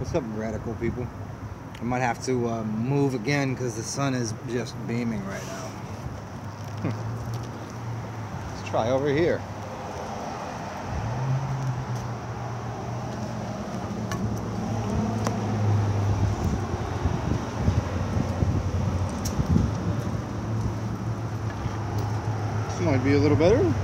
What's up, radical people? I might have to move again because the sun is just beaming right now. Let's try over here. This might be a little better.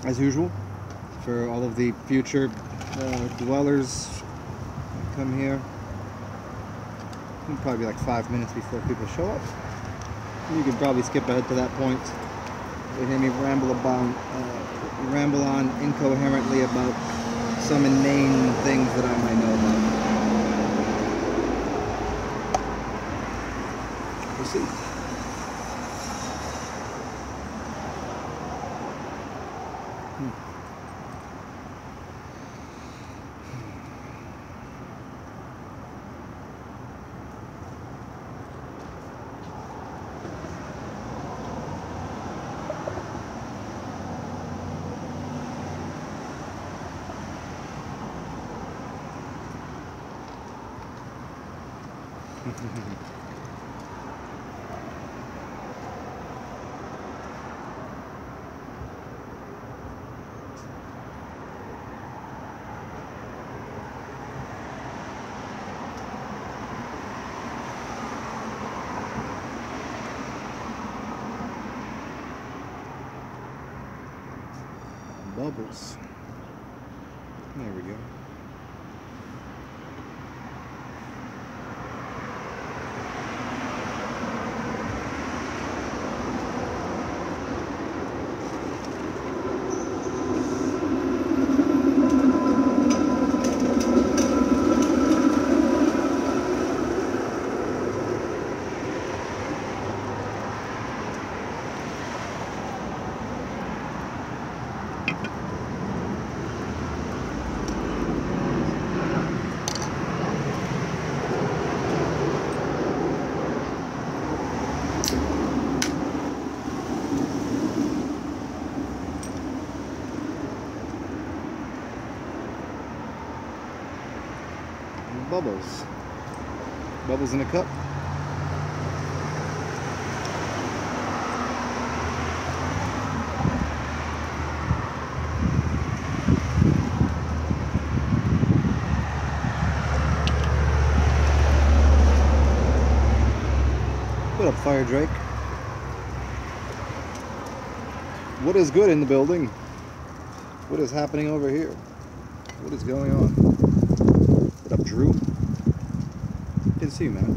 As usual, for all of the future dwellers who come here, it'll probably be like 5 minutes before people show up. You could probably skip ahead to that point. You hear me ramble on incoherently about some inane things that I might know about. We'll see. Bubbles. There we go. Bubbles. Bubbles in a cup. What up, Fire Drake? What is good in the building? What is happening over here? What is going on? What up, Drew? Good to see you, man.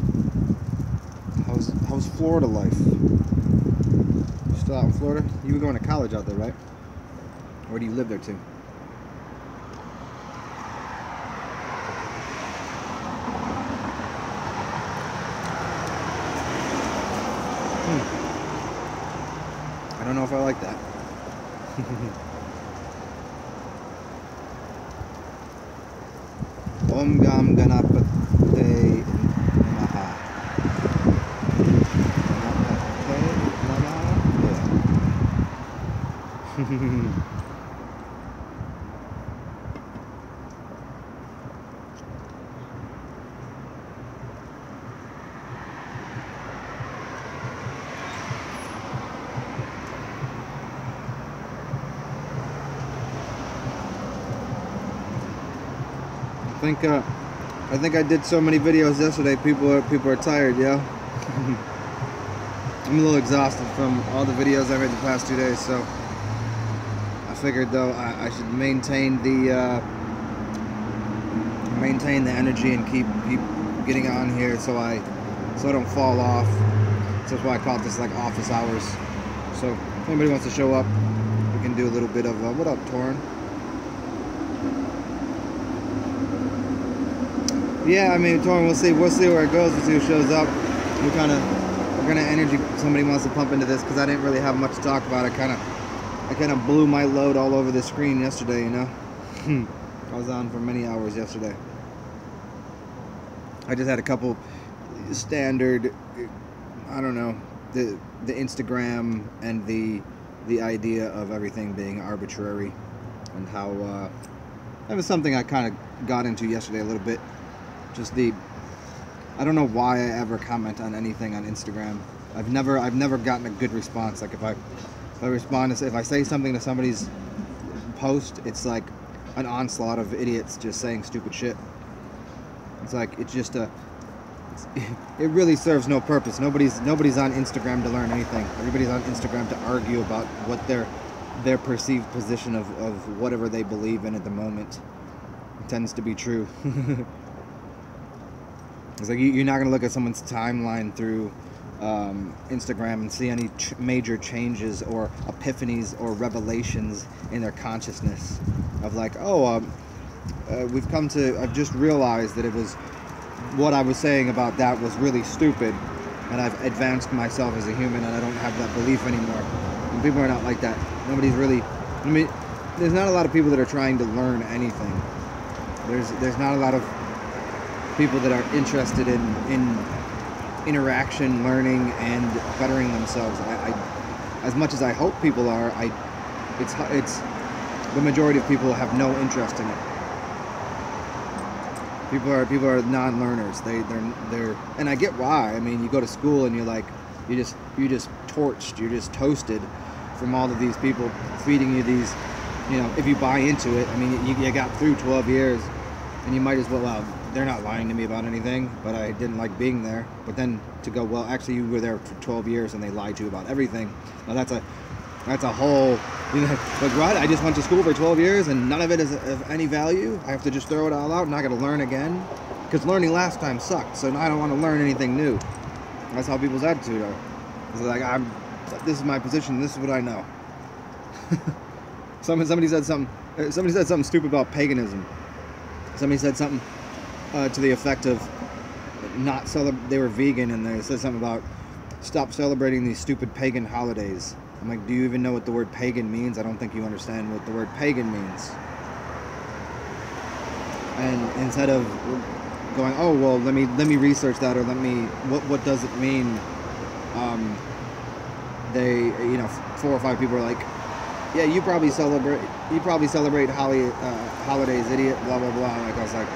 How's Florida life? You still out in Florida? You were going to college out there, right? Or do you live there too? I don't know if I like that. Om Gam Ganapate Namaha. I think I did so many videos yesterday. People are tired, yeah. I'm a little exhausted from all the videos I made the past 2 days, so I figured though I should maintain the energy and keep getting on here so I don't fall off. So that's why I call it this like office hours. So if anybody wants to show up, we can do a little bit of what up, Torn? Yeah, I mean, Torn, we'll see where it goes. We'll see who shows up. We're gonna energy somebody wants to pump into this because I didn't really have much to talk about. I kind of blew my load all over the screen yesterday, you know. I was on for many hours yesterday. I just had a couple standard, I don't know, the Instagram and the idea of everything being arbitrary, and how that was something I kind of got into yesterday a little bit. Just I don't know why I ever comment on anything on Instagram. I've never gotten a good response. Like if I respond, if I say something to somebody's post, it's like an onslaught of idiots just saying stupid shit. It's like it's just it really serves no purpose. Nobody's on Instagram to learn anything. Everybody's on Instagram to argue about what their perceived position of whatever they believe in at the moment. It tends to be true. It's like you're not gonna look at someone's timeline through Instagram and see any major changes or epiphanies or revelations in their consciousness of like, oh, I've just realized that it was what I was saying about that was really stupid, and I've advanced myself as a human, and I don't have that belief anymore. And people are not like that. Nobody's really, I mean, there's not a lot of people that are trying to learn anything. There's not a lot of people that are interested in interaction, learning, and bettering themselves. As much as I hope people are, it's the majority of people have no interest in it. People are non-learners. They're and I get why. I mean, you go to school and you're just torched, you're just toasted from all of these people feeding you these, you know, if you buy into it. I mean, you got through 12 years and you might as well, they're not lying to me about anything, but I didn't like being there. But then to go, well, actually you were there for 12 years and they lied to you about everything. Now that's a whole, you know, like, right, I just went to school for 12 years and none of it is of any value. I have to just throw it all out and I got to learn again, because learning last time sucked, so now I don't want to learn anything new. That's how people's attitude are. It's like, this is my position, this is what I know. Somebody said something stupid about paganism. Somebody said something to the effect of they were vegan, and they said something about stop celebrating these stupid pagan holidays. I'm like, do you even know what the word pagan means? I don't think you understand what the word pagan means. And instead of going, oh well, let me research that, or what does it mean? They, you know, 4 or 5 people are like, yeah, you probably celebrate holidays, idiot, blah blah blah. Like, I was like,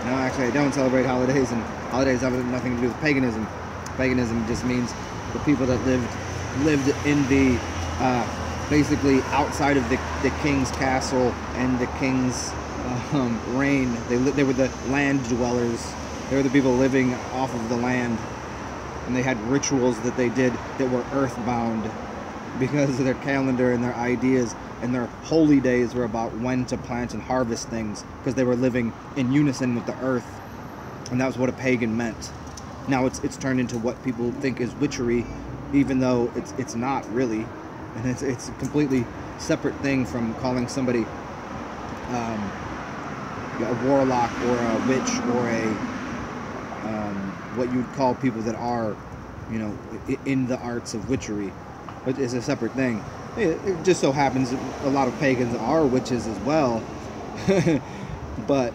no, actually I don't celebrate holidays, and holidays have nothing to do with paganism. Paganism just means the people that lived in the basically outside of the king's castle and the king's reign. They were the land dwellers. They were the people living off of the land, and they had rituals that they did that were earthbound because of their calendar and their ideas, and their holy days were about when to plant and harvest things, because they were living in unison with the earth, and that was what a pagan meant. Now it's turned into what people think is witchery, even though it's not really, and it's a completely separate thing from calling somebody a warlock or a witch or a what you'd call people that are, you know, in the arts of witchery. But it's a separate thing. It just so happens a lot of pagans are witches as well, but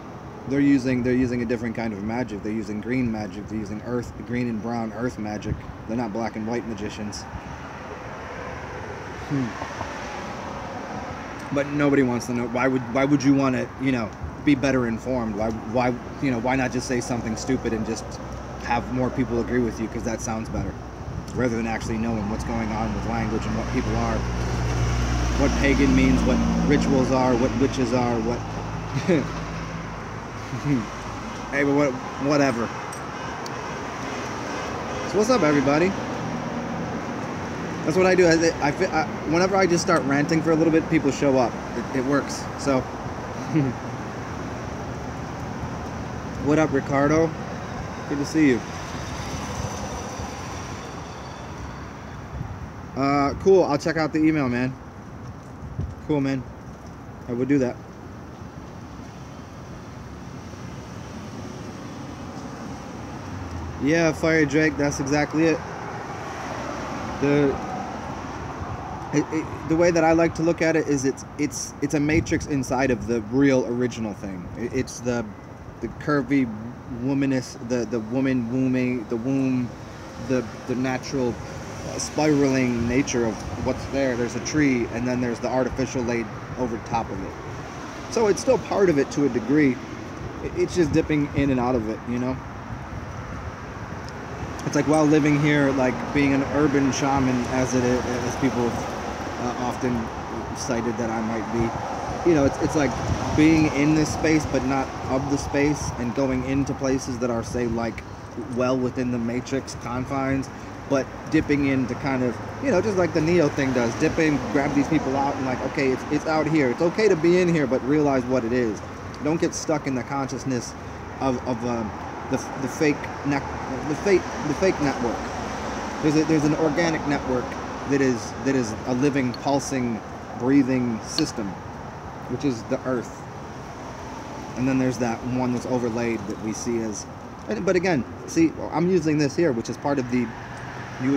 they're using a different kind of magic. They're using green magic. They're using green and brown earth magic. They're not black and white magicians. But nobody wants to know. Why would you want to, you know, be better informed? Why not just say something stupid and just have more people agree with you, because that sounds better, rather than actually knowing what's going on with language and what people are, what pagan means, what rituals are, what witches are, what hey, but whatever. So what's up, everybody? That's what I do. Whenever I just start ranting for a little bit, people show up. It works. So what up, Ricardo? Good to see you. Cool. I'll check out the email, man. Cool, man. I would do that. Yeah, Fire Drake, that's exactly it. The way that I like to look at it is it's a matrix inside of the real original thing. It's the curvy the woman wombing, the womb, the natural spiraling nature of what's there. There's a tree, and then there's the artificial laid over top of it. So it's still part of it to a degree. It's just dipping in and out of it, you know. It's like, while living here, like being an urban shaman, as it is, as people have often cited that I might be. You know, it's like being in this space but not of the space, and going into places that are, say, like well within the matrix confines, but dipping in to kind of, you know, just like the Neo thing does, dip in, grab these people out, and like, okay, it's out here. It's okay to be in here, but realize what it is. Don't get stuck in the consciousness of the fake network. There's an organic network that is a living, pulsing, breathing system, which is the Earth. And then there's that one that's overlaid that we see as, but again, see, I'm using this here, which is part of the,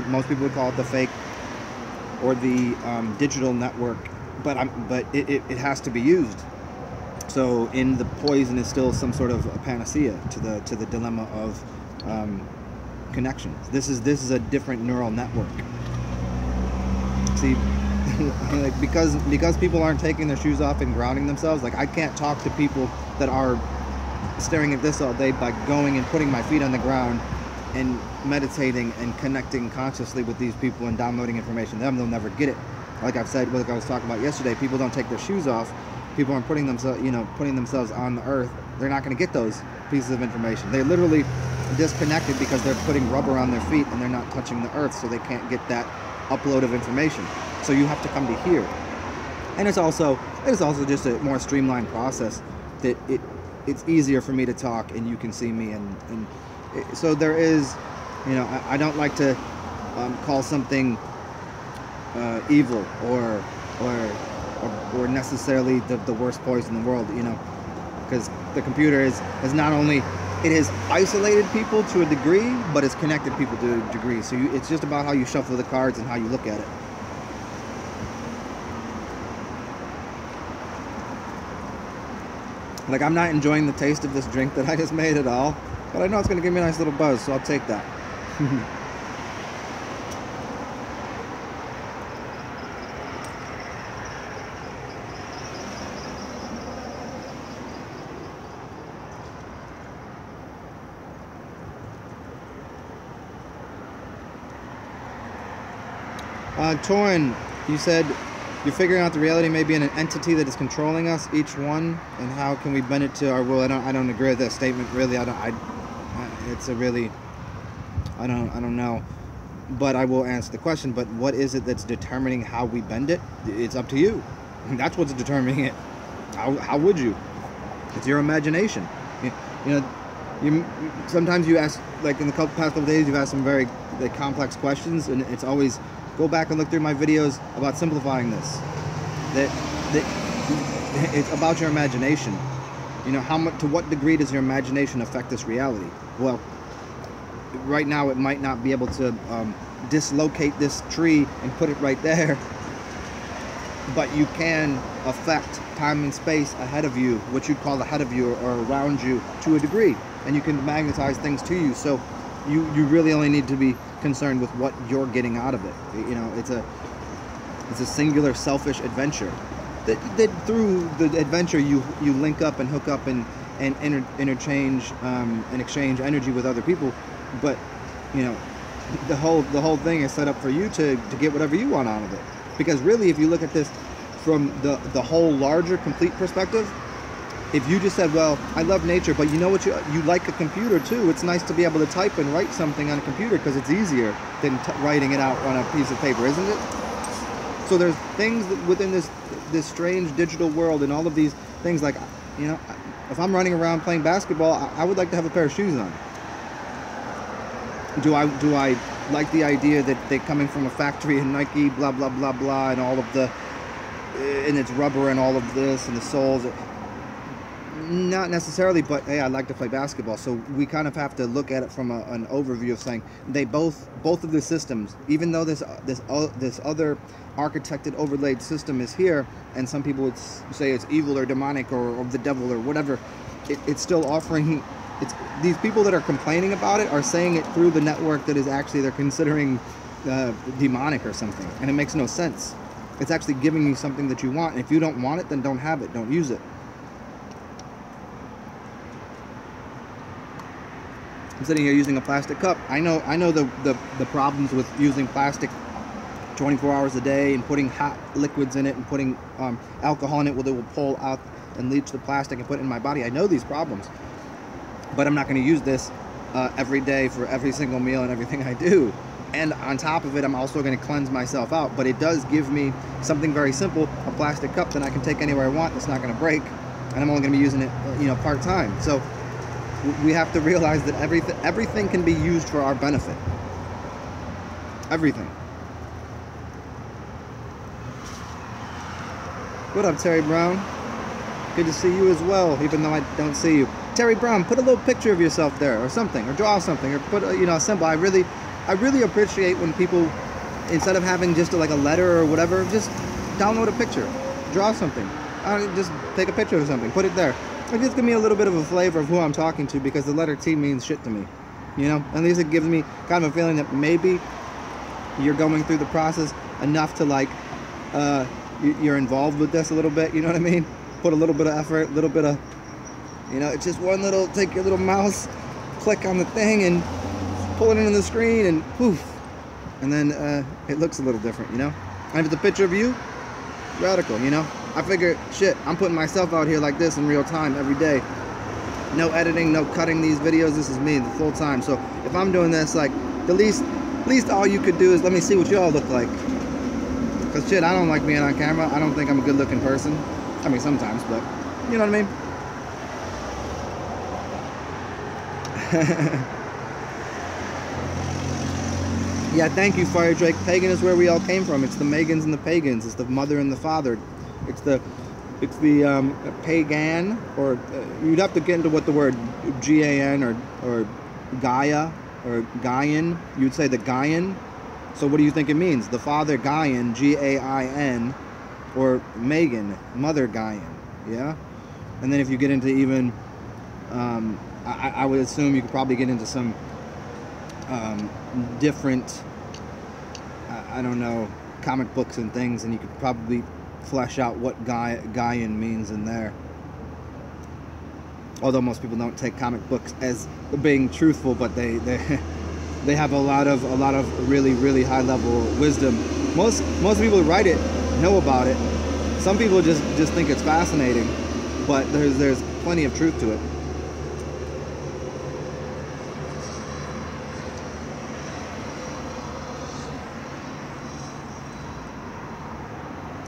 most people would call it the fake or the digital network, but it has to be used. So in the poison is still some sort of a panacea to the dilemma of connection. This is a different neural network. See, like, because people aren't taking their shoes off and grounding themselves, like I can't talk to people that are staring at this all day by going and putting my feet on the ground and meditating and connecting consciously with these people and downloading information to them. They'll never get it. Like I've said, like I was talking about yesterday, people don't take their shoes off. People aren't putting themselves on the earth. They're not going to get those pieces of information. They're literally disconnected because they're putting rubber on their feet and they're not touching the earth, so they can't get that upload of information. So you have to come to here. And it's also just a more streamlined process that it's easier for me to talk and you can see me, and so there is, you know, I don't like to call something evil or necessarily the worst poison in the world, you know, because the computer is not only, it has isolated people to a degree, but it's connected people to a degree. So it's just about how you shuffle the cards and how you look at it. Like, I'm not enjoying the taste of this drink that I just made at all, but I know it's going to give me a nice little buzz, so I'll take that. Torin, you said you're figuring out the reality may be in an entity that is controlling us, each one, and how can we bend it to our will? I don't agree with that statement, really. I don't know, but I will answer the question. But what is it that's determining how we bend it? It's up to you. That's what's determining it. How would you? It's your imagination. You know, sometimes you ask, like in the past couple days, you've asked some very complex questions, and it's always, go back and look through my videos about simplifying this. That it's about your imagination. You know, to what degree does your imagination affect this reality? Well, right now it might not be able to dislocate this tree and put it right there, but you can affect time and space ahead of you, what you'd call ahead of you or around you, to a degree, and you can magnetize things to you. So you really only need to be concerned with what you're getting out of it. You know, it's a singular selfish adventure that through the adventure you link up and hook up and interchange and exchange energy with other people. But you know, the whole thing is set up for you to get whatever you want out of it. Because really, if you look at this from the whole larger complete perspective, if you just said, well, I love nature, but you know what, you like a computer too. It's nice to be able to type and write something on a computer because it's easier than writing it out on a piece of paper, isn't it? So there's things within this strange digital world, and all of these things, like, you know, if I'm running around playing basketball, I would like to have a pair of shoes on. Do I like the idea that they're coming from a factory and Nike, blah, blah, blah, blah, and all of the, and it's rubber and all of this and the soles? Not necessarily, but hey, I like to play basketball. So we kind of have to look at it from an overview of saying they both of the systems, even though this other architected overlaid system is here, and some people would say it's evil or demonic or the devil or whatever, it's still offering It's these people that are complaining about it are saying it through the network that is actually they're considering demonic or something, and it makes no sense. It's actually giving you something that you want, and if you don't want it, then don't have it, don't use it. I'm sitting here using a plastic cup. I know the problems with using plastic 24 hours a day and putting hot liquids in it and putting alcohol in it where it will pull out and leach the plastic and put it in my body. I know these problems, but I'm not going to use this every day for every single meal and everything I do. And on top of it, I'm also going to cleanse myself out. But it does give me something very simple, a plastic cup that I can take anywhere I want. It's not going to break, and I'm only going to be using it, you know, part-time. So we have to realize that everything can be used for our benefit. Everything. What up, Terry Brown? Good to see you as well, even though I don't see you. Terry Brown, put a little picture of yourself there, or something, or draw something, or put a, you know, a symbol. I really appreciate when people, instead of having just like a letter or whatever, just download a picture, draw something, just take a picture of something, put it there. It just gives me a little bit of a flavor of who I'm talking to, because the letter T means shit to me, you know. At least it gives me kind of a feeling that maybe you're going through the process enough to like, you're involved with this a little bit, you know what I mean? Put a little bit of effort, a little bit of, you know, it's just one little, take your little mouse, click on the thing and pull it into the screen and poof, and then it looks a little different, you know. And if it's a picture of you, radical, you know. I figure, shit, I'm putting myself out here like this in real time every day. No editing, no cutting these videos. This is me the full time. So if I'm doing this, like, the least all you could do is let me see what you all look like. Cause shit, I don't like being on camera. I don't think I'm a good looking person. I mean, sometimes, but you know what I mean. Yeah, thank you, Fire Drake. Pagan is where we all came from. It's the Megans and the Pagans. It's the mother and the father. It's the pagan, or you'd have to get into what the word G-A-N or Gaia or Gaian. You'd say the Gaian. So what do you think it means? The father Gaian, G-A-I-N, or Megan, mother Gaian. Yeah. And then if you get into even, I would assume you could probably get into some different, I don't know, comic books and things, and you could probably flesh out what Gaian means in there. Although most people don't take comic books as being truthful, but they have a lot of really high level wisdom. Most people who write it know about it. Some people just think it's fascinating, but there's plenty of truth to it.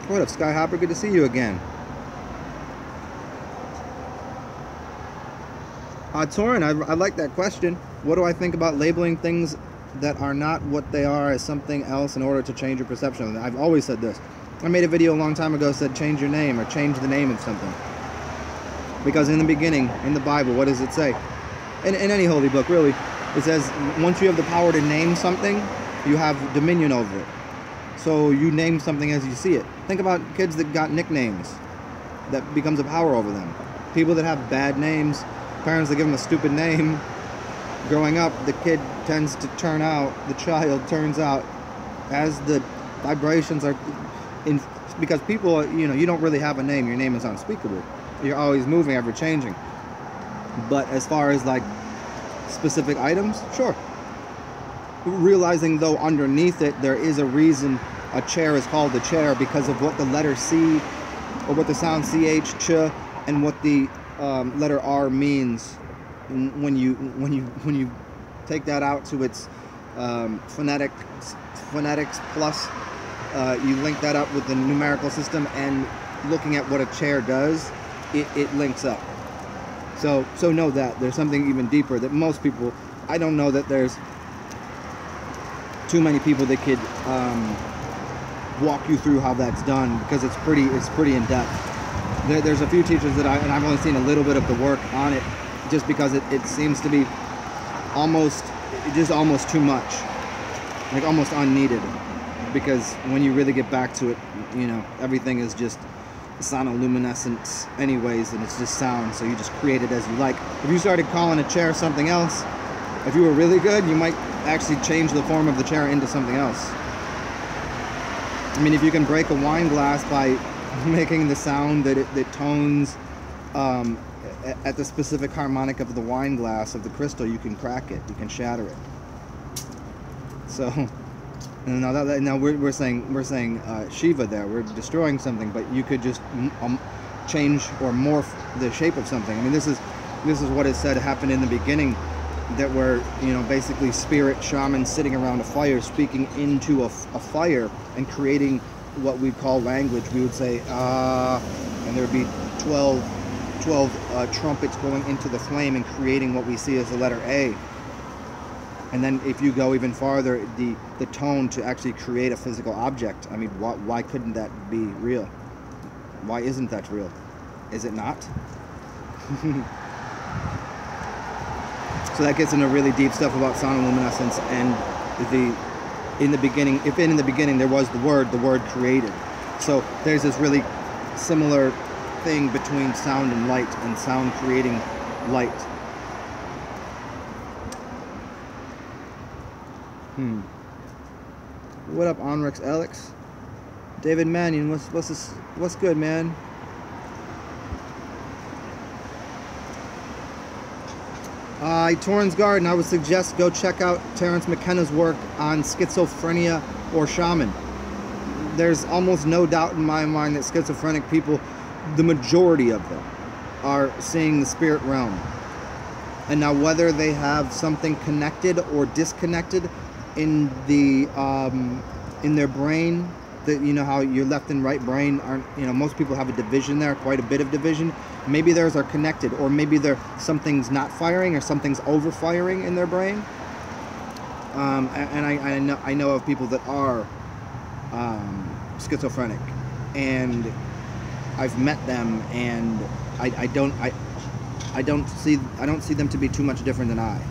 What up, Skyhopper? Good to see you again. Torin, I like that question. What do I think about labeling things that are not what they are as something else in order to change your perception of them? I've always said this. I made a video a long time ago that said change your name, or change the name of something. Because in the beginning, in the Bible, what does it say? In any holy book, really, it says once you have the power to name something, you have dominion over it. So you name something as you see it. Think about kids that got nicknames. That becomes a power over them. People that have bad names, parents that give them a stupid name, growing up, the kid tends to turn out, the child turns out, as the vibrations are in, because people, you know, you don't really have a name, your name is unspeakable. You're always moving, ever changing. But as far as like specific items, sure. Realizing though underneath it, there is a reason a chair is called a chair, because of what the letter C, or what the sound CH, ch, and what the letter R means. When you take that out to its phonetics plus, you link that up with the numerical system, and looking at what a chair does, it links up. So know that there's something even deeper that most people, I don't know that there's too many people that could walk you through how that's done, because it's pretty in depth. There's a few teachers that I've only seen a little bit of the work on it, just because it seems to be almost too much, like almost unneeded, because when you really get back to it, you know, everything is just sonoluminescence anyways, and it's just sound, so you just create it as you like. If you started calling a chair something else, if you were really good, you might actually change the form of the chair into something else. I mean, if you can break a wine glass by making the sound that tones at the specific harmonic of the wine glass, of the crystal, you can crack it, you can shatter it. So now we're saying Shiva there, we're destroying something, but you could just change or morph the shape of something. I mean, this is what is said happened in the beginning, that were, you know, basically spirit shamans sitting around a fire, speaking into a fire and creating what we call language. We would say and there would be 12 trumpets going into the flame and creating what we see as the letter A. And then if you go even farther, the tone to actually create a physical object. I mean, why couldn't that be real? Why isn't that real? Is it not? So that gets into really deep stuff about sonoluminescence and in the beginning there was the word created. So there's this really similar thing between sound and light, and sound creating light. What up, Onrex Alex? David Mannion, what's good, man? Torrens Garden, I would suggest go check out Terence McKenna's work on schizophrenia or shaman. There's almost no doubt in my mind that schizophrenic people, the majority of them, are seeing the spirit realm. And now whether they have something connected or disconnected in their brain, that, you know how your left and right brain aren't, you know, most people have a division there, quite a bit of division. Maybe theirs are connected, or maybe something's not firing or something's over firing in their brain. And I know of people that are schizophrenic, and I've met them, and I don't see them to be too much different than I.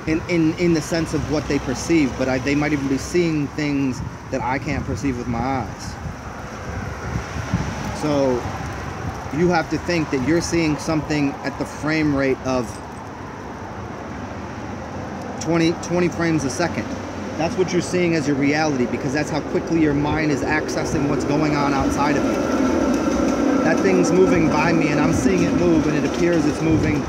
In the sense of what they perceive, but they might even be seeing things that I can't perceive with my eyes. So you have to think that you're seeing something at the frame rate of 20 frames a second. That's what you're seeing as your reality, because that's how quickly your mind is accessing what's going on outside of you. That thing's moving by me and I'm seeing it move, and it appears it's moving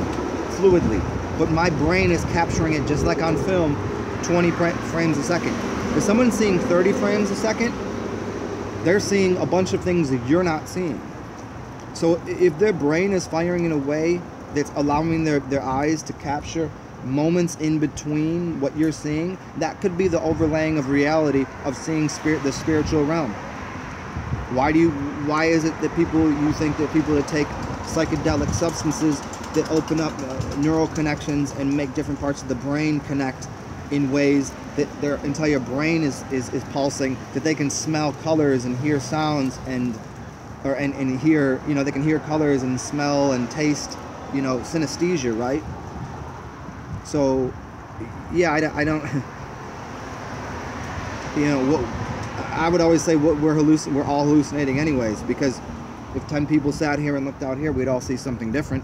fluidly. But my brain is capturing it just like on film, 20 frames a second. If someone's seeing 30 frames a second, they're seeing a bunch of things that you're not seeing. So if their brain is firing in a way that's allowing their eyes to capture moments in between what you're seeing, that could be the overlaying of reality of seeing the spiritual realm. Why is it that you think that people that take psychedelic substances that open up neural connections and make different parts of the brain connect in ways that their entire brain is pulsing, that they can smell colors and hear sounds and hear, you know, they can hear colors and smell and taste, you know, synesthesia, right? So yeah, I don't you know, I would always say we're all hallucinating anyways, because if 10 people sat here and looked out here, we'd all see something different.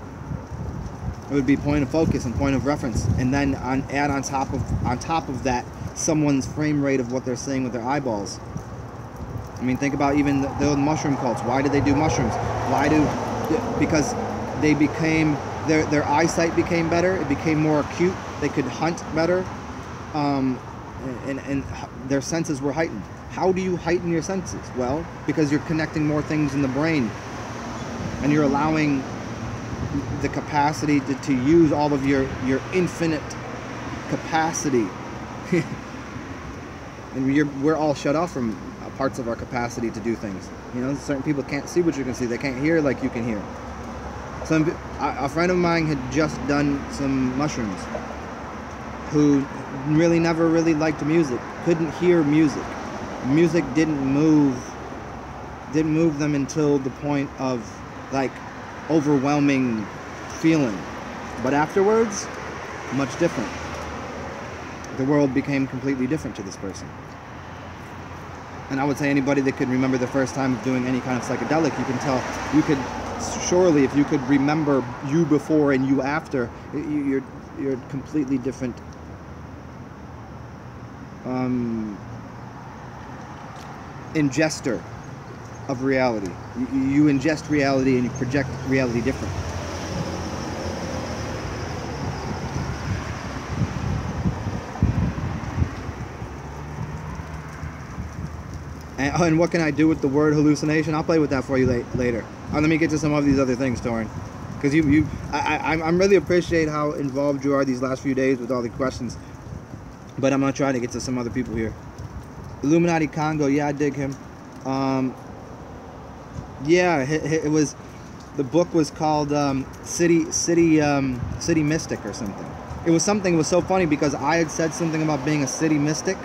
It would be point of focus and point of reference, and then add on top of that someone's frame rate of what they're seeing with their eyeballs. I mean, think about even the old mushroom cults. Why did they do mushrooms? Because they became, their eyesight became better. It became more acute. They could hunt better, and their senses were heightened. How do you heighten your senses? Well, because you're connecting more things in the brain, and you're allowing the capacity to use all of your infinite capacity. And we're all shut off from parts of our capacity to do things. You know, certain people can't see what you can see. They can't hear like you can hear. A friend of mine had just done some mushrooms, who really never really liked music, couldn't hear music. Music didn't move them until the point of like overwhelming feeling, but afterwards, much different. The world became completely different to this person. And I would say anybody that could remember the first time of doing any kind of psychedelic, you can tell, you could, surely if you could remember you before and you after, you're completely different ingester of reality. You ingest reality and you project reality different. And what can I do with the word hallucination? I'll play with that for you later. Let me get to some of these other things, Torin. Because I'm really appreciate how involved you are these last few days with all the questions. But I'm going to try to get to some other people here. Illuminati Congo, yeah, I dig him. Yeah, it was, the book was called City Mystic or something. It was so funny because I had said something about being a city mystic.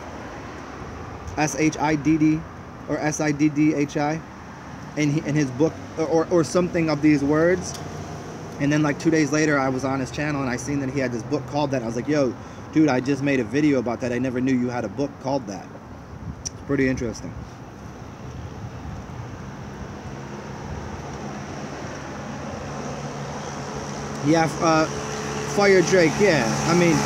SHIDD or SIDDHI in his book, or something of these words. And then like 2 days later I was on his channel and I seen that he had this book called that. I was like, yo, dude, I just made a video about that. I never knew you had a book called that. It's pretty interesting. Yeah, Fire Drake, yeah. I mean,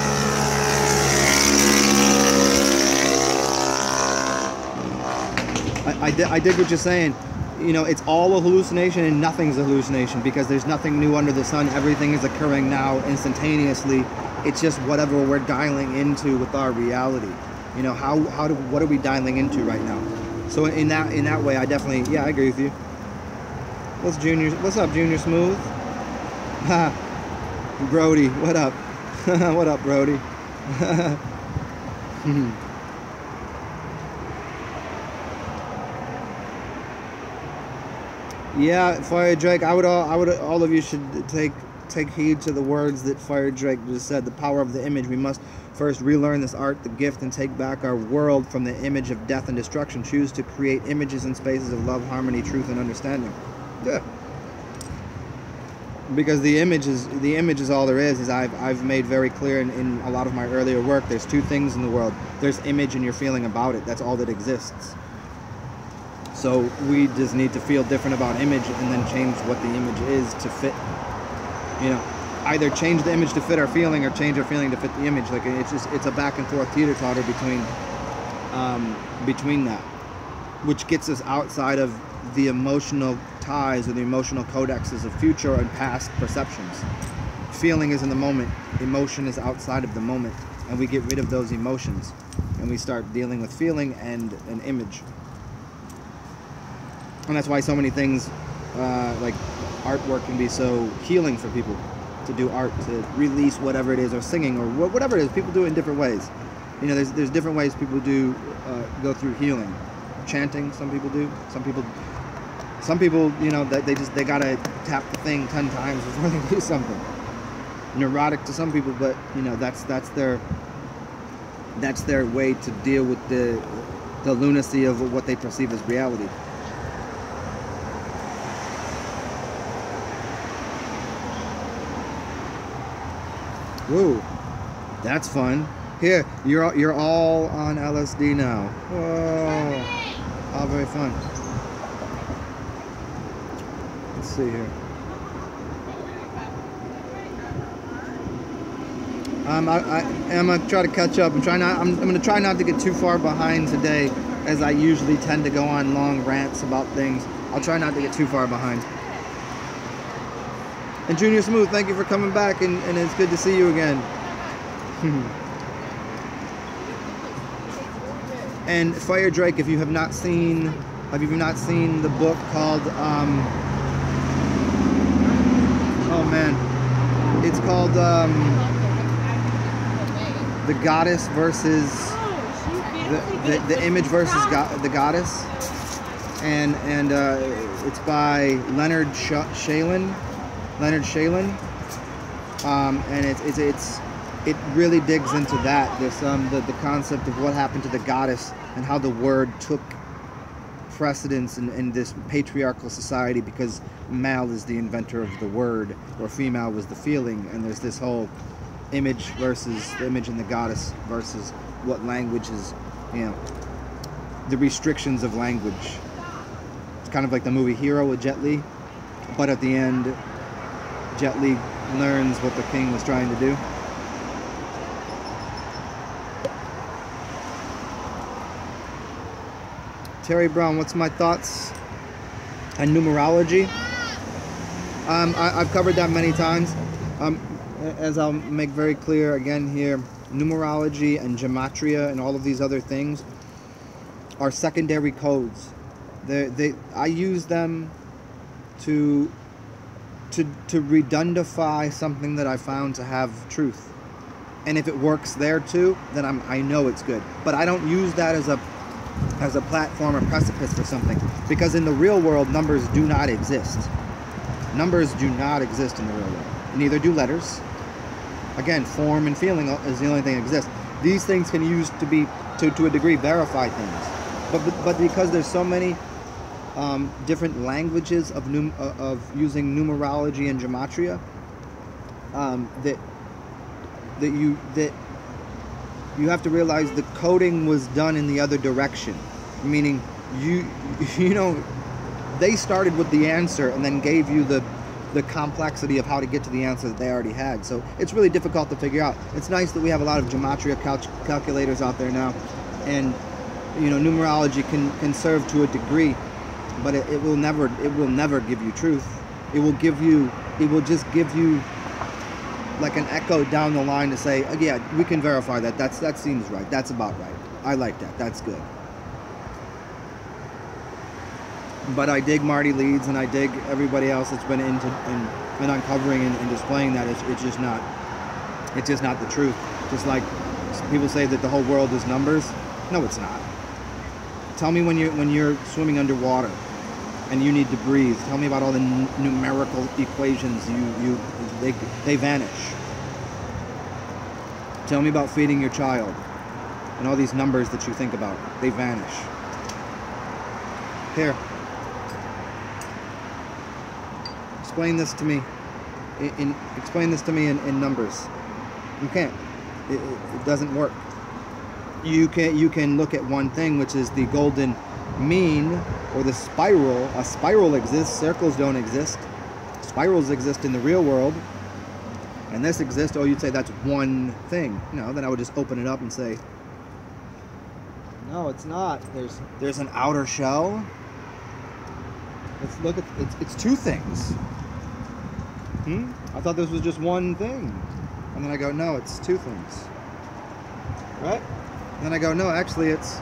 I dig what you're saying. You know, it's all a hallucination and nothing's a hallucination because there's nothing new under the sun. Everything is occurring now instantaneously. It's just whatever we're dialing into with our reality. You know, what are we dialing into right now? So in that way, I definitely, yeah, I agree with you. What's up, Junior Smooth? Ha, Brody, what up? What up, Brody? Yeah, Fire Drake. All of you should take heed to the words that Fire Drake just said. The power of the image. We must first relearn this art, the gift, and take back our world from the image of death and destruction. Choose to create images and spaces of love, harmony, truth, and understanding. Yeah. Because the image is all there is. I've made very clear in a lot of my earlier work. There's two things in the world. There's image and your feeling about it. That's all that exists. So we just need to feel different about image and then change what the image is to fit, you know, either change the image to fit our feeling or change our feeling to fit the image. Like it's a back and forth teeter-totter between that, which gets us outside of the emotional ties or the emotional codexes of future and past perceptions. Feeling is in the moment, emotion is outside of the moment, and we get rid of those emotions and we start dealing with feeling and an image. And that's why so many things like artwork can be so healing for people to do art, to release whatever it is, or singing, or whatever it is. People do it in different ways. You know, there's different ways people do go through healing. Chanting, some people do. Some people, you know, they gotta tap the thing 10 times before they do something. Neurotic to some people, but you know, that's their way to deal with the lunacy of what they perceive as reality. Whoa, that's fun. Here, you're all on LSD now. Whoa, all very fun. Let's see here. I'm gonna try to catch up. I'm gonna try not to get too far behind today, as I usually tend to go on long rants about things. I'll try not to get too far behind. And Junior Smooth, thank you for coming back, and it's good to see you again. And Fire Drake, if you have not seen the book called oh man, it's called The Goddess versus the image versus the goddess, and it's by Leonard Shalin. And it really digs into that, the concept of what happened to the goddess and how the word took precedence in this patriarchal society, because male is the inventor of the word, or female was the feeling, and there's this whole image versus the image and the goddess versus what language is, you know. the restrictions of language. It's kind of like the movie Hero with Jet Li, but at the end, Jet Li learns what the king was trying to do. Terry Brown, what's my thoughts on numerology? I've covered that many times. As I'll make very clear again here, numerology and gematria and all of these other things are secondary codes. I use them to redundify something that I found to have truth. And if it works there too, then I know it's good. But I don't use that as a platform or precipice for something, because in the real world, numbers do not exist. Numbers do not exist in the real world. Neither do letters. Again, form and feeling is the only thing that exists. These things can use to a degree, verify things. But because there's so many different languages of using numerology and gematria, that you have to realize the coding was done in the other direction. Meaning, you know, they started with the answer and then gave you the complexity of how to get to the answer that they already had. So it's really difficult to figure out. It's nice that we have a lot of gematria calculators out there now, and you know, numerology can serve to a degree, but it will never give you truth. It will just give you like an echo down the line to say, oh, yeah, we can verify that. That seems right. That's about right. I like that. That's good. But I dig Marty Leeds, and I dig everybody else that's been into and uncovering and displaying that. It's just not the truth. Just like people say that the whole world is numbers. No, it's not. Tell me when you're swimming underwater and you need to breathe. Tell me about all the numerical equations they vanish. Tell me about feeding your child and all these numbers that you think about. They vanish. Here. Explain this to me. Explain this to me in numbers. You can't. It doesn't work. You can look at one thing, which is the golden mean or the spiral. A spiral exists. Circles don't exist. Spirals exist in the real world, and this exists. Oh, you'd say that's one thing. No, then I would just open it up and say, no, it's not. There's an outer shell. Let's look at it's two things. I thought this was just one thing, and then I go, no, it's two things. Right? And then I go, no, actually, it's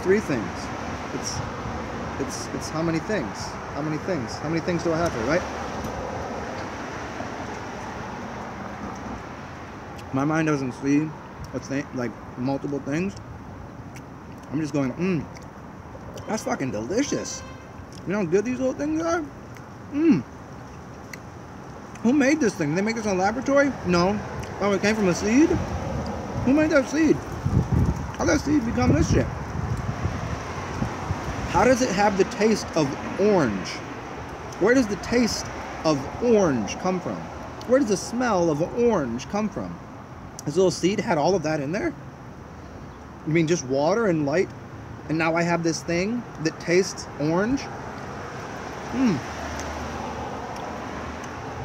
three things. It's how many things? How many things? How many things do I have here, right? My mind doesn't see like multiple things. I'm just going, that's fucking delicious. You know how good these little things are? Who made this thing? Did they make this in a laboratory? No. Oh, it came from a seed? Who made that seed? How did that seed become this shit? How does it have the taste of orange? Where does the taste of orange come from? Where does the smell of orange come from? This little seed had all of that in there? You mean just water and light? And now I have this thing that tastes orange?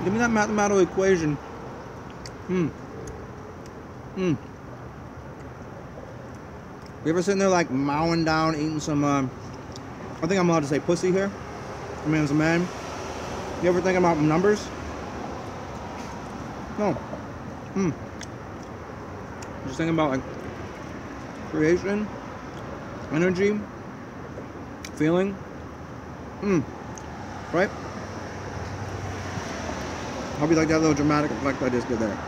Give me that mathematical equation. You ever sitting there like mowing down, eating some, I think I'm allowed to say pussy here. I mean, as a man. You ever think about numbers? No. Just thinking about like creation, energy, feeling. Right? Hope you like that little dramatic effect I just did there.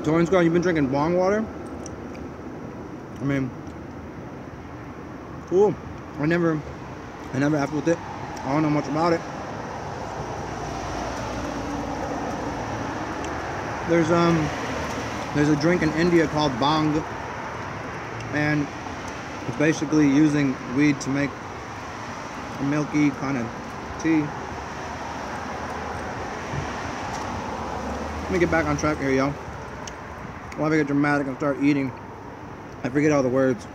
Torrance girl, you've been drinking bong water? I mean, cool. I never have with it. I don't know much about it. There's a drink in India called bang. And it's basically using weed to make a milky kind of tea. Let me get back on track here, yo. While I get dramatic and start eating, I forget all the words.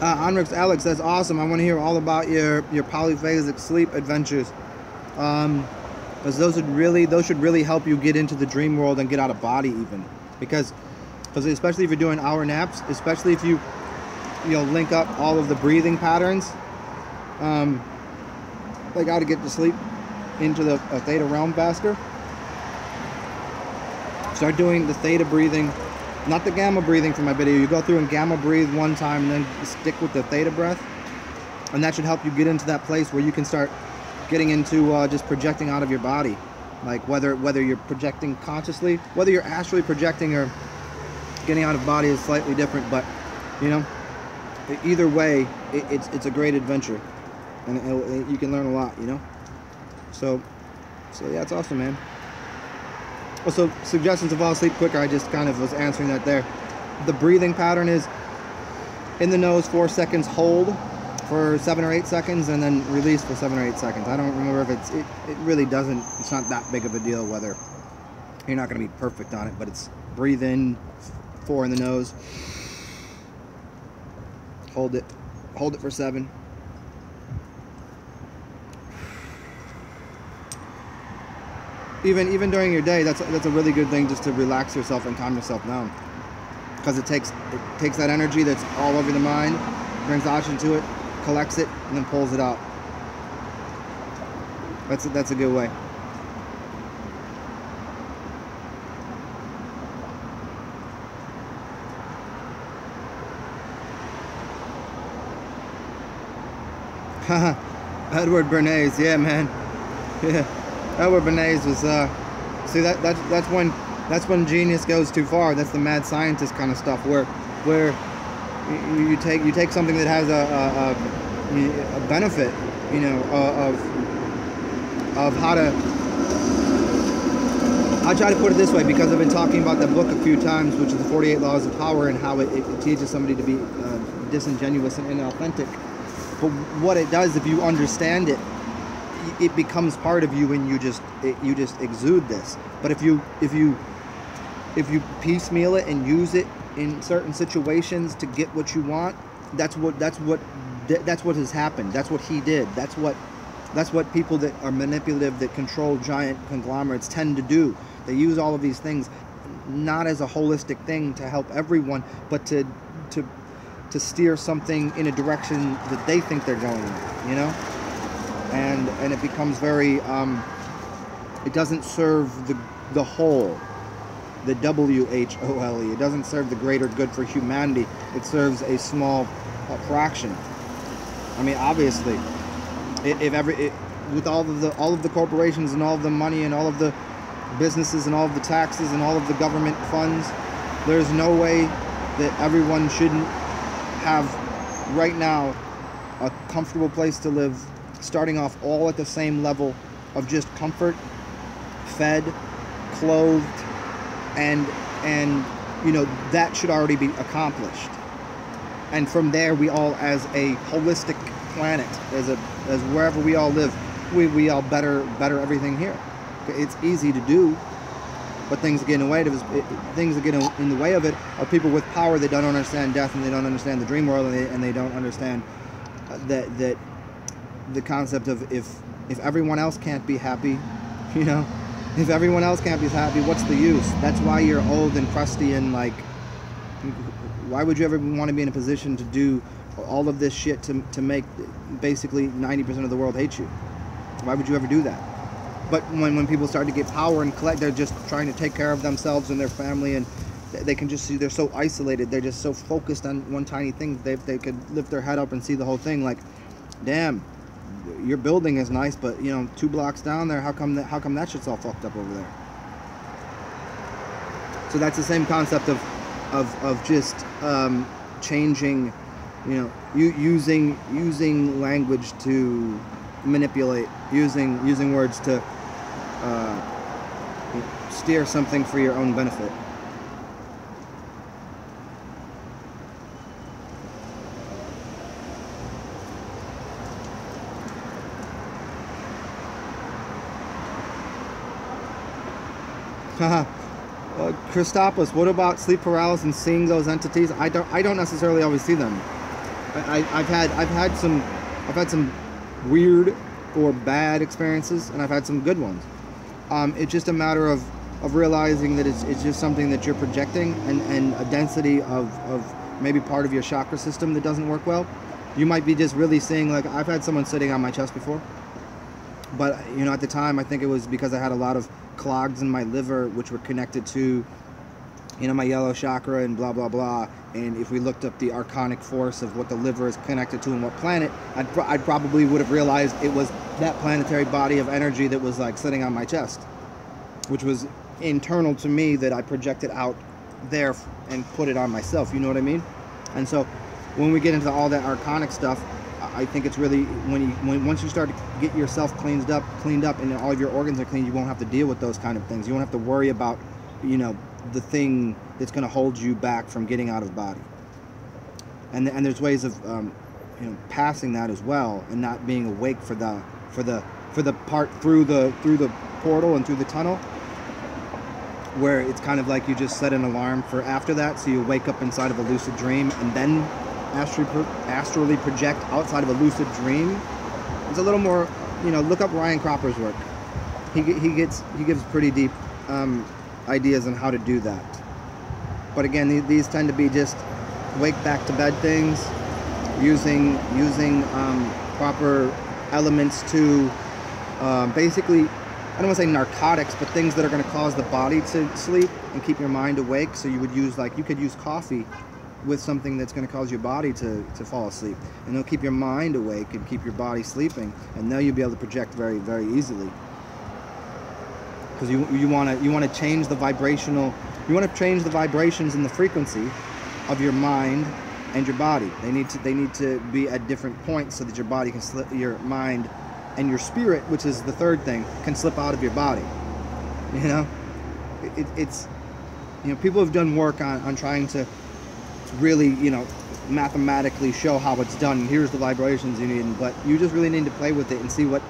Onrix Alex, that's awesome. I want to hear all about your polyphasic sleep adventures. Because those should really help you get into the dream world and get out of body even. Because especially if you're doing hour naps, especially if you link up all of the breathing patterns, like how to get to sleep into the theta realm faster. Start doing the theta breathing, not the gamma breathing from my video. You go through and gamma breathe one time and then stick with the theta breath, and that should help you get into that place where you can start getting into just projecting out of your body. Like whether you're projecting consciously, whether you're astrally projecting or getting out of body is slightly different, but either way, it's a great adventure, and you can learn a lot, So yeah, it's awesome, man. Also, suggestions to fall asleep quicker, I just kind of was answering that there. The breathing pattern is in the nose 4 seconds, hold for 7 or 8 seconds, and then release for 7 or 8 seconds. I don't remember if it really doesn't, it's not that big of a deal whether you're not going to be perfect on it, but it's breathe in 4 in the nose, hold it for 7. Even during your day, that's a really good thing, just to relax yourself and calm yourself down, because it takes that energy that's all over the mind, brings oxygen to it, collects it, and then pulls it out. That's a good way. Edward Bernays, yeah, man, yeah. Edward Bernays was see that's when genius goes too far. That's the mad scientist kind of stuff, where you take something that has a benefit, of how to. I'll try to put it this way, because I've been talking about that book a few times, which is the 48 Laws of Power, and how it teaches somebody to be disingenuous and inauthentic. But what it does, if you understand it, it becomes part of you, and you just exude this. But if you piecemeal it and use it in certain situations to get what you want, that's what has happened. That's what he did. That's what people that are manipulative, that control giant conglomerates, tend to do. They use all of these things not as a holistic thing to help everyone, but to steer something in a direction that they think they're going in, and it becomes very it doesn't serve the whole, the WHOLE. It doesn't serve the greater good for humanity. It serves a small fraction. I mean, obviously, with all of the corporations and all of the money and all of the businesses and all of the taxes and all of the government funds, there's no way that everyone shouldn't have right now a comfortable place to live, starting off all at the same level of just comfort, fed, clothed, and that should already be accomplished. And from there, we all, as a holistic planet, as wherever we all live, we all better everything here. It's easy to do, but things that get in the way of it are people with power that don't understand death, and they don't understand the dream world, and they don't understand that the concept of if everyone else can't be happy, if everyone else can't be happy, what's the use? That's why you're old and crusty, and like, why would you ever want to be in a position to do all of this shit to make basically 90% of the world hate you? Why would you ever do that? But when people start to get power and collect, they're just trying to take care of themselves and their family, and they can just see, they're so isolated, they're just so focused on one tiny thing, they could lift their head up and see the whole thing. Like, damn, your building is nice, but 2 blocks down there, how come that shit's all fucked up over there? So that's the same concept of just changing you know, using language to manipulate, using words to steer something for your own benefit. Christopoulos, what about sleep paralysis and seeing those entities? I don't necessarily always see them. I've had some weird or bad experiences, and I've had some good ones. It's just a matter of realizing that it's just something that you're projecting, and a density of maybe part of your chakra system that doesn't work well. You might be just really seeing, like, I've had someone sitting on my chest before, but you know, at the time I think it was because I had a lot of clogs in my liver, which were connected to, you know, my yellow chakra and blah blah blah. And if we looked up the archonic force of what the liver is connected to and what planet, I'd probably would have realized it was that planetary body of energy that was like sitting on my chest, which was internal to me, that I projected out there and put it on myself, you know what I mean? And so when we get into all that archonic stuff, I think it's really once you start to get yourself cleaned up and all of your organs are clean, you won't have to deal with those kind of things. You won't have to worry about, you know, the thing that's going to hold you back from getting out of body. And there's ways of you know, passing that as well, and not being awake for the part through the portal and through the tunnel, where it's kind of like you just set an alarm for after that, so you wake up inside of a lucid dream and then astrally project outside of a lucid dream. It's a little more, you know, look up Ryan Cropper's work. He gives pretty deep ideas on how to do that. But again, these tend to be just wake back to bed things, using proper elements to basically, I don't want to say narcotics, but things that are going to cause the body to sleep and keep your mind awake. So you would use, like, you could use coffee with something that's going to cause your body to fall asleep, and it'll keep your mind awake and keep your body sleeping, and now you'll be able to project very, very easily. Because you want to change the vibrational, you want to change the vibrations and the frequency of your mind and your body. They need to be at different points so that your body can slip, your mind and your spirit, which is the third thing, can slip out of your body. You know, it's, you know, people have done work on trying to really, you know, mathematically show how it's done. Here's the vibrations you need, but you just really need to play with it and see what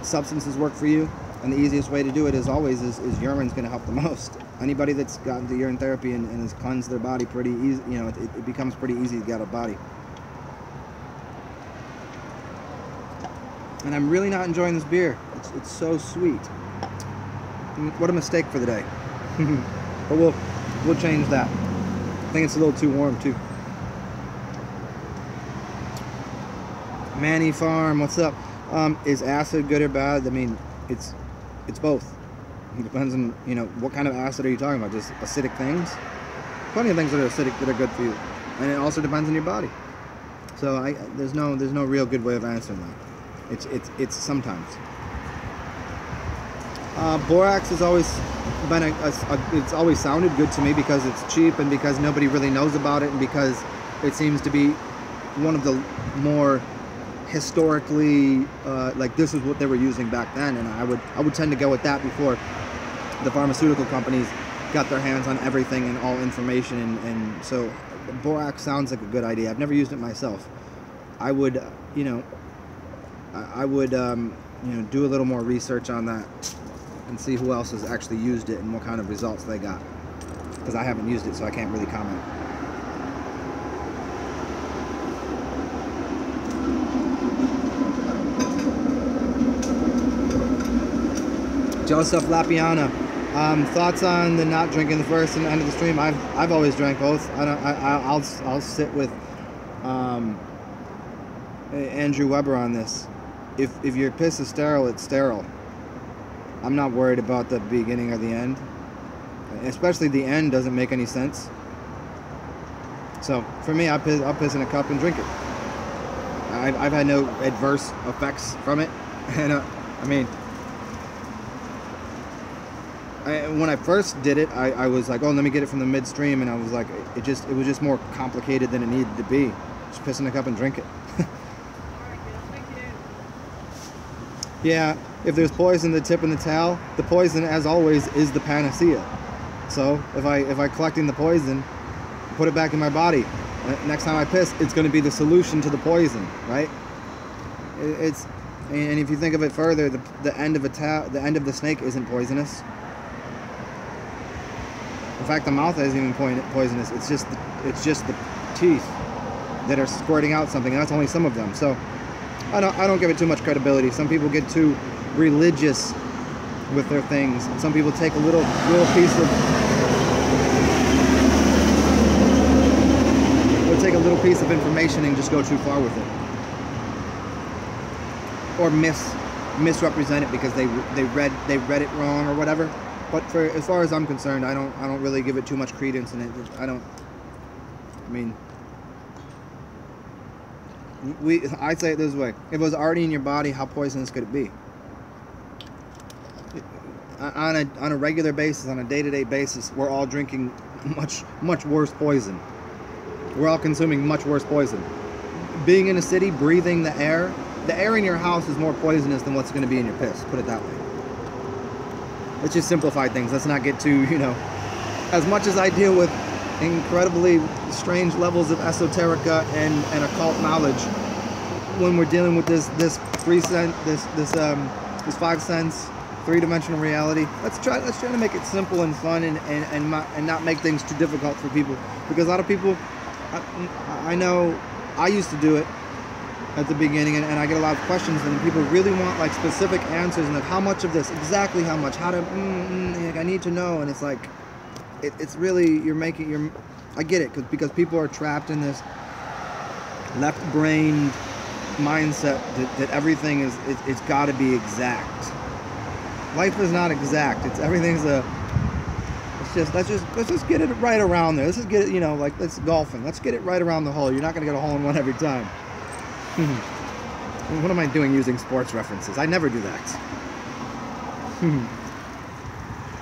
substances work for you. And the easiest way to do it, as always, is urine's going to help the most. Anybody that's gotten the urine therapy and has cleansed their body pretty easy, you know, it becomes pretty easy to get out of body. And I'm really not enjoying this beer. It's so sweet. What a mistake for the day. But we'll change that. I think it's a little too warm too. Manny Farm, what's up? Is acid good or bad? I mean, it's both. It depends on, you know, what kind of acid are you talking about? Just acidic things? Plenty of things that are acidic that are good for you, and it also depends on your body. So there's no real good way of answering that. It's sometimes. Borax has always been it's always sounded good to me because it's cheap and because nobody really knows about it, and because it seems to be one of the more historically, like, this is what they were using back then, and I would tend to go with that before the pharmaceutical companies got their hands on everything and all information, and so borax sounds like a good idea. I've never used it myself. I would, you know, you know, do a little more research on that and see who else has actually used it and what kind of results they got, because I haven't used it, so I can't really comment. Joseph Lapiana, thoughts on the not drinking the first and end of the stream? I've always drank both. I'll sit with Andrew Weber on this. If your piss is sterile, it's sterile. I'm not worried about the beginning or the end. Especially the end doesn't make any sense. So for me, I'll piss in a cup and drink it. I've had no adverse effects from it, and I mean, when I first did it, I was like, oh, let me get it from the midstream, and I was like, it was just more complicated than it needed to be. Just piss in a cup and drink it. Yeah, if there's poison in the tip and the tail, the poison, as always, is the panacea. So if I collecting the poison, put it back in my body, next time I piss, it's going to be the solution to the poison, right? It's, and if you think of it further, the end of the snake isn't poisonous. In fact, the mouth isn't even poisonous. It's just the teeth that are squirting out something, and that's only some of them. So I don't give it too much credibility. Some people get too religious with their things. And some people take a little piece of, will take a little piece of information and just go too far with it, or misrepresent it because they read it wrong or whatever. But as far as I'm concerned, I don't really give it too much credence, and I mean, I say it this way: if it was already in your body, how poisonous could it be? On a regular basis, on a day-to-day basis, we're all drinking much worse poison. We're all consuming much worse poison. Being in a city, breathing the air in your house is more poisonous than what's going to be in your piss. Put it that way. Let's just simplify things. Let's not get too, as much as I deal with incredibly strange levels of esoterica and occult knowledge, when we're dealing with this 5 sense, 3-dimensional reality, let's try to make it simple and fun and not make things too difficult for people, because a lot of people, I know I used to do it at the beginning, and I get a lot of questions, and people really want like specific answers, and like, how much of this, exactly how much, how to, like, I need to know. And it's like, it's really, I get it, because people are trapped in this left-brained mindset that everything it's got to be exact. Life is not exact. Let's just get it right around there. Let's just get it, like, let's golfing. Let's get it right around the hole. You're not gonna get a hole in one every time. What am I doing using sports references? I never do that.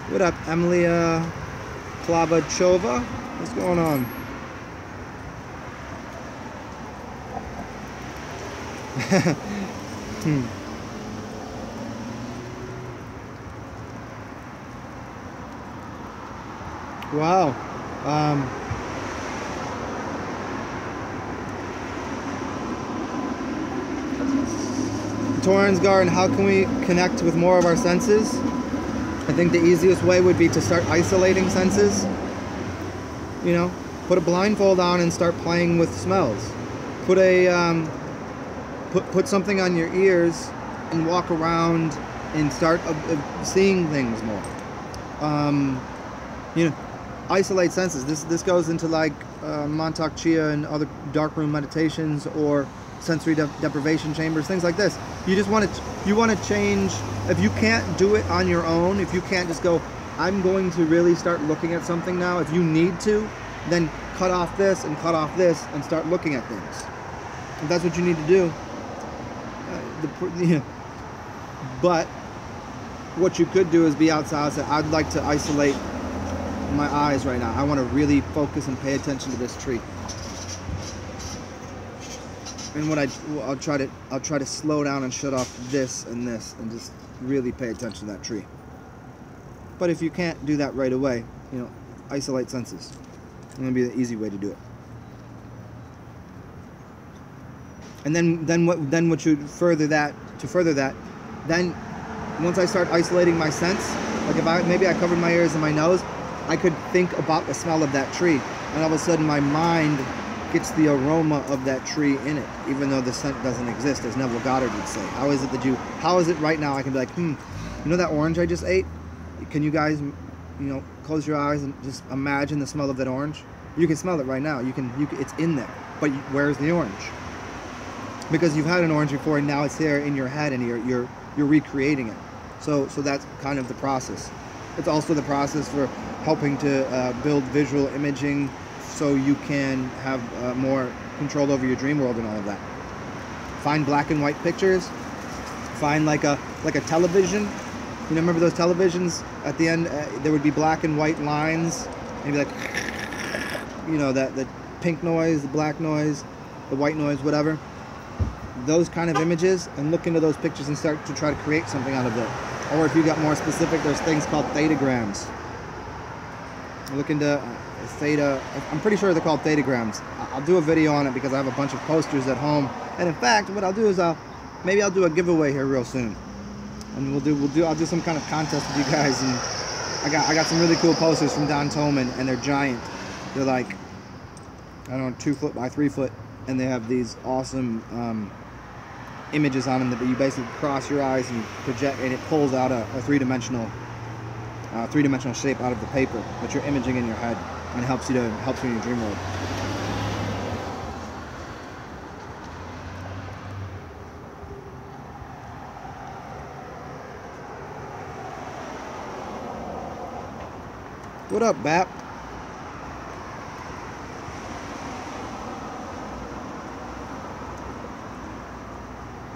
What up, Emilia Klavachova? What's going on? Wow. Torrens Garden, how can we connect with more of our senses? I think the easiest way would be to start isolating senses. Put a blindfold on and start playing with smells. Put something on your ears and walk around and start seeing things more. Isolate senses. This goes into like Montauk Chia and other darkroom meditations, or sensory deprivation chambers, things like this. You want to change. If you can't do it on your own, if you can't just go, I'm going to really start looking at something now. If you need to, then cut off this and cut off this and start looking at things. If that's what you need to do. But what you could do is be outside and say, I'd like to isolate my eyes right now. I want to really focus and pay attention to this tree. And what I'll try to slow down and shut off this and this and just really pay attention to that tree. But if you can't do that right away, isolate senses. It's going to be the easy way to do it. And then what you further that, then once I start isolating my sense, like if maybe I covered my ears and my nose, I could think about the smell of that tree, and all of a sudden my mind gets the aroma of that tree in it, even though the scent doesn't exist, as Neville Goddard would say. How is it right now I can be like, that orange I just ate? Can you guys, close your eyes and just imagine the smell of that orange? You can smell it right now. It's in there. But where's the orange? Because you've had an orange before, and now it's there in your head, and you're recreating it. So that's kind of the process. It's also the process for helping to build visual imaging, so you can have more control over your dream world and all of that. Find black and white pictures. Find like a television. Remember those televisions? At the end, there would be black and white lines. Maybe like, that pink noise, the black noise. the white noise, whatever. Those kind of images, and look into those pictures and start to try to create something out of it. Or if you got more specific, there's things called thetagrams. Look into theta. I'm pretty sure they're called thetagrams. I'll do a video on it because I have a bunch of posters at home. And in fact, what I'll do is maybe I'll do a giveaway here real soon. And I'll do some kind of contest with you guys. And I got some really cool posters from Don Tolman, and they're giant. They're like, I don't know, 2 foot by 3 foot, and they have these awesome images on them that you basically cross your eyes and project, and it pulls out a three-dimensional shape out of the paper that you're imaging in your head, and helps you in your dream world. What up, Bap?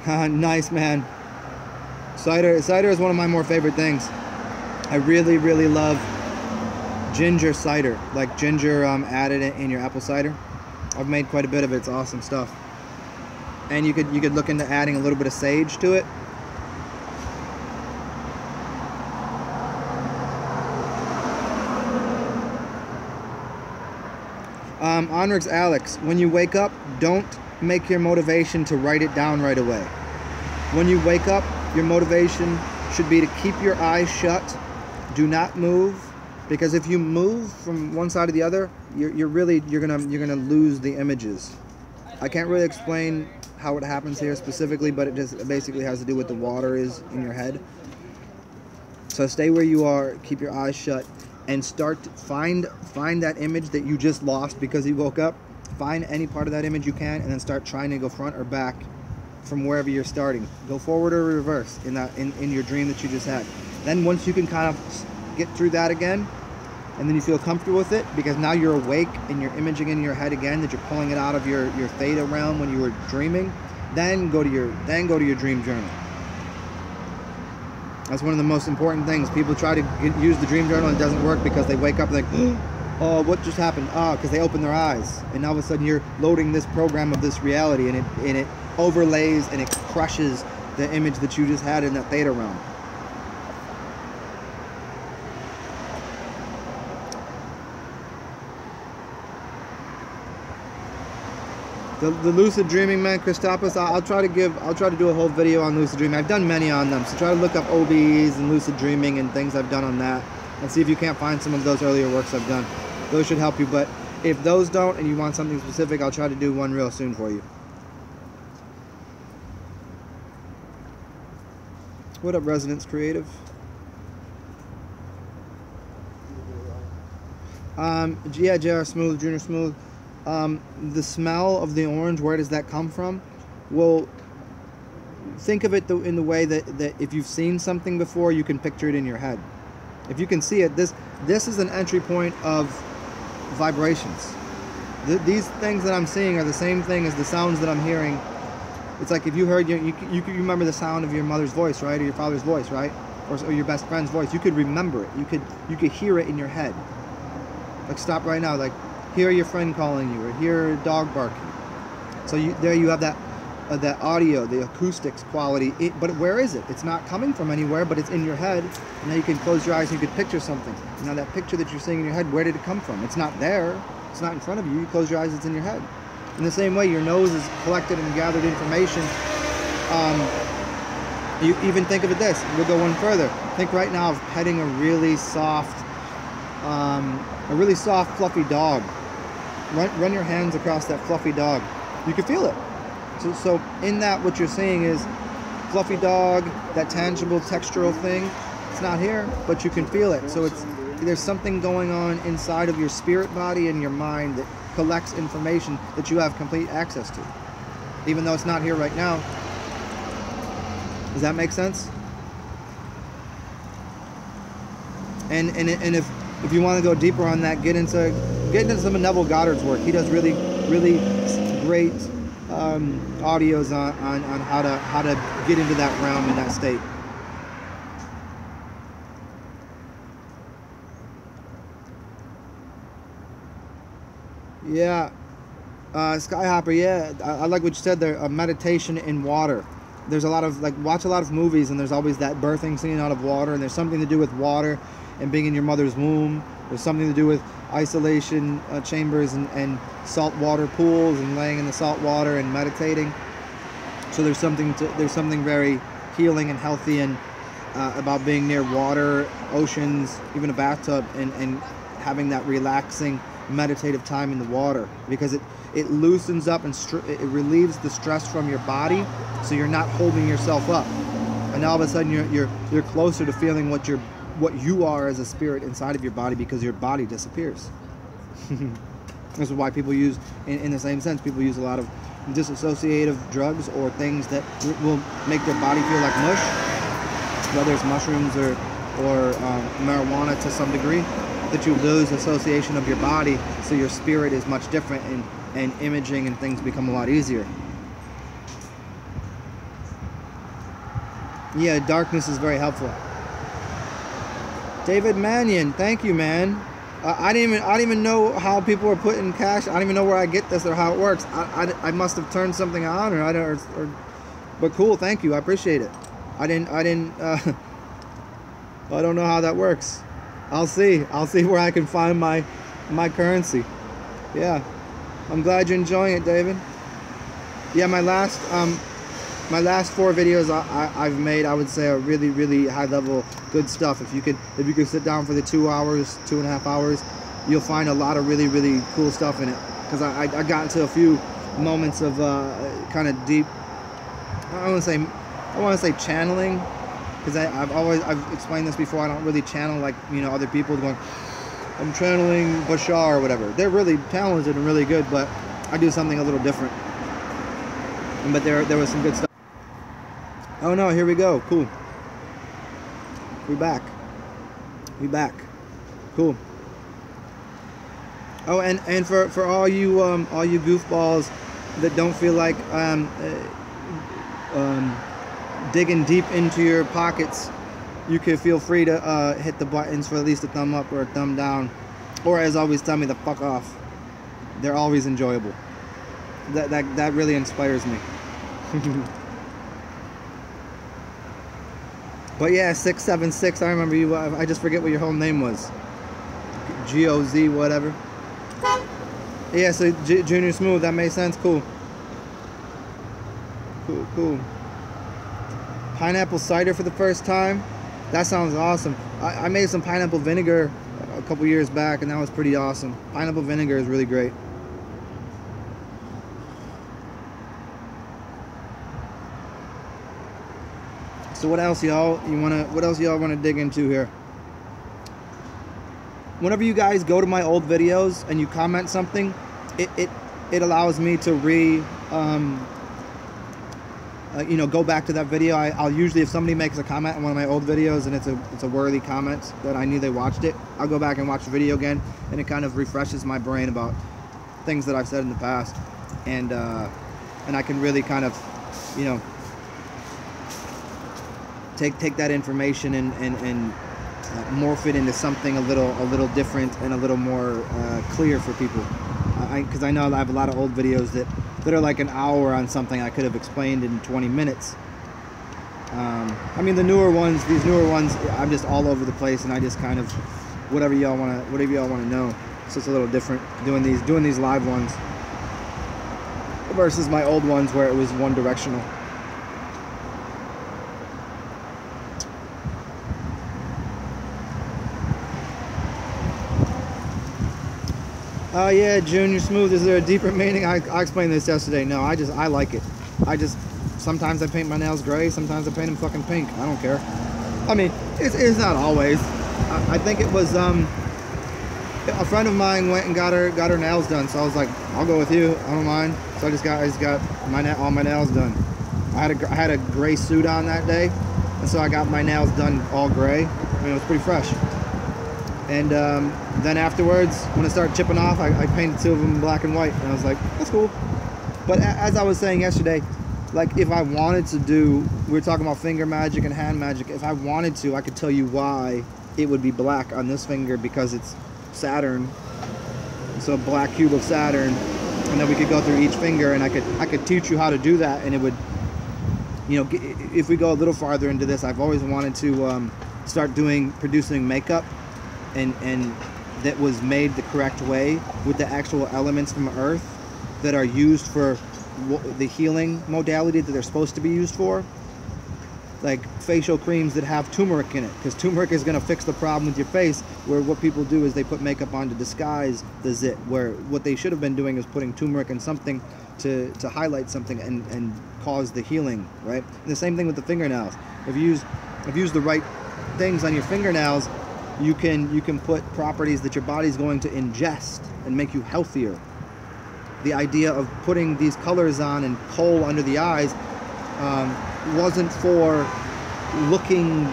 Nice, man. Cider is one of my more favorite things. I really, really love ginger cider, like ginger added in your apple cider. I've made quite a bit of it. It's awesome stuff. And you could look into adding a little bit of sage to it. Onrix Alex, when you wake up, don't make your motivation to write it down right away. When you wake up, your motivation should be to keep your eyes shut. Do not move, because if you move from one side to the other, you're gonna lose the images. I can't really explain how it happens here specifically, but it basically has to do with the water is in your head. So stay where you are, keep your eyes shut, and start to find that image that you just lost because you woke up. Find any part of that image you can, and then start trying to go front or back from wherever you're starting. Go forward or reverse in your dream that you just had. Then once you can kind of get through that again, and then you feel comfortable with it, because now you're awake and you're imaging in your head again that you're pulling it out of your theta realm when you were dreaming, then go to your dream journal. That's one of the most important things. People try to use the dream journal and it doesn't work because they wake up like, oh, what just happened? Oh, because they open their eyes, and all of a sudden you're loading this program of this reality, and it overlays and it crushes the image that you just had in that theta realm. The lucid dreaming, man, Christopoulos, I'll try to do a whole video on lucid dreaming. I've done many on them, so try to look up OBs and lucid dreaming and things I've done on that, and see if you can't find some of those earlier works I've done. Those should help you, but if those don't and you want something specific, I'll try to do one real soon for you. What up, Resonance Creative? Yeah, JR Smooth, Junior Smooth. The smell of the orange, where does that come from? Well, think of it in the way that if you've seen something before, you can picture it in your head. If you can see it, this is an entry point of vibrations. These things that I'm seeing are the same thing as the sounds that I'm hearing. It's like if you heard, you remember the sound of your mother's voice, right? Or your father's voice, right? Or your best friend's voice. You could remember it. You could hear it in your head. Like, stop right now. Like, hear your friend calling you, or hear a dog barking. So there you have that audio, the acoustics quality. But where is it? It's not coming from anywhere, but it's in your head. And now you can close your eyes and you can picture something. Now that picture that you're seeing in your head, where did it come from? It's not there. It's not in front of you. You close your eyes, it's in your head. In the same way, your nose has collected and gathered information. You even think of it this. We'll go one further. Think right now of petting a really soft, fluffy dog. Run your hands across that fluffy dog. You can feel it. So in that, what you're seeing is fluffy dog, that tangible textural thing. It's not here, but you can feel it. So there's something going on inside of your spirit body and your mind that collects information that you have complete access to, even though it's not here right now. Does that make sense? And if you want to go deeper on that, get into some of Neville Goddard's work. He does really great audios on how to get into that realm in that state. Yeah, Skyhopper, yeah, I like what you said there. Meditation in water. There's a lot of, like, watch a lot of movies, and there's always that birthing scene out of water, and there's something to do with water and being in your mother's womb. There's something to do with isolation chambers and salt water pools and laying in the salt water and meditating. So there's something very healing and healthy and about being near water, oceans, even a bathtub, and having that relaxing meditative time in the water, because it loosens up and it relieves the stress from your body, so you're not holding yourself up, and all of a sudden you're closer to feeling what you are as a spirit inside of your body, because your body disappears. This is why people use, in the same sense, people use a lot of disassociative drugs or things that will make their body feel like mush, whether it's mushrooms or marijuana to some degree, that you lose association of your body, so your spirit is much different, and imaging and things become a lot easier. Yeah, darkness is very helpful. David Mannion, thank you, man. I didn't even know how people were putting cash. I don't even know where I get this or how it works. I must have turned something on, but cool, thank you, I appreciate it. I don't know how that works. I'll see where I can find my currency. Yeah, I'm glad you're enjoying it, David. Yeah, my last 4 videos I've made, I would say, are really, really high level, good stuff. If you could sit down for the 2.5 hours, you'll find a lot of really, really cool stuff in it. Because I got into a few moments of kind of deep, I want to say channeling, because I've explained this before. I don't really channel like, you know, other people going, I'm channeling Bashar or whatever. They're really talented and really good, but I do something a little different. But there was some good stuff. Oh no, here we go. Cool. We're back. Cool. Oh, and for all you goofballs that don't feel like digging deep into your pockets, you can feel free to hit the buttons for at least a thumb up or a thumb down, or as always, tell me the fuck off. They're always enjoyable. That really inspires me. But yeah, 676. I remember you. I just forget what your whole name was. GOZ whatever. Yeah, so Junior Smooth. That made sense. Cool. Cool. Pineapple cider for the first time. That sounds awesome. I made some pineapple vinegar a couple years back, and that was pretty awesome. Pineapple vinegar is really great. So what else y'all wanna dig into here? Whenever you guys go to my old videos and you comment something, it allows me to go back to that video. I'll usually, if somebody makes a comment on one of my old videos and it's a worthy comment that I knew they watched it, I'll go back and watch the video again, and it kind of refreshes my brain about things that I've said in the past, and I can really kind of, you know, take that information and morph it into something a little different and a little more clear for people. Because I know I have a lot of old videos that are like an hour on something I could have explained in 20 minutes. I mean, these newer ones, I'm just all over the place, and I just kind of whatever y'all want to know. So it's a little different doing these live ones versus my old ones where it was one directional. Oh yeah, Junior Smooth, is there a deeper meaning? I explained this yesterday. No, I like it. Sometimes I paint my nails gray, sometimes I paint them fucking pink. I don't care. I mean, it's not always. I think it was, a friend of mine went and got her nails done, so I was like, I'll go with you, I don't mind. So I just got all my nails done. I had a gray suit on that day, and so I got my nails done all gray. I mean, it was pretty fresh. And then afterwards, when it started chipping off, I painted 2 of them black and white, and I was like, that's cool. But as I was saying yesterday, like, if I wanted to do, we were talking about finger magic and hand magic, if I wanted to, I could tell you why it would be black on this finger, because it's Saturn. So a black cube of Saturn and then we could go through each finger, and I could teach you how to do that, and it would, you know, if we go a little farther into this, I've always wanted to start producing makeup, and that was made the correct way with the actual elements from Earth that are used for the healing modality that they're supposed to be used for. Like facial creams that have turmeric in it, because turmeric is going to fix the problem with your face, where what people do is they put makeup on to disguise the zit, where what they should have been doing is putting turmeric in something to highlight something and cause the healing, right? And the same thing with the fingernails. If you use the right things on your fingernails, you can put properties that your body's going to ingest and make you healthier. The idea of putting these colors on and kohl under the eyes wasn't for looking,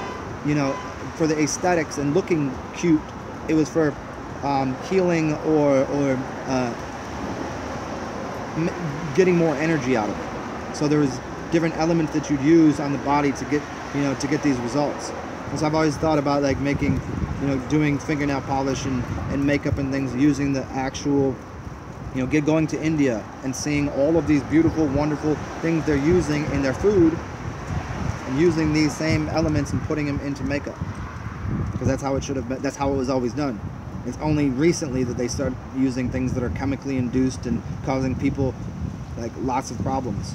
you know, for the aesthetics and looking cute. It was for healing or getting more energy out of it. So there was different elements that you'd use on the body to get, you know, to get these results. And so I've always thought about like making, you know, doing fingernail polish and makeup and things using the actual, you know, going to India and seeing all of these beautiful, wonderful things they're using in their food, and using these same elements and putting them into makeup, because that's how it should have been. That's how it was always done. It's only recently that they start using things that are chemically induced and causing people like lots of problems.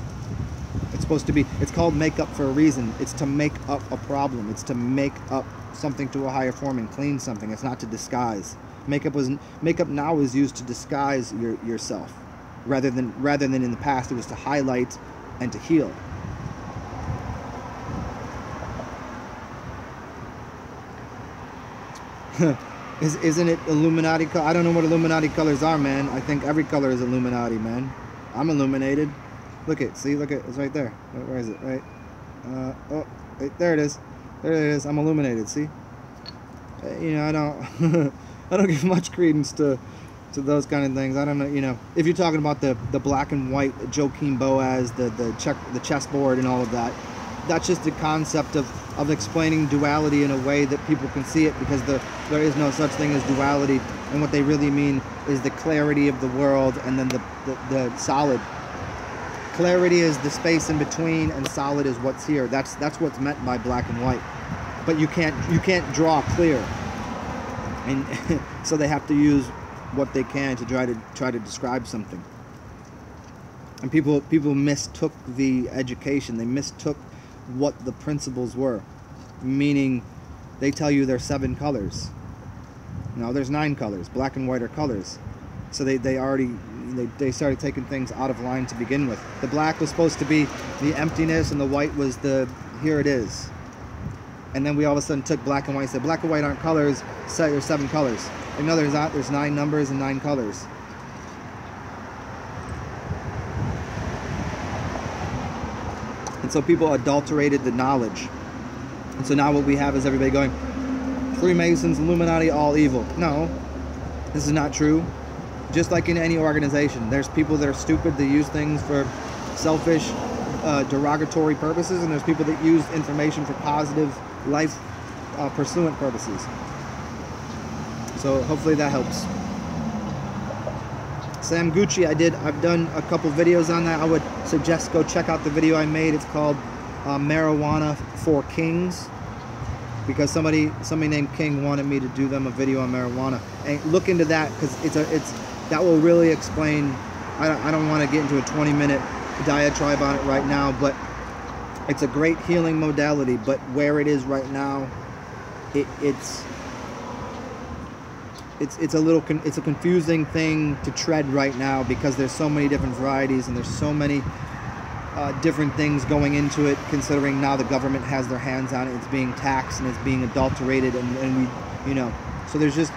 It's supposed to be, it's called makeup for a reason. It's to make up a problem. It's to make up something to a higher form and clean something. It's not to disguise. Makeup now is used to disguise yourself, rather than in the past it was to highlight and to heal. Isn't it Illuminati? I don't know what Illuminati colors are, man. I think every color is Illuminati, man. I'm illuminated. Look it, see, look it, it's right there. Where is it? Right. Oh, right, there it is. There it is. I'm illuminated. See. You know, I don't. I don't give much credence to those kind of things. I don't know, you know, if you're talking about the black and white Joaquin Boaz, the chessboard and all of that, that's just the concept of explaining duality in a way that people can see it, because there is no such thing as duality, and what they really mean is the clarity of the world, and then the solid. Clarity is the space in between, and solid is what's here. That's what's meant by black and white. But you can't draw clear. And so they have to use what they can to try to describe something. And people mistook the education. They mistook what the principles were. Meaning, they tell you there's 7 colors. No, there's 9 colors. Black and white are colors. So they started taking things out of line to begin with. The black was supposed to be the emptiness, and the white was the here it is. And then we all of a sudden took black and white and said black and white aren't colors, so there's 7 colors. And no, there's not. There's 9 numbers and 9 colors. And so people adulterated the knowledge. And so now what we have is everybody going, Freemasons, Illuminati, all evil. No, this is not true. Just like in any organization, there's people that are stupid that use things for selfish, derogatory purposes, and there's people that use information for positive, life pursuant purposes. So hopefully that helps. Sam Gucci, I've done a couple videos on that. I would suggest go check out the video I made. It's called Marijuana for Kings, because somebody named King wanted me to do them a video on marijuana. And look into that, because that will really explain. I don't want to get into a 20-minute diatribe on it right now, but it's a great healing modality. But where it is right now, it's a confusing thing to tread right now, because there's so many different varieties and there's so many different things going into it, considering now the government has their hands on it. It's being taxed and it's being adulterated, and we, you know, so there's just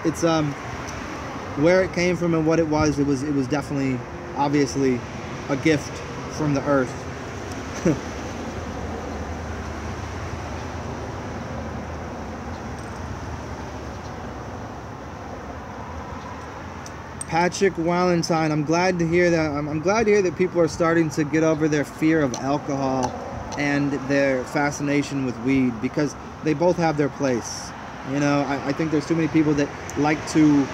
it's where it came from and what it was definitely, obviously, a gift from the earth. Patrick Walentine, I'm glad to hear that. I'm glad to hear that people are starting to get over their fear of alcohol and their fascination with weed, because they both have their place. You know, I think there's too many people that like to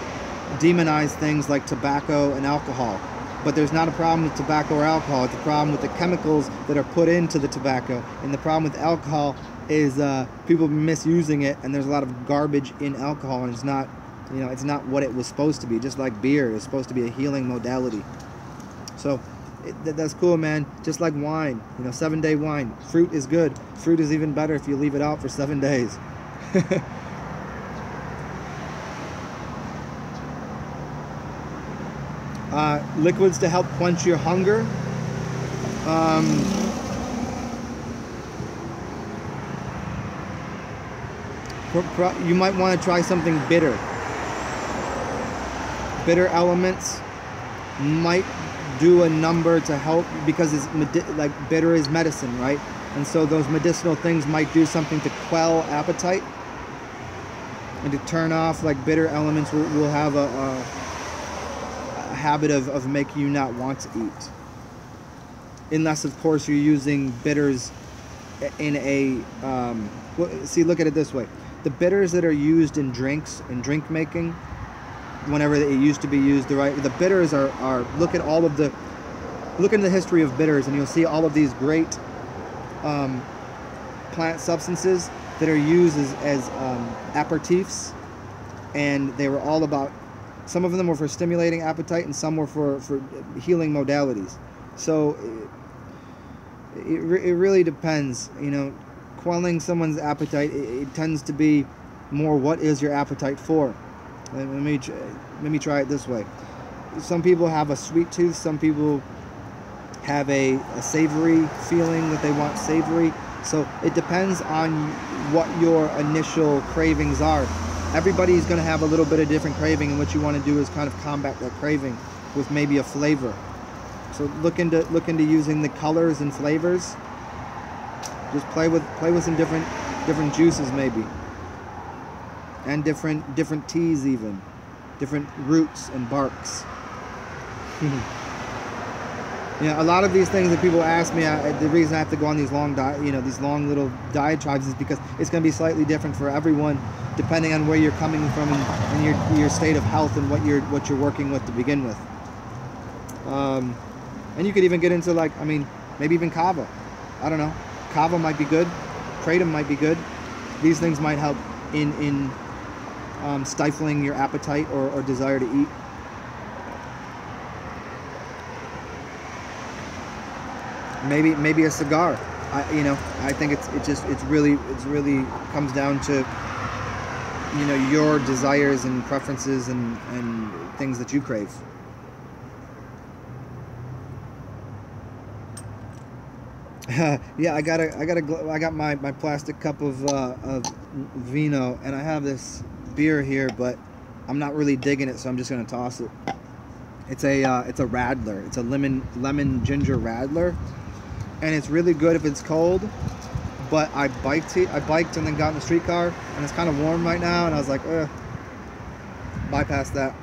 demonize things like tobacco and alcohol. But there's not a problem with tobacco or alcohol. It's a problem with the chemicals that are put into the tobacco. And the problem with alcohol is people misusing it, and there's a lot of garbage in alcohol, and it's not, you know, it's not what it was supposed to be. Just like beer is supposed to be a healing modality. So that's cool, man. Just like wine, you know, 7-day wine. Fruit is good. Fruit is even better if you leave it out for 7 days. Liquids to help quench your hunger. You might want to try something bitter. Bitter elements might do a number to help, because it's like bitter is medicine, right? And so those medicinal things might do something to quell appetite and to turn off. Like bitter elements will have a habit of making you not want to eat, unless of course you're using bitters in a see, look at it this way: the bitters that are used in drinks and drink making, whenever it used to be used, the bitters are look at all of the, look into the history of bitters, and you'll see all of these great plant substances that are used as aperitifs, and they were all about, some of them were for stimulating appetite and some were for healing modalities. So it really depends, you know. Quelling someone's appetite, it tends to be more, what is your appetite for? Let me try it this way. Some people have a sweet tooth. Some people have a savory feeling that they want savory. So it depends on what your initial cravings are. Everybody's going to have a little bit of different craving, and what you want to do is kind of combat that craving with maybe a flavor. So look into using the colors and flavors. Just play with some different juices maybe, and different teas, even different roots and barks. Yeah, a lot of these things that people ask me, the reason I have to go on these long these long little diatribes is because it's going to be slightly different for everyone, depending on where you're coming from and your state of health and what you're working with to begin with. And you could even get into, like, I mean, maybe even kava. I don't know. Kava might be good. Kratom might be good. These things might help in stifling your appetite or desire to eat. Maybe a cigar. I think it really comes down to, you know, your desires and preferences and things that you crave. Yeah, I got my plastic cup of vino, and I have this beer here, but I'm not really digging it, so I'm just gonna toss it. It's a Radler. It's a lemon ginger Radler, and it's really good if it's cold. But I biked and then got in the streetcar, and it's kind of warm right now, and I was like, bypass that.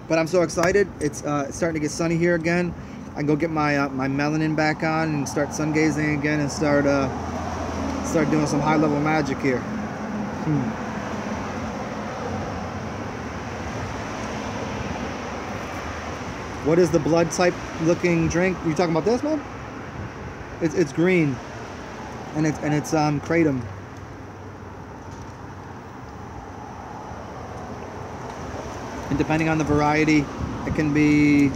But I'm so excited. It's starting to get sunny here again. I can go get my my melanin back on and start sun gazing again, and start doing some high level magic here. What is the blood type looking drink? You talking about this, man? It's green, and it's kratom. And depending on the variety, it can be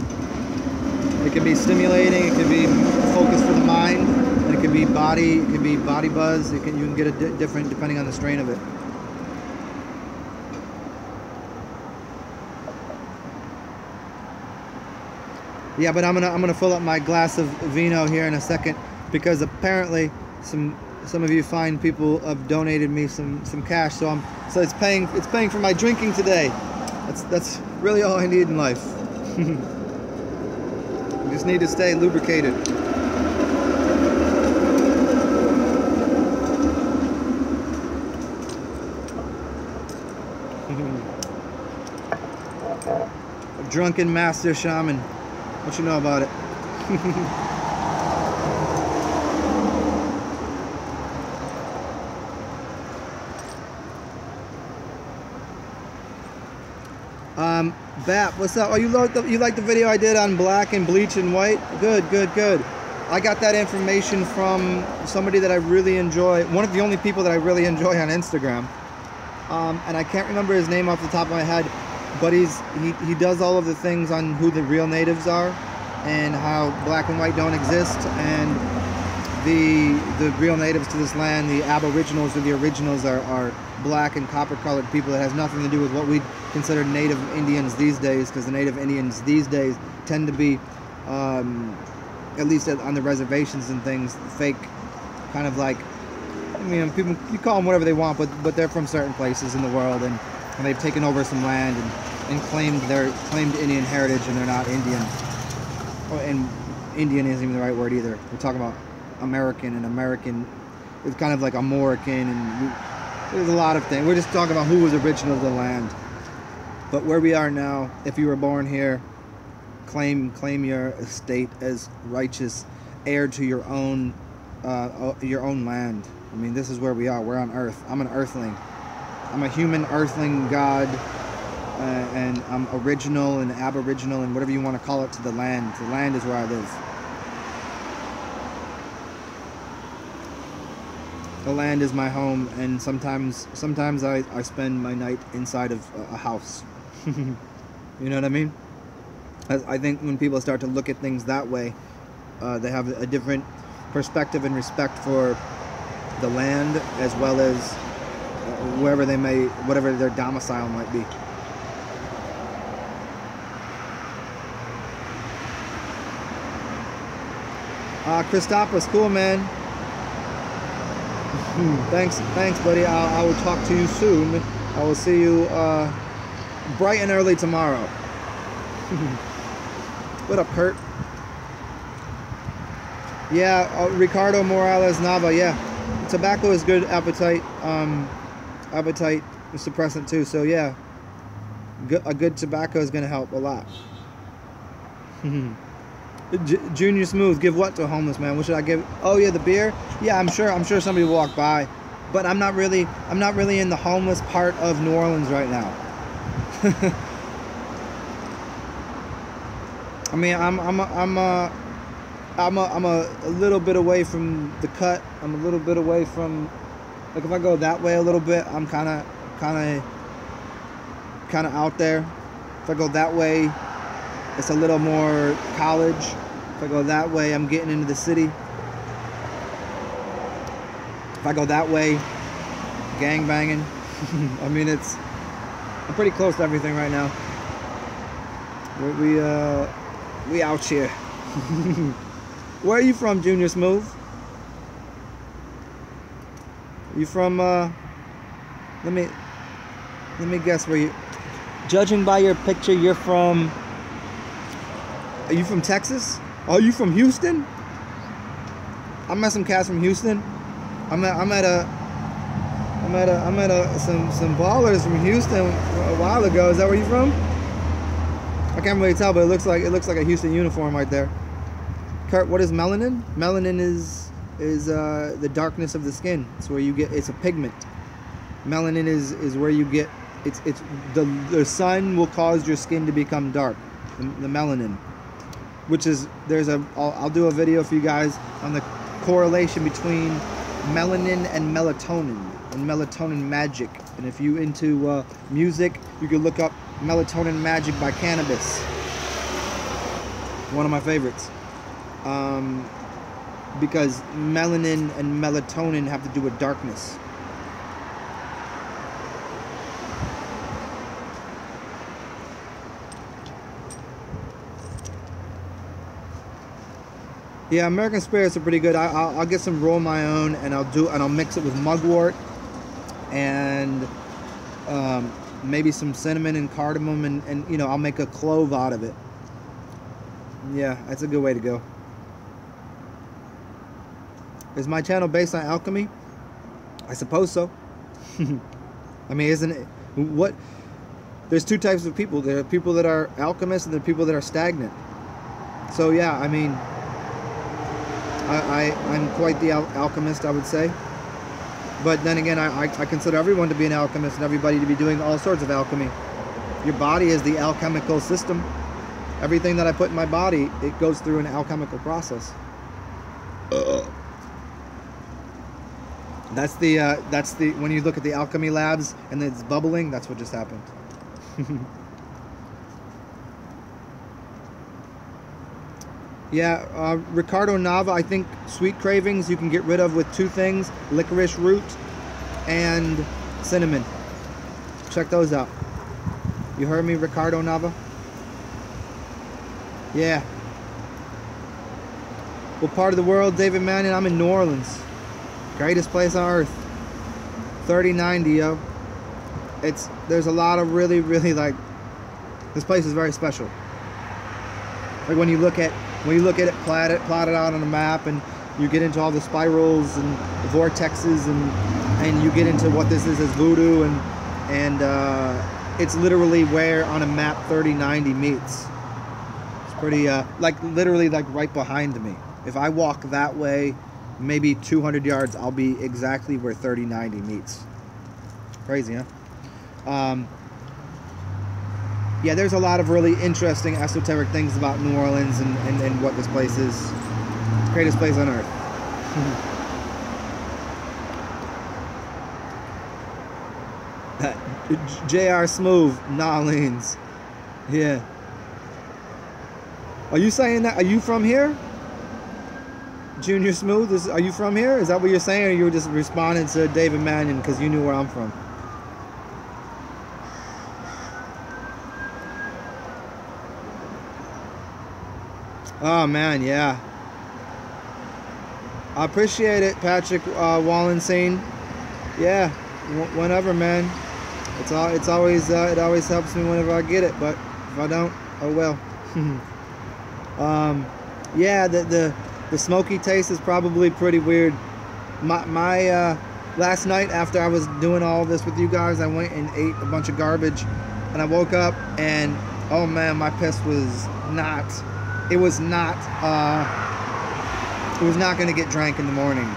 stimulating, it can be focus for the mind, and it can be body buzz. You can get it different depending on the strain of it. Yeah, but I'm gonna fill up my glass of vino here in a second, because apparently some of you fine people have donated me some cash, so it's paying for my drinking today. That's really all I need in life. I just need to stay lubricated. A drunken master shaman. What you know about it? Bap, what's up? Oh, you like the video I did on black and bleach and white? Good, good, good. I got that information from somebody that I really enjoy. One of the only people that I really enjoy on Instagram. And I can't remember his name off the top of my head, but he does all of the things on who the real natives are and how black and white don't exist, and the real natives to this land, the aboriginals or the originals, are black and copper colored people that has nothing to do with what we consider native Indians these days, because the native Indians these days tend to be, at least on the reservations and things, fake, kind of like, I mean, people, you call them whatever they want, but they're from certain places in the world, and they've taken over some land and claimed Indian heritage, and they're not Indian. And Indian isn't even the right word either. We're talking about American, and American is kind of like American, and there's a lot of things. We're just talking about who was original to the land. But where we are now, if you were born here, claim your estate as righteous heir to your own land. I mean, this is where we are. We're on Earth. I'm an Earthling. I'm a human Earthling god, and I'm original and aboriginal and whatever you want to call it to the land. The land is where I live. The land is my home, and sometimes I spend my night inside of a house. You know what I mean? I think when people start to look at things that way, they have a different perspective and respect for the land, as well as whatever their domicile might be. Christopher's cool, man. Thanks, buddy. I will talk to you soon. I will see you bright and early tomorrow. What up, Kurt? Yeah, Ricardo Morales Nava. Yeah, tobacco is good appetite suppressant too. So yeah, a good tobacco is gonna help a lot. Junior Smooth, give what to a homeless man? What should I give? Oh yeah, the beer. Yeah, I'm sure somebody will walk by, but I'm not really in the homeless part of New Orleans right now. I mean, I'm a little bit away from the cut. I'm a little bit away from, like, if I go that way a little bit, I'm kind of out there. If I go that way, it's a little more college. If I go that way, I'm getting into the city. If I go that way, gang banging. I mean, I'm pretty close to everything right now. We out here. Where are you from, Junior Smooth? You from let me guess where you. Judging by your picture, you're from. Are you from Texas? Are you from Houston? I met some cats from Houston. I met some ballers from Houston a while ago. Is that where you from? I can't really tell, but it looks like a Houston uniform right there. Kurt, what is melanin? Melanin is the darkness of the skin. It's where you get. It's a pigment. Melanin is where you get. It's the sun will cause your skin to become dark. The melanin, which is I'll do a video for you guys on the correlation between melanin and melatonin magic. And if you into music, you can look up Melatonin Magic by Cannabis. One of my favorites. Because melanin and melatonin have to do with darkness. Yeah, American Spirits are pretty good. I'll get some roll my own, and I'll mix it with mugwort and maybe some cinnamon and cardamom, and you know, I'll make a clove out of it. Yeah, that's a good way to go. Is my channel based on alchemy? I suppose so. I mean, isn't it? What? There's two types of people. There are people that are alchemists, and there are people that are stagnant. So yeah, I mean, I'm quite the alchemist, I would say. But then again, I consider everyone to be an alchemist and everybody to be doing all sorts of alchemy. Your body is the alchemical system. Everything that I put in my body, it goes through an alchemical process. That's the when you look at the alchemy labs and it's bubbling, that's what just happened. Yeah, Ricardo Nava, I think sweet cravings you can get rid of with two things: licorice root and cinnamon. Check those out. You heard me, Ricardo Nava? Yeah. What part of the world, David Manning? I'm in New Orleans. Greatest place on earth. 3090, yo. There's a lot of really, like, this place is very special. Like when you look at it plotted out on a map, and you get into all the spirals and the vortexes, and you get into what this is as voodoo, and it's literally where on a map 3090 meets. It's pretty like literally like right behind me. If I walk that way maybe 200 yards, I'll be exactly where 3090 meets. Crazy, huh? Yeah, there's a lot of really interesting esoteric things about New Orleans and what this place is. Greatest place on earth. J.R. Smooth, Nolens. Yeah. Are you saying that? Are you from here? Junior Smooth, are you from here? Is that what you're saying, or you were just responding to David Mannion because you knew where I'm from? Oh man, yeah. I appreciate it, Patrick Wallenstein. Yeah, whenever, man. It always helps me whenever I get it, but if I don't, oh well. Yeah, the smoky taste is probably pretty weird. My last night after I was doing all this with you guys, I went and ate a bunch of garbage, and I woke up and oh man, my piss was not. It was not going to get drank in the morning.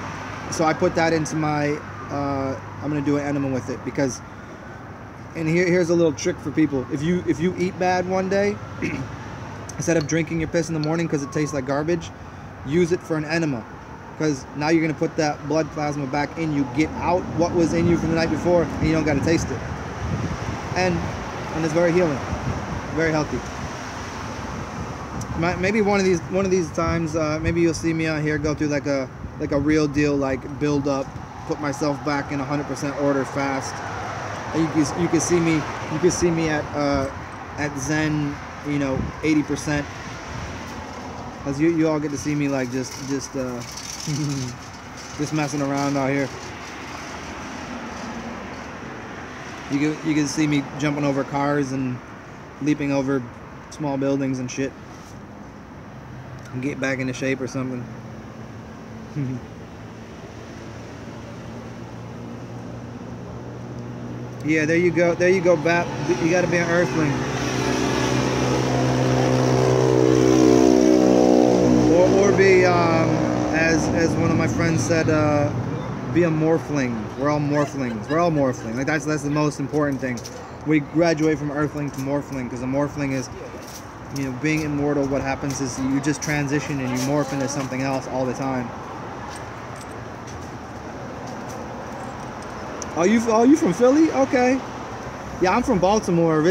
So I put that into my. I'm going to do an enema with it because. And here's a little trick for people. If you eat bad one day, instead of drinking your piss in the morning because it tastes like garbage, use it for an enema. Because now you're going to put that blood plasma back in you, get out what was in you from the night before, and you don't got to taste it. And it's very healing, very healthy. Maybe one of these times, maybe you'll see me out here go through like a real deal, like build up, put myself back in 100% order fast. You can see me at Zen, 80%. As you all get to see me like just just messing around out here. You can see me jumping over cars and leaping over small buildings and shit. And get back into shape or something. Yeah, there you go, Bap. You gotta be an earthling. Or be, as one of my friends said, be a morphling. We're all morphlings. We're all morphling. Like that's the most important thing. We graduate from earthling to morphling, because a morphling is, being immortal. What happens is you just transition and you morph into something else all the time. Oh, you from Philly? Okay. Yeah, I'm from Baltimore.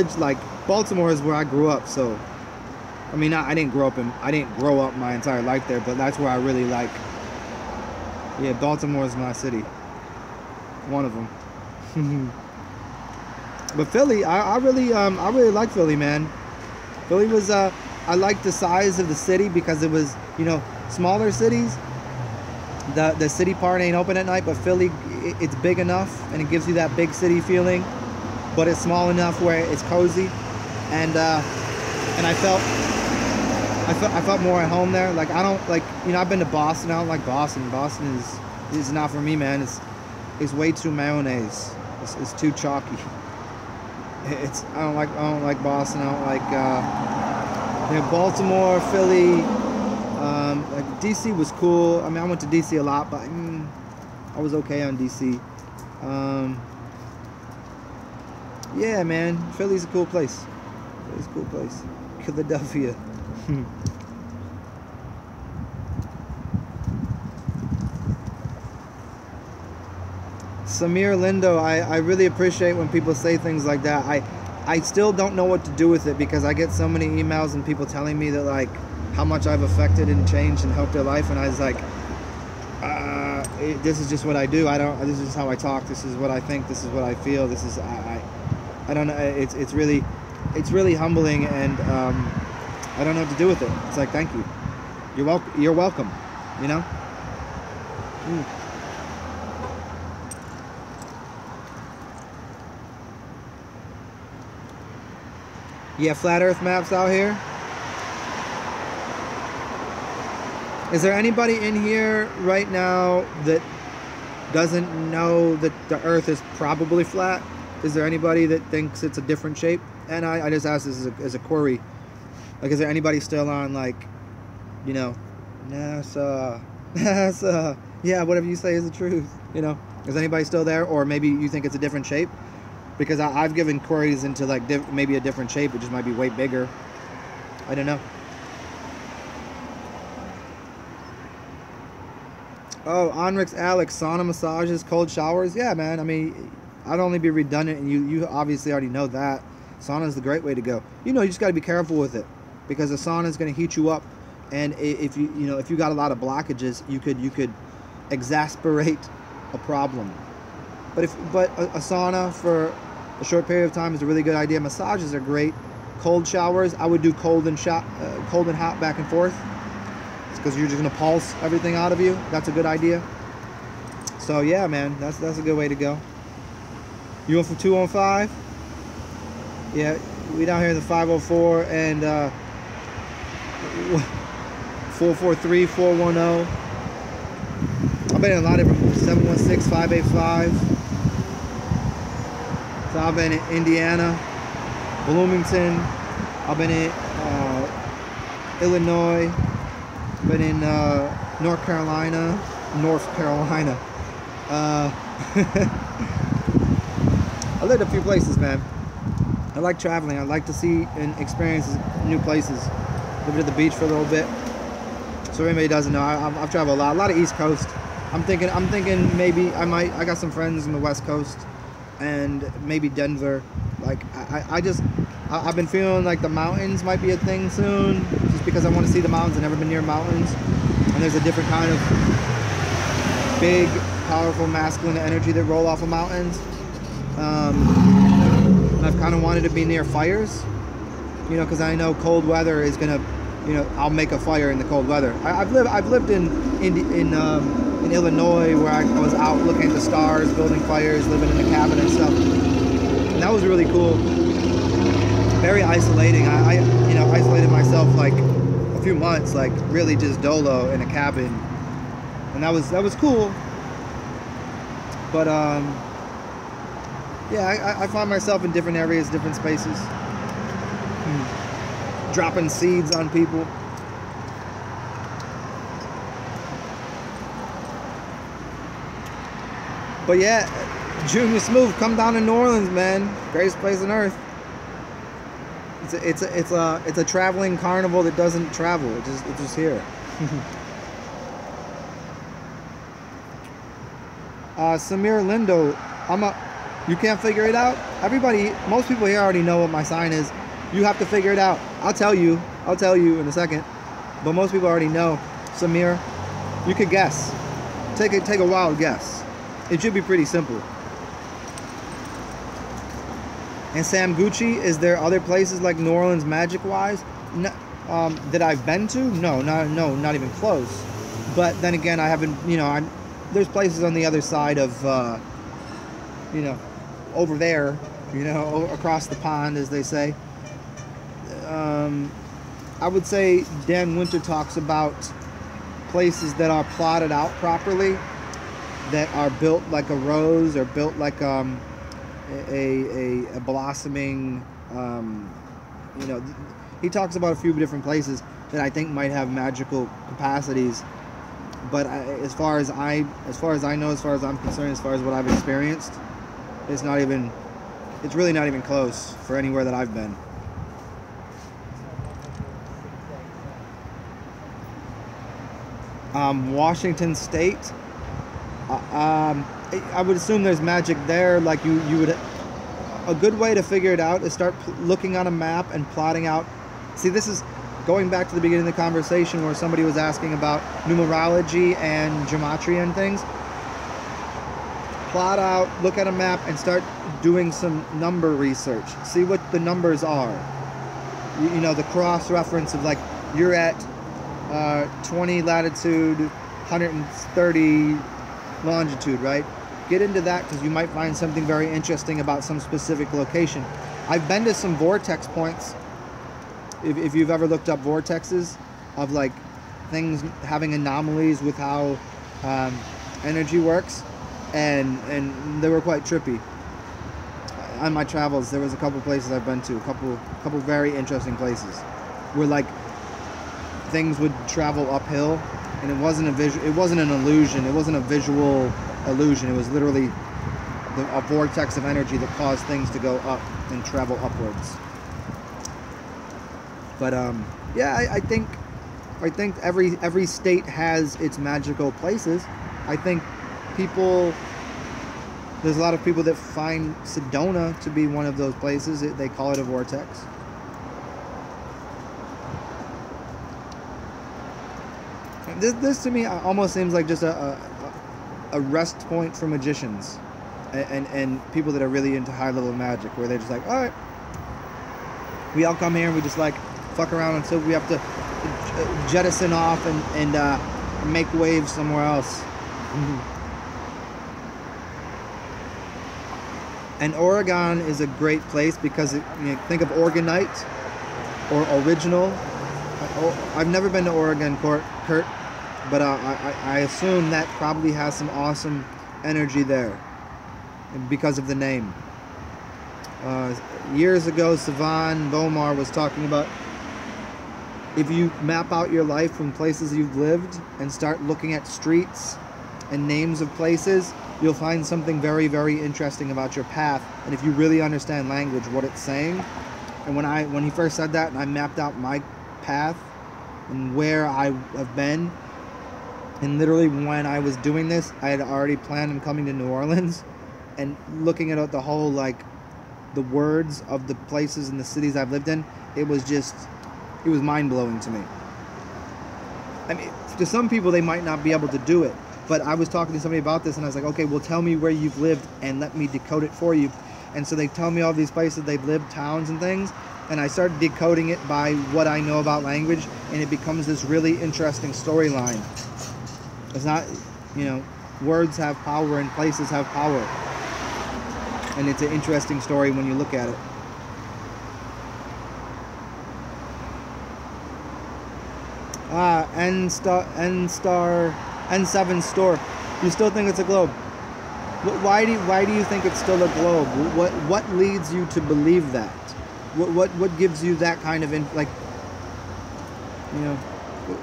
Baltimore is where I grew up. So, I mean, I didn't grow up my entire life there, but that's where I really like. Yeah, Baltimore is my city. One of them. But Philly, I really like Philly, man. Philly was I liked the size of the city because it was, smaller cities. The city part ain't open at night, but Philly, it's big enough and it gives you that big city feeling, but it's small enough where it's cozy, and I felt more at home there. Like I don't like, I've been to Boston. I don't like Boston. Boston is not for me, man. It's way too mayonnaise. It's too chalky. I don't like Boston. I don't like Baltimore, Philly. Like DC was cool. I mean, I went to DC a lot, but I was okay on DC. Yeah, man, Philly's a cool place. Philly's a cool place. Philadelphia. Samir Lindo, I really appreciate when people say things like that. I still don't know what to do with it because I get so many emails and people telling me that like how much I've affected and changed and helped their life, and I was like, this is just what I do. This is how I talk. This is what I think. This is what I feel. This is I don't know. It's really humbling, and I don't know what to do with it. It's like, thank you. You're welcome. You know. Yeah, flat Earth maps out here. Is there anybody in here right now that doesn't know that the Earth is probably flat? Is there anybody that thinks it's a different shape? And I just asked this as a query. Like, is there anybody still on, like, you know, NASA, yeah, whatever you say is the truth, you know? Is anybody still there? Or maybe you think it's a different shape? Because I've given queries into, like, maybe a different shape. It just might be way bigger. I don't know. Oh, Onrix Alex, sauna massages, cold showers. Yeah, man. I mean, I'd only be redundant, and you obviously already know that. Sauna is the great way to go. You know, you just got to be careful with it because the sauna is going to heat you up, and if you got a lot of blockages, you could exasperate a problem. But a sauna for a short period of time is a really good idea. Massages are great. Cold showers, I would do cold and hot back and forth. It's because you're just gonna pulse everything out of you. That's a good idea. So yeah, man, that's a good way to go. You went for 215? Yeah, we down here in the 504 and 443, 410. I've been in a lot of different 716, 585. So I've been in Indiana, Bloomington. I've been in Illinois. Been in North Carolina. I lived a few places, man. I like traveling. I like to see and experience new places. Lived at the beach for a little bit. So anybody doesn't know, I've traveled a lot of East Coast. I'm thinking maybe I got some friends in the West Coast and maybe Denver. Like I've been feeling like the mountains might be a thing soon, just because I want to see the mountains. I've never been near mountains, and there's a different kind of big, powerful, masculine energy that roll off of mountains. And I've kind of wanted to be near fires, you know, because I know cold weather is gonna, you know, I'll make a fire in the cold weather. I've lived in Illinois, where I was out looking at the stars, building fires, living in a cabin and stuff, and that was really cool. Very isolating. I isolated myself like a few months, like really just dolo in a cabin, and that was cool. But yeah, I find myself in different areas, different spaces, dropping seeds on people. But yeah, Junior Smooth, come down to New Orleans, man. Greatest place on earth. It's a traveling carnival that doesn't travel. It's just here. Samir Lindo, you can't figure it out? Most people here already know what my sign is. You have to figure it out. I'll tell you in a second. But most people already know. Samir, you could guess. Take a wild guess. It should be pretty simple. And Sam Gucci, is there other places like New Orleans magic-wise that I've been to? No, not even close. But then again, I haven't, you know, there's places on the other side of, you know, over there, you know, across the pond, as they say. I would say Dan Winter talks about places that are plotted out properly, that are built like a rose, or built like a blossoming, you know, he talks about a few different places that I think might have magical capacities. But as far as I know, as far as I'm concerned, as far as what I've experienced, it's not even It's really not even close for anywhere that I've been. Washington State. I would assume there's magic there. Like you would. A good way to figure it out is start looking on a map and plotting out. See, this is going back to the beginning of the conversation where somebody was asking about numerology and gematria and things. Plot out, look at a map, and start doing some number research. See what the numbers are. You know, the cross-reference of, like, you're at 20 latitude, 130 longitude, right? Get into that because you might find something very interesting about some specific location. I've been to some vortex points. If you've ever looked up vortexes of, like, things having anomalies with how energy works, and they were quite trippy. On my travels, there was a couple places I've been to, a couple very interesting places where, like, things would travel uphill, and it wasn't an illusion, it wasn't a visual illusion, it was literally a vortex of energy that caused things to go up and travel upwards. But yeah, I think every state has its magical places. I think there's a lot of people that find Sedona to be one of those places. They call it a vortex. And this to me almost seems like just a rest point for magicians and people that are really into high level magic, where they're just like, all right, we all come here and we just like fuck around until we have to jettison off and make waves somewhere else. And Oregon is a great place because think of Organite or Original. I've never been to Oregon, Kurt, but I assume that probably has some awesome energy there because of the name. Years ago, Savan Bomar was talking about if you map out your life from places you've lived and start looking at streets and names of places, you'll find something very, very interesting about your path. And if you really understand language, what it's saying. And when he first said that, and I mapped out my path and where I have been, and literally when I was doing this, I had already planned on coming to New Orleans and looking at the whole, like, the words of the places and the cities I've lived in. It was mind-blowing to me. I mean, to some people, they might not be able to do it. But I was talking to somebody about this, and I was like, okay, well, tell me where you've lived, and let me decode it for you. And so they tell me all these places they've lived, towns and things, and I started decoding it by what I know about language, and it becomes this really interesting storyline. It's not, words have power and places have power. And it's an interesting story when you look at it. N7 store. You still think it's a globe? Why do you think it's still a globe? What leads you to believe that? What gives you that kind of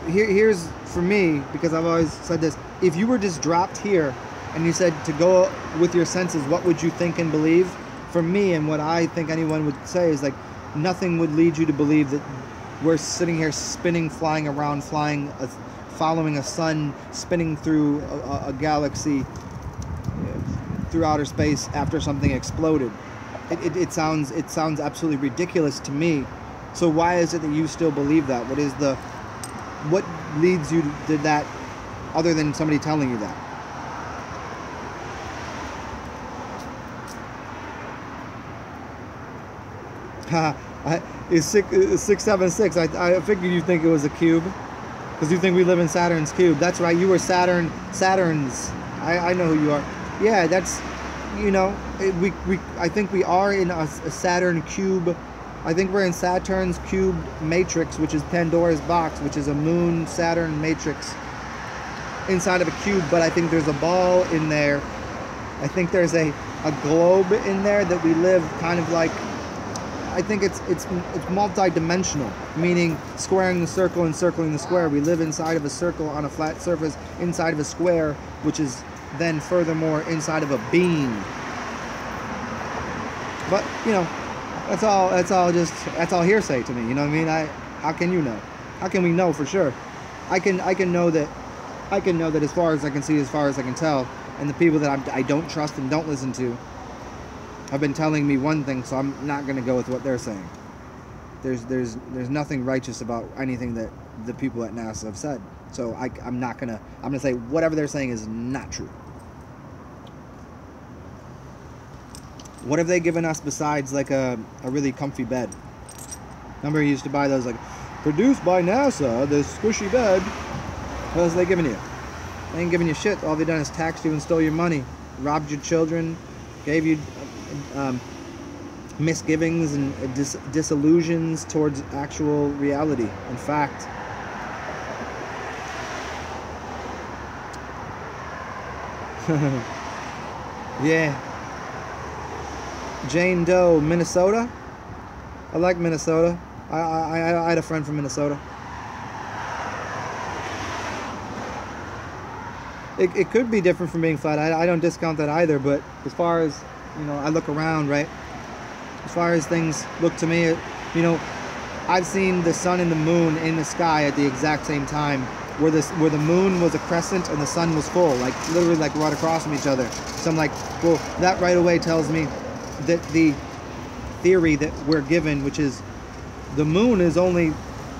here's for me, because I've always said this. If you were just dropped here and you said to go with your senses, what would you think and believe? For me, and what I think anyone would say is, like, nothing would lead you to believe that we're sitting here spinning, flying around, following a sun, spinning through a galaxy, through outer space after something exploded. It sounds absolutely ridiculous to me. So why is it that you still believe that? What leads you to that, other than somebody telling you that? It's 676. I figured you'd think it was a cube, because you think we live in Saturn's cube. That's right, you were Saturn's. I know who you are. Yeah, that's, I think we are in a Saturn cube. I think we're in Saturn's cube matrix, which is Pandora's box, which is a moon Saturn matrix inside of a cube. But I think there's a ball in there. I think there's a globe in there that we live kind of like. I think it's multi-dimensional, meaning squaring the circle and circling the square. We live inside of a circle on a flat surface, inside of a square, which is then furthermore inside of a beam. But you know, that's all hearsay to me. You know what I mean? How can you know? How can we know for sure? I can know that as far as I can see, as far as I can tell, and the people that I don't trust and don't listen to have been telling me one thing, so I'm not going to go with what they're saying. There's nothing righteous about anything that the people at NASA have said. So I'm going to say whatever they're saying is not true. What have they given us besides like a really comfy bed? Remember you used to buy those like, produced by NASA, this squishy bed. What else are they giving you? They ain't giving you shit. All they've done is taxed you and stole your money, robbed your children, gave you misgivings and disillusions towards actual reality. In fact, yeah. Jane Doe, Minnesota. I like Minnesota. I had a friend from Minnesota. It could be different from being flat. I don't discount that either, but as far as, you know, I look around, right? As far as things look to me, you know, I've seen the sun and the moon in the sky at the exact same time, where the moon was a crescent and the sun was full, like literally like right across from each other. So I'm like, well, that right away tells me that the theory that we're given, which is the moon is only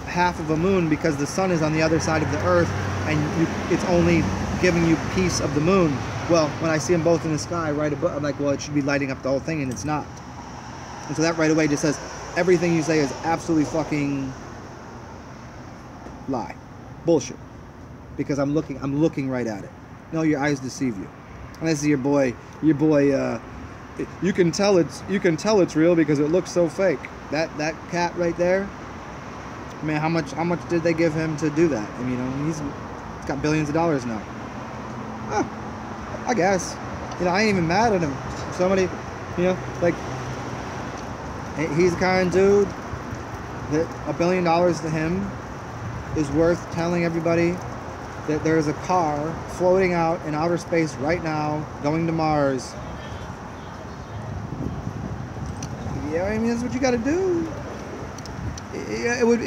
half of a moon because the sun is on the other side of the earth, and it's only giving you piece of the moon. Well, when I see them both in the sky right above, I'm like, well, it should be lighting up the whole thing, and it's not. And so that right away just says everything you say is absolutely fucking lie, bullshit, because I'm looking right at it. No, your eyes deceive you. And this is your boy. You can tell it's real because it looks so fake. That cat right there. Man, how much did they give him to do that? I mean, you know, he's got billions of dollars now. I guess. You know, I ain't even mad at him. Somebody, you know, like, he's the kind of dude that $1 billion to him is worth telling everybody that there's a car floating out in outer space right now, going to Mars. Yeah, I mean, that's what you got to do. It would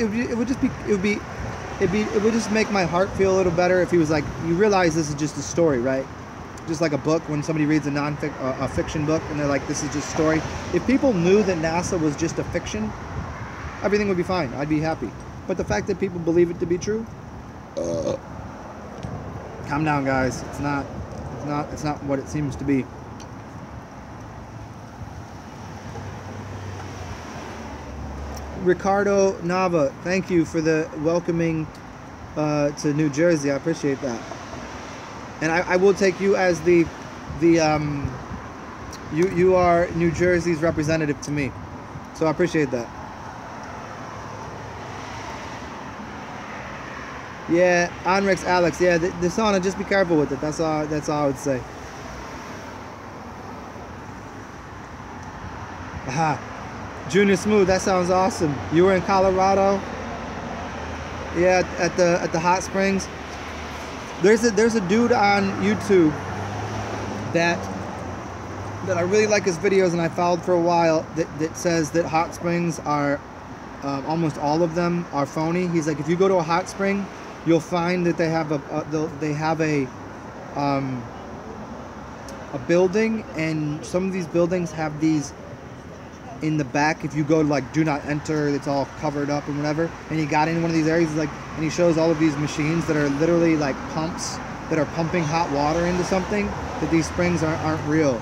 just make my heart feel a little better if he was like, you realize this is just a story, right? Just like a book, when somebody reads a fiction book and they're like, this is just a story. If people knew that NASA was just a fiction, everything would be fine. I'd be happy. But the fact that people believe it to be true, calm down, guys. It's not what it seems to be. Ricardo Nava, thank you for the welcoming to New Jersey. I appreciate that. And I will take you as you are New Jersey's representative to me. So I appreciate that. Yeah, Onrex Alex, yeah, the sauna, just be careful with it. That's all I would say. Aha. Junior Smooth, that sounds awesome. You were in Colorado? Yeah, at the hot springs. There's a dude on YouTube that I really like his videos, and I followed for a while, that says that hot springs are almost all of them are phony. He's like, if you go to a hot spring, you'll find that they have a building, and some of these buildings have these in the back. If you go to like do not enter, it's all covered up and whatever, and he got into one of these areas, like, and he shows all of these machines that are literally like pumps that are pumping hot water into something, that these springs aren't real.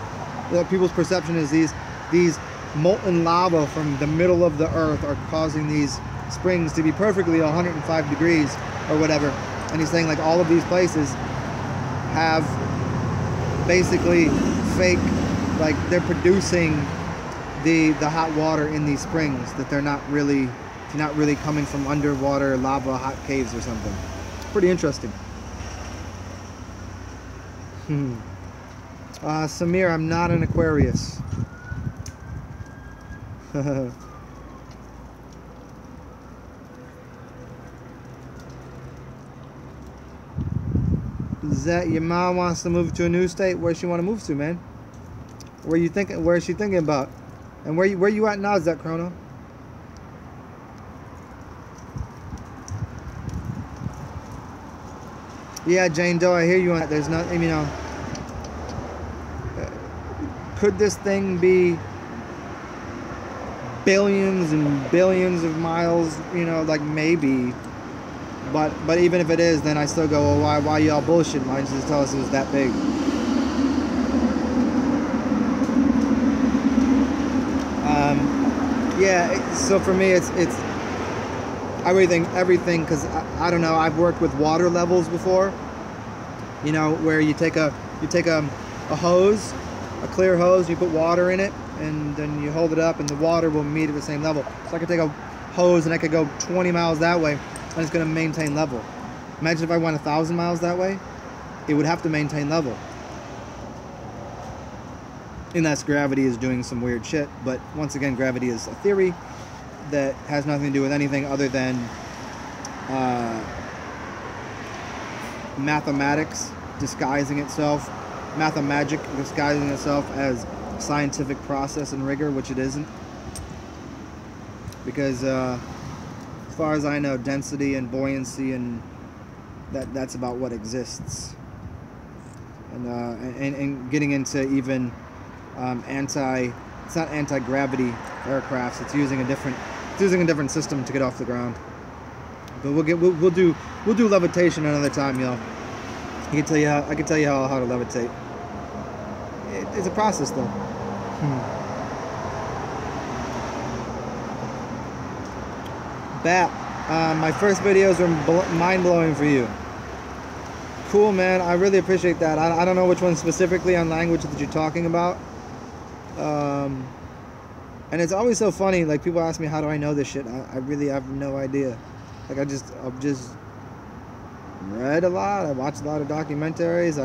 People's perception is these molten lava from the middle of the earth are causing these springs to be perfectly 105 degrees or whatever. And he's saying like all of these places have basically fake, like they're producing the hot water in these springs, that they're not really coming from underwater lava hot caves or something. Pretty interesting. Samir, I'm not an Aquarius. Zet, your mom wants to move to a new state. Where she want to move to, man? Where is she thinking about? And where you at now? Is that Chrono? Yeah, Jane Doe, I hear you on that. There's nothing, you know. Could this thing be billions and billions of miles? You know, like maybe. But even if it is, then I still go, well, why y'all bullshit? Why didn't you just tell us it was that big? Yeah. So for me, it's everything, because I don't know. I've worked with water levels before. You know, where you take a hose, a clear hose, you put water in it, and then you hold it up, and the water will meet at the same level. So I could take a hose and I could go 20 miles that way, and it's going to maintain level. Imagine if I went 1,000 miles that way, it would have to maintain level. Unless gravity is doing some weird shit. But once again, gravity is a theory that has nothing to do with anything other than mathematics disguising itself, mathemagic disguising itself as scientific process and rigor, which it isn't. Because as far as I know, density and buoyancy and that's about what exists. And getting into even it's not anti-gravity aircrafts. It's using a different system to get off the ground. But we'll do levitation another time, y'all. I can tell you how to levitate. It's a process, though. Bat, my first videos were mind-blowing for you. Cool, man. I really appreciate that. I don't know which one specifically on language that you're talking about. And it's always so funny, like people ask me, how do I know this shit? I really have no idea. Like I've just read a lot, I watched a lot of documentaries,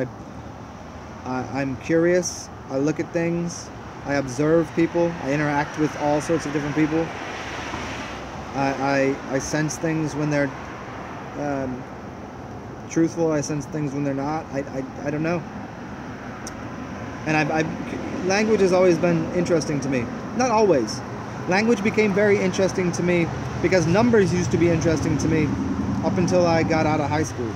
I'm curious, I look at things, I observe people, I interact with all sorts of different people. I sense things when they're truthful, I sense things when they're not. I don't know. And language has always been interesting to me. Not always. Language became very interesting to me because numbers used to be interesting to me up until I got out of high school.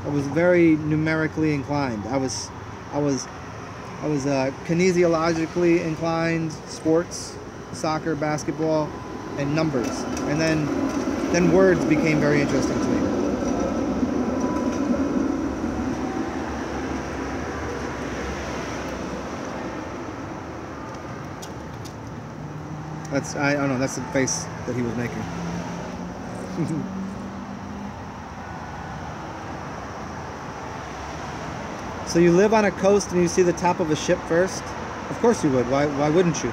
I was very numerically inclined. I was kinesiologically inclined, sports, soccer, basketball, and numbers. And then words became very interesting to me. I don't know, that's the face that he was making. So you live on a coast and you see the top of a ship first? Of course you would. Why wouldn't you?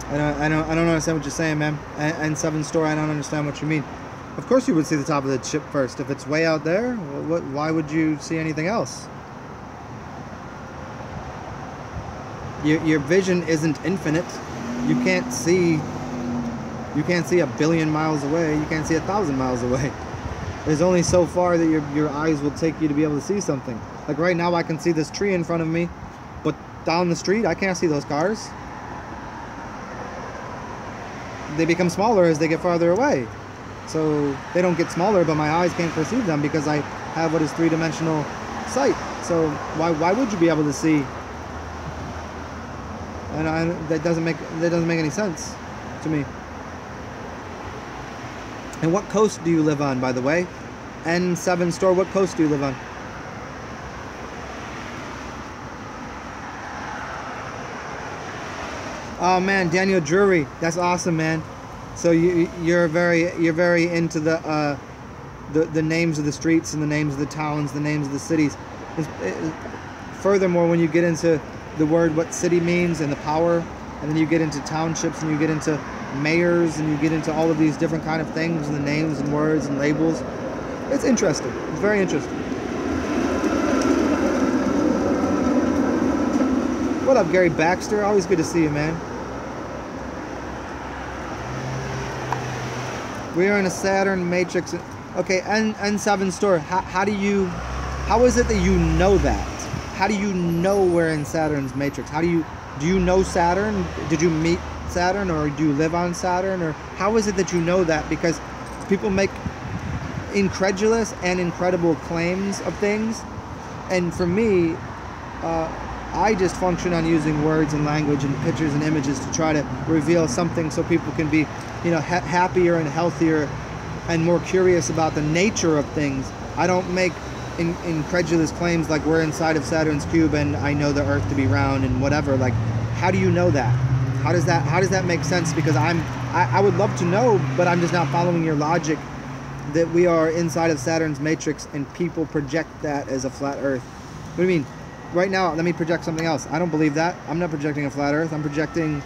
I don't understand what you're saying, man. And Seven Store, I don't understand what you mean. Of course you would see the top of the ship first. If it's way out there, why would you see anything else? Your vision isn't infinite. You can't see a billion miles away. You can't see 1,000 miles away. There's only so far that your eyes will take you to be able to see something. Like right now I can see this tree in front of me, but down the street I can't see those cars. They become smaller as they get farther away. So they don't get smaller, but my eyes can't perceive them because I have what is three-dimensional sight. So why would you be able to see? And that doesn't make any sense to me. And what coast do you live on, by the way? N7 Store, what coast do you live on? Oh man, Daniel Drury, that's awesome, man. So you're very into the names of the streets and the names of the towns, the names of the cities. Furthermore, when you get into the word what city means and the power, and then you get into townships and you get into mayors and you get into all of these different kind of things and the names and words and labels. It's interesting. It's very interesting. What up, Gary Baxter? Always good to see you, man. We are in a Saturn matrix. Okay, N7 Store. How is it that you know that? how do you know we're in Saturn's matrix? Do you know Saturn? Did you meet Saturn, or do you live on Saturn? Or how is it that you know that? Because people make incredulous and incredible claims of things, and for me, I just function on using words and language and pictures and images to try to reveal something so people can be, you know, happier and healthier and more curious about the nature of things. I don't make incredulous claims like we're inside of Saturn's cube and I know the Earth to be round and whatever. Like, how do you know that? How does that make sense? Because I would love to know, but I'm just not following your logic that we are inside of Saturn's matrix and people project that as a flat Earth. What do you mean? Right now, let me project something else. I don't believe that. I'm not projecting a flat Earth. I'm projecting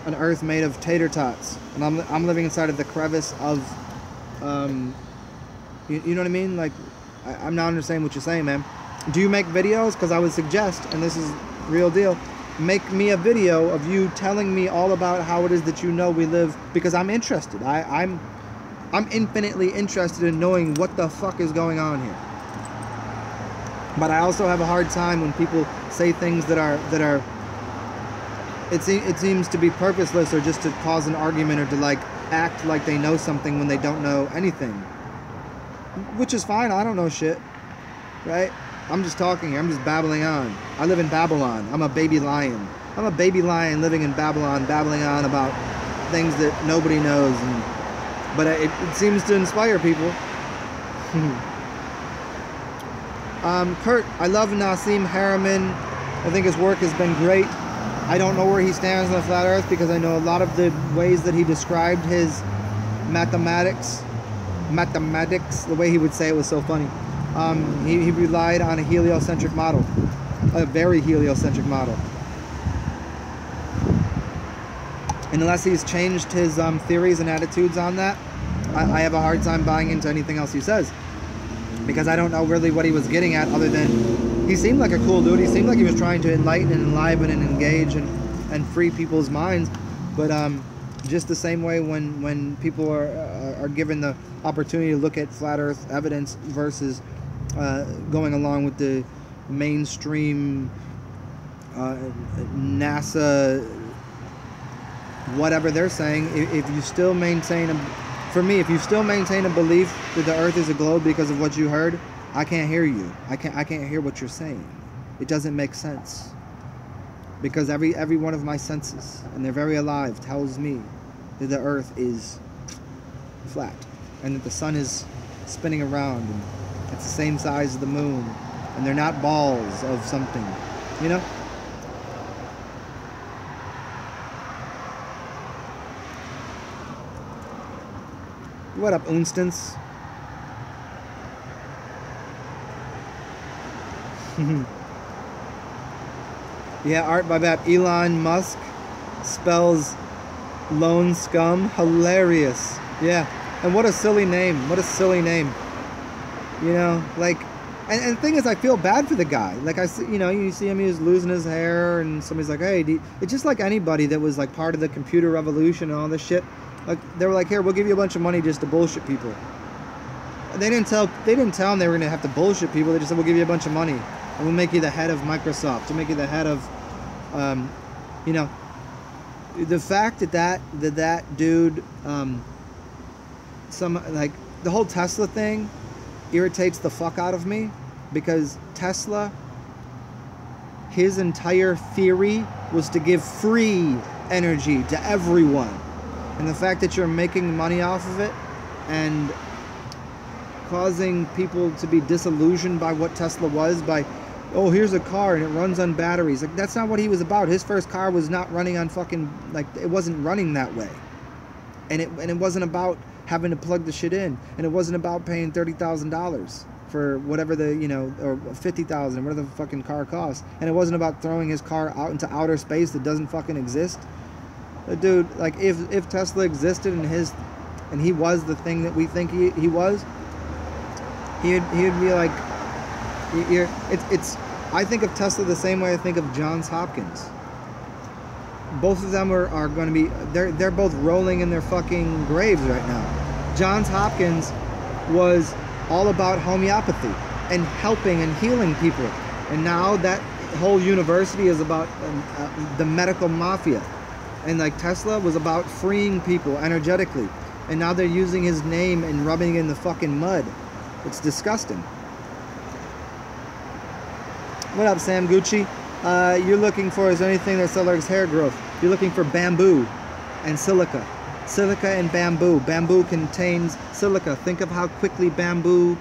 an Earth made of tater tots, and I'm living inside of the crevice of, you know what I mean? Like, I'm not understanding what you're saying, man. Do you make videos? Because I would suggest, and this is real deal, make me a video of you telling me all about how it is that you know we live, because I'm interested. I'm infinitely interested in knowing what the fuck is going on here. But I also have a hard time when people say things that are it seems to be purposeless, or just to cause an argument, or to like act like they know something when they don't know anything. Which is fine, I don't know shit. Right? I'm just talking here, I'm just babbling on. I live in Babylon. I'm a baby lion. I'm a baby lion living in Babylon, babbling on about things that nobody knows, but it seems to inspire people. Kurt, I love Nassim Harriman. I think his work has been great. I don't know where he stands on the flat Earth, because I know a lot of the ways that he described his mathematics, the way he would say it was so funny. He relied on a heliocentric model, a very heliocentric model. And unless he's changed his theories and attitudes on that, I have a hard time buying into anything else he says. Because I don't know really what he was getting at, other than he seemed like a cool dude. He seemed like he was trying to enlighten and enliven and engage and free people's minds. But just the same way when people are given the opportunity to look at flat Earth evidence versus going along with the mainstream NASA, whatever they're saying, if you still maintain for me, if you still maintain a belief that the Earth is a globe because of what you heard, I can't hear you. I can't hear what you're saying. It doesn't make sense. Because every one of my senses, and they're very alive, tells me that the Earth is flat, and that the sun is spinning around, and it's the same size as the moon, and they're not balls of something, you know? What up, Unstance? Yeah, art by that Elon Musk spells lone scum. Hilarious. Yeah, and what a silly name. What a silly name. You know, like, and the thing is, I feel bad for the guy. Like, I see, you know, you see him, he's losing his hair, and somebody's like, hey, it's just like anybody that was like part of the computer revolution and all this shit. Like, they were like, here, we'll give you a bunch of money just to bullshit people. They didn't tell them they were going to have to bullshit people. They just said, we'll give you a bunch of money, and we'll make you the head of Microsoft. We'll make you the head of, you know, the fact that dude, like, the whole Tesla thing irritates the fuck out of me, because Tesla, his entire theory was to give free energy to everyone. And the fact that you're making money off of it and causing people to be disillusioned by what Tesla was, by, oh, here's a car and it runs on batteries. Like, that's not what he was about. His first car was not running on fucking, like, it wasn't running that way. And it wasn't about having to plug the shit in. And it wasn't about paying $30,000 for whatever the, you know, or $50,000, whatever the fucking car costs. And it wasn't about throwing his car out into outer space that doesn't fucking exist. Dude, like, if Tesla existed and he was the thing that we think he was, he'd be like, I think of Tesla the same way I think of Johns Hopkins. Both of them are going to be, they're both rolling in their fucking graves right now. Johns Hopkins was all about homeopathy and helping and healing people. And now that whole university is about the medical mafia. And like Tesla was about freeing people energetically. And now they're using his name and rubbing it in the fucking mud. It's disgusting. What up, Sam Gucci? You're looking for, is there anything that accelerates hair growth? You're looking for bamboo and silica. Silica and bamboo. Bamboo contains silica. Think of how quickly bamboo...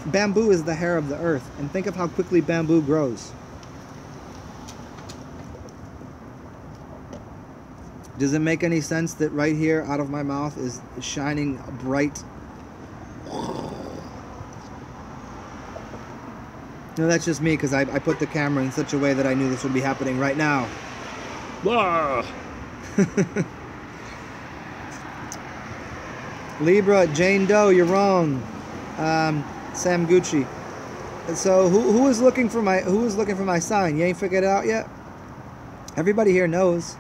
bamboo is the hair of the earth. And think of how quickly bamboo grows. Does it make any sense that right here out of my mouth is shining bright? No, that's just me because I put the camera in such a way that I knew this would be happening right now. Libra, Jane Doe, you're wrong. Sam Gucci. So who is looking for my sign? You ain't figured it out yet? Everybody here knows.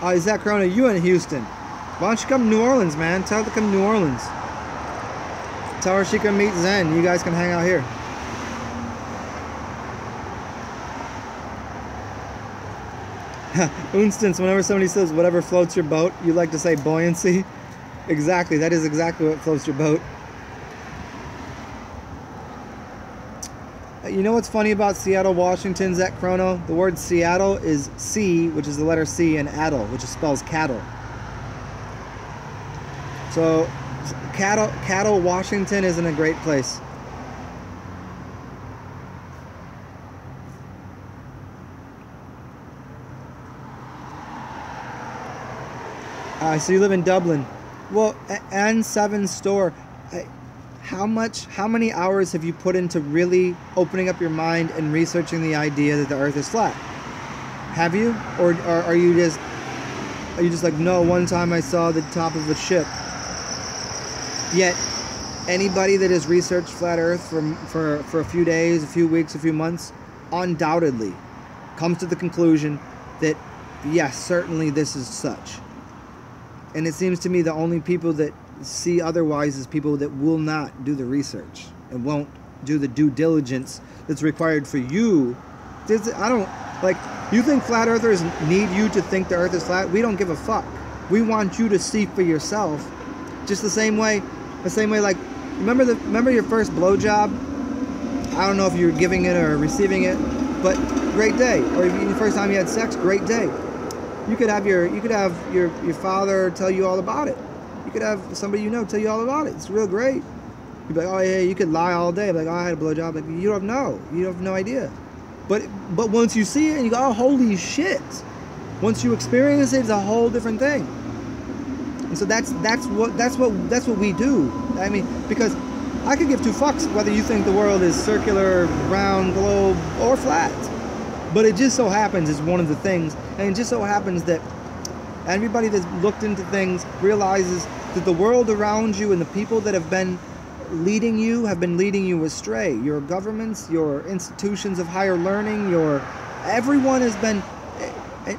Is that Corona? You in Houston? Why don't you come to New Orleans, man? Tell her to come to New Orleans. Tell her she can meet Zen. You guys can hang out here. Instance, whenever somebody says whatever floats your boat, you like to say buoyancy. Exactly, that is exactly what floats your boat. You know what's funny about Seattle, Washington, Zach Chrono? The word Seattle is C, which is the letter C, and Addle, which spells cattle. So, cattle, Washington isn't a great place. So you live in Dublin. Well, N7 store. How many hours have you put into really opening up your mind and researching the idea that the Earth is flat? Have you, or are you just like, no? One time I saw the top of a ship. Yet, anybody that has researched flat Earth for a few days, a few weeks, a few months, undoubtedly comes to the conclusion that yes, certainly this is such. And it seems to me the only people that see otherwise is people that will not do the research and won't do the due diligence that's required for you. I don't, like, you think flat earthers need you to think the earth is flat? We don't give a fuck. We want you to see for yourself. Just the same way like, remember your first blowjob? I don't know if you were giving it or receiving it, but great day. Or the first time you had sex, great day. You could have your father tell you all about it. You could have somebody you know tell you all about it. It's real great. You'd be like, oh yeah, you could lie all day. Like, oh, I had a blowjob. Like, you don't know. You have no idea. But once you see it and you go, oh, holy shit. Once you experience it, it's a whole different thing. And so that's what we do. I mean, because I could give two fucks whether you think the world is circular, round, globe, or flat. But it just so happens is one of the things, and it just so happens that everybody that's looked into things realizes that the world around you and the people that have been leading you astray. Your governments, your institutions of higher learning, everyone has been,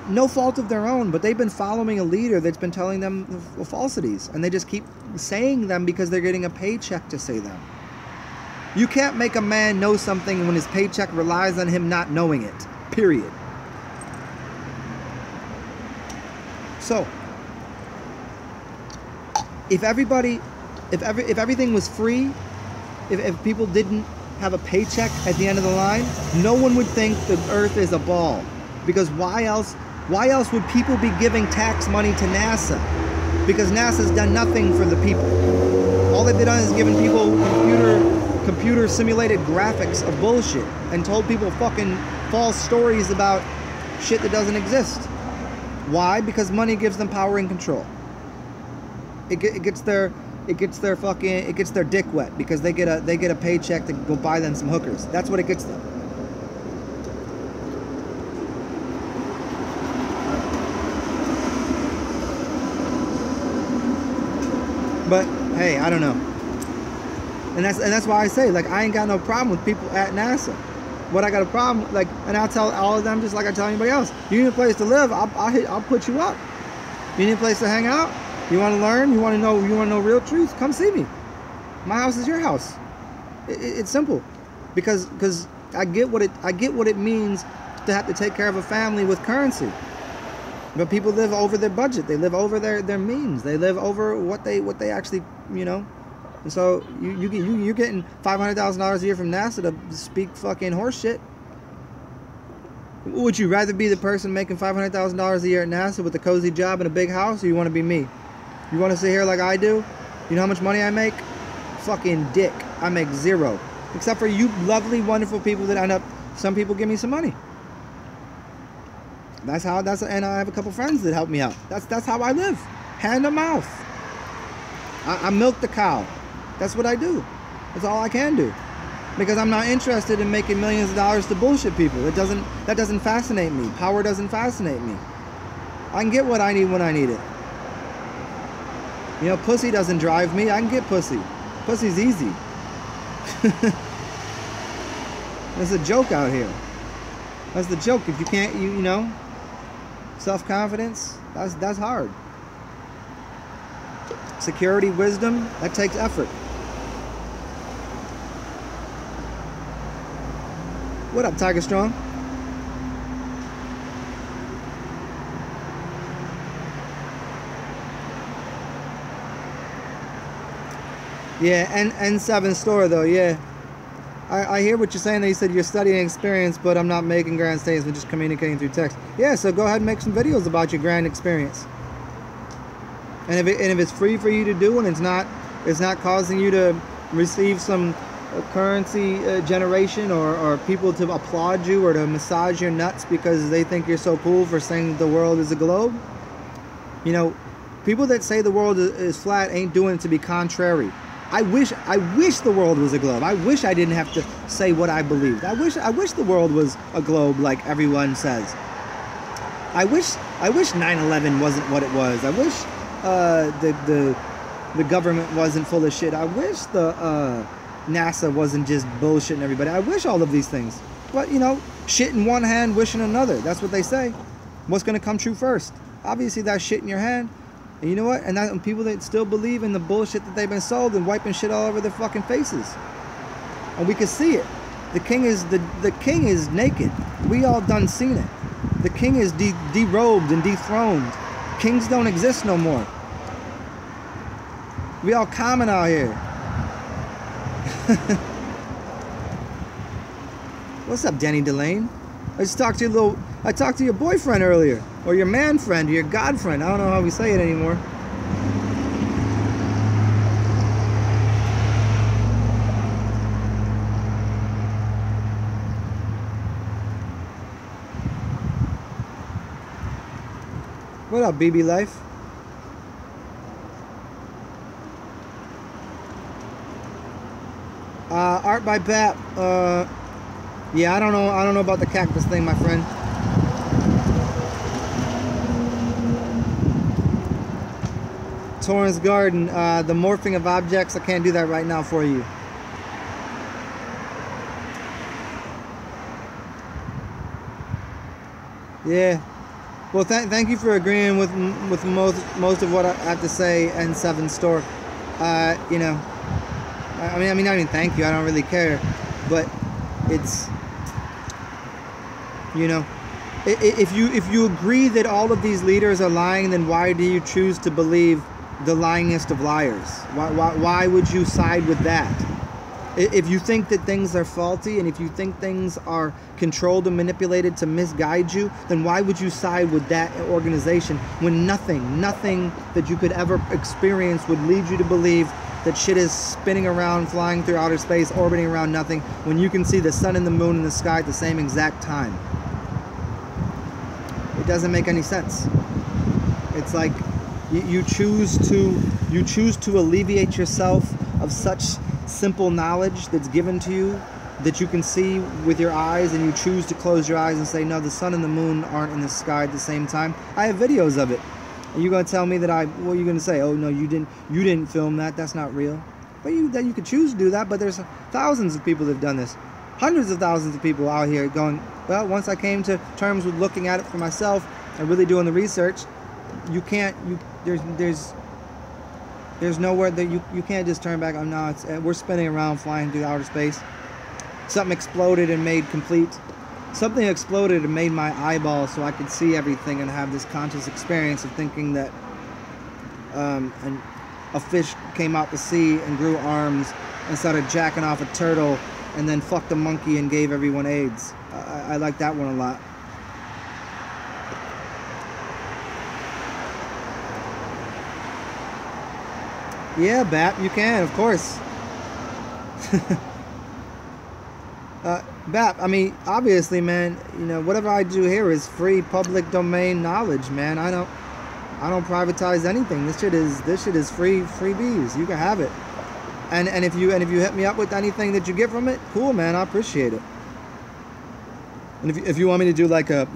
no fault of their own, but they've been following a leader that's been telling them falsities, and they just keep saying them because they're getting a paycheck to say them. You can't make a man know something when his paycheck relies on him not knowing it. Period. So, if everything was free, if people didn't have a paycheck at the end of the line, no one would think the earth is a ball. Because why else would people be giving tax money to NASA? Because NASA's done nothing for the people. All they've done is given people computer simulated graphics of bullshit and told people fucking false stories about shit that doesn't exist. Why? Because money gives them power and control. It gets their dick wet because they get a paycheck to go buy them some hookers. That's what it gets them. But hey, I don't know. And that's why I say, like, I ain't got no problem with people at NASA. What I got a problem, like, and I'll tell all of them just like I tell anybody else. You need a place to live, I'll put you up. You need a place to hang out, You want to learn? You want to know real truth? Come see me. My house is your house. It's simple, because I get what it means to have to take care of a family with currency. But people live over their budget. They live over their means. They live over what they actually, you know. And so you're getting $500,000 a year from NASA to speak fucking horse shit. Would you rather be the person making $500,000 a year at NASA with a cozy job and a big house, or you want to be me? You want to sit here like I do? You know how much money I make? Fucking dick. I make zero. Except for you lovely, wonderful people that end up, some people give me some money. And I have a couple friends that help me out. That's how I live. Hand to mouth. I milk the cow. That's what I do. That's all I can do. Because I'm not interested in making millions of dollars to bullshit people. That doesn't fascinate me. Power doesn't fascinate me. I can get what I need when I need it. You know, pussy doesn't drive me. I can get pussy. Pussy's easy. There's a joke out here. That's the joke. If you can't, you know, self-confidence, that's hard. Security, wisdom, that takes effort. What up, Tiger Strong? Yeah, N7 store though, yeah. I hear what you're saying. That you said you're studying experience, but I'm not making grand statements, we're just communicating through text. Yeah, so go ahead and make some videos about your grand experience. And if it's free for you to do, and it's not causing you to receive some currency generation or people to applaud you or to massage your nuts because they think you're so cool for saying that the world is a globe. You know, people that say the world is flat ain't doing it to be contrary. I wish the world was a globe. I wish I didn't have to say what I believed. I wish the world was a globe like everyone says. I wish 9/11 wasn't what it was. I wish the government wasn't full of shit. I wish the NASA wasn't just bullshitting everybody. I wish all of these things. But, you know, shit in one hand, wish in another. That's what they say. What's going to come true first? Obviously, that shit in your hand. And you know what? And people that still believe in the bullshit that they've been sold and wiping shit all over their fucking faces. And we can see it. The king is naked. We all done seen it. The king is derobed and dethroned. Kings don't exist no more. We all common out here. What's up, Denny Delane? I talked to your boyfriend earlier, or your man friend, or your god friend. I don't know how we say it anymore. What up, BB Life? Art by Pap. Yeah, I don't know about the cactus thing, my friend. Torrance Garden, the morphing of objects. I can't do that right now for you. Yeah. Well, thank you for agreeing with most of what I have to say. N7 store. You know. I mean, I mean, thank you. I don't really care, but it's, you know, if you agree that all of these leaders are lying, then why do you choose to believe the lyingest of liars? Why would you side with that? If you think that things are faulty and if you think things are controlled and manipulated to misguide you, then why would you side with that organization when nothing that you could ever experience would lead you to believe that shit is spinning around, flying through outer space, orbiting around nothing, when you can see the sun and the moon in the sky at the same exact time? It doesn't make any sense. It's like you choose to alleviate yourself of such simple knowledge that's given to you that you can see with your eyes, and you choose to close your eyes and say, no, the sun and the moon aren't in the sky at the same time. I have videos of it. Are you going to tell me that what are you going to say? Oh, no, you didn't film that. That's not real. But you could choose to do that, but there's thousands of people that have done this. Hundreds of thousands of people out here going, well, once I came to terms with looking at it for myself and really doing the research, there's There's nowhere that you can't just turn back. Oh no, it's we're spinning around, flying through outer space. Something exploded and made complete. Something exploded and made my eyeball so I could see everything and have this conscious experience of thinking that a fish came out to sea and grew arms and started jacking off a turtle and then fucked a monkey and gave everyone AIDS. I like that one a lot. Yeah, Bat, you can, of course. Bap, I mean, obviously, man, you know, whatever I do here is free public domain knowledge, man. I don't privatize anything. This shit is freebies. You can have it. And if you hit me up with anything that you get from it, cool, man. I appreciate it. And if you want me to do like a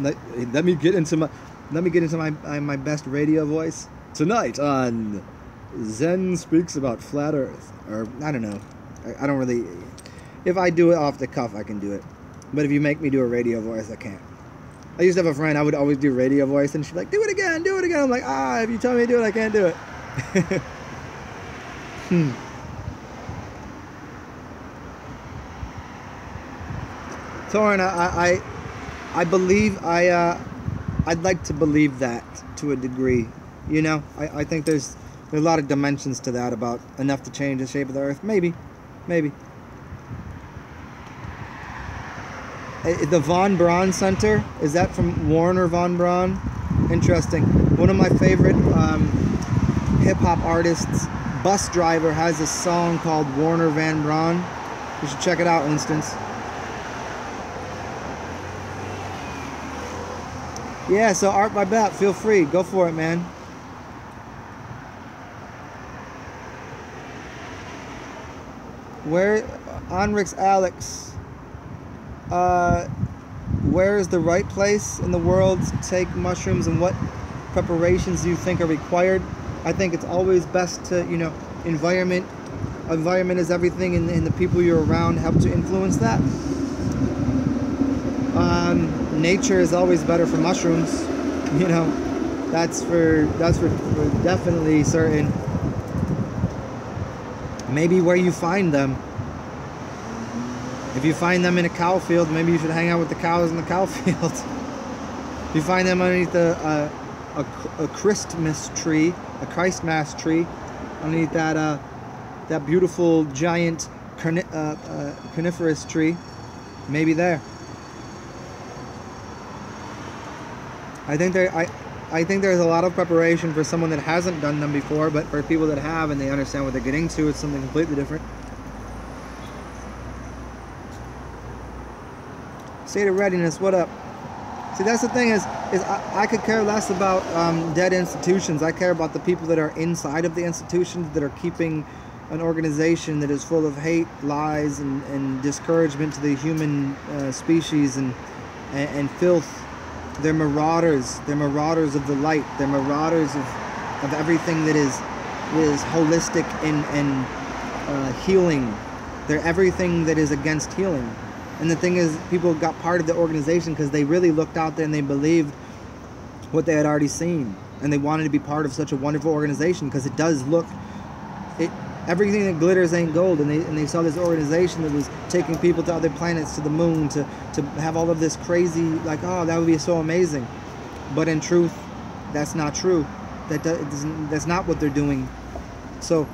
let me get into my best radio voice tonight on Zen Speaks About Flat Earth, or I don't know. I don't really. If I do it off the cuff, I can do it. But if you make me do a radio voice, I can't. I used to have a friend, I would always do radio voice, and she'd be like, do it again, do it again. I'm like, if you tell me to do it, I can't do it. Torrin, I believe, I'd like to believe that to a degree. You know, I think there's a lot of dimensions to that, about enough to change the shape of the earth. Maybe. The Von Braun Center, is that from Warner Von Braun? Interesting. One of my favorite hip-hop artists, Bus Driver, has a song called Warner Van Braun. You should check it out, Instance. Yeah, so Art by Bat, feel free. Go for it, man. Where, Onrix Alex, where is the right place in the world to take mushrooms, and what preparations do you think are required? I think it's always best to, you know, environment is everything, and the people you're around help to influence that. Nature is always better for mushrooms, you know, that's for definitely certain. Maybe where you find them. If you find them in a cow field, maybe you should hang out with the cows in the cow field. If you find them underneath a Christmas tree, a Christmas tree, underneath that beautiful giant coniferous tree, maybe there. I think there's a lot of preparation for someone that hasn't done them before, but for people that have and they understand what they're getting to, it's something completely different. State of readiness, what up? See, that's the thing is I could care less about dead institutions. I care about the people that are inside of the institutions that are keeping an organization that is full of hate, lies, and discouragement to the human species and filth. They're marauders. They're marauders of the light. They're marauders of everything that is holistic and healing. They're everything that is against healing. And the thing is, people got part of the organization because they really looked out there and they believed what they had already seen. And they wanted to be part of such a wonderful organization because it does look... Everything that glitters ain't gold. And they saw this organization that was taking people to other planets, to the moon, to have all of this crazy, like, oh, that would be so amazing. But in truth, that's not true. That's not what they're doing. So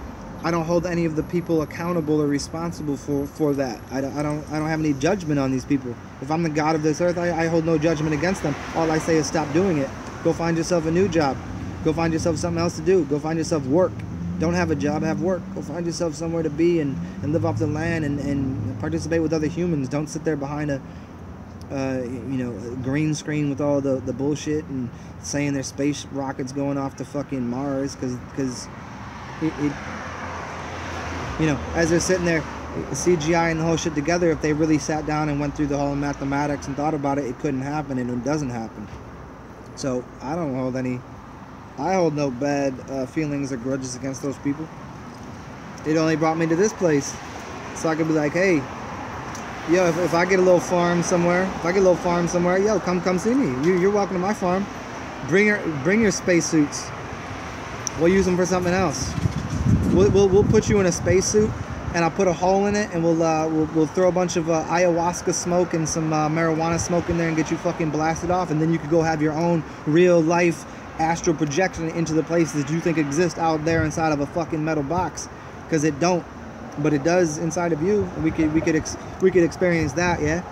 I don't hold any of the people accountable or responsible for that. I don't have any judgment on these people. If I'm the god of this earth, I hold no judgment against them. All I say is stop doing it. Go find yourself a new job. Go find yourself something else to do. Go find yourself work. Don't have a job, have work. Go find yourself somewhere to be and live off the land and participate with other humans. Don't sit there behind a green screen with all the bullshit and saying there's space rockets going off to fucking Mars because as they're sitting there CGI and the whole shit together, if they really sat down and went through the whole mathematics and thought about it, it couldn't happen, and it doesn't happen. So I hold no bad feelings or grudges against those people. It only brought me to this place so I could be like, hey, yo, if I get a little farm somewhere, yo, come see me. You're welcome to my farm. Bring your spacesuits. We'll use them for something else. We'll put you in a spacesuit, and I'll put a hole in it, and we'll throw a bunch of ayahuasca smoke and some marijuana smoke in there and get you fucking blasted off, and then you could go have your own real life astral projection into the places that you think exist out there inside of a fucking metal box, because it don't, but it does inside of you. We could experience that, yeah.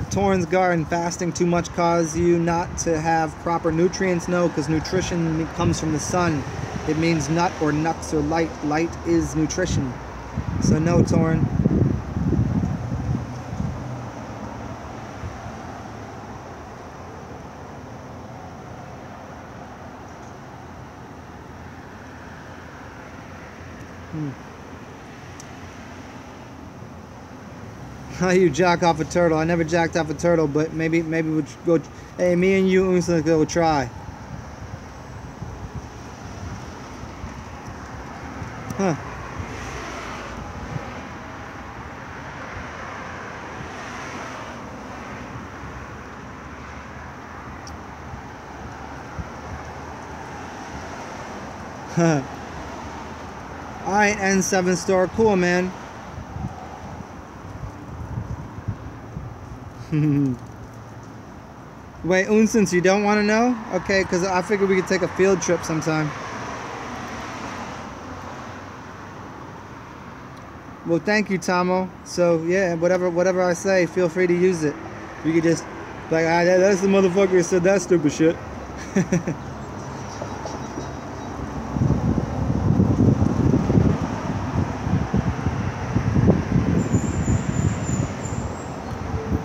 Torrens Garden, fasting too much cause you not to have proper nutrients? No, because nutrition comes from the sun. It means nut or nuts or light. Light is nutrition. So no, Torren. How you jack off a turtle? I never jacked off a turtle, but maybe we'll go. Hey, me and you, let's go try. Huh. Huh. Alright, N7 store. Cool, man. Wait, Unsins, you don't want to know? Okay, because I figured we could take a field trip sometime. Well, thank you, Tomo. So, yeah, whatever I say, feel free to use it. You could just, like, that's the motherfucker who said that stupid shit.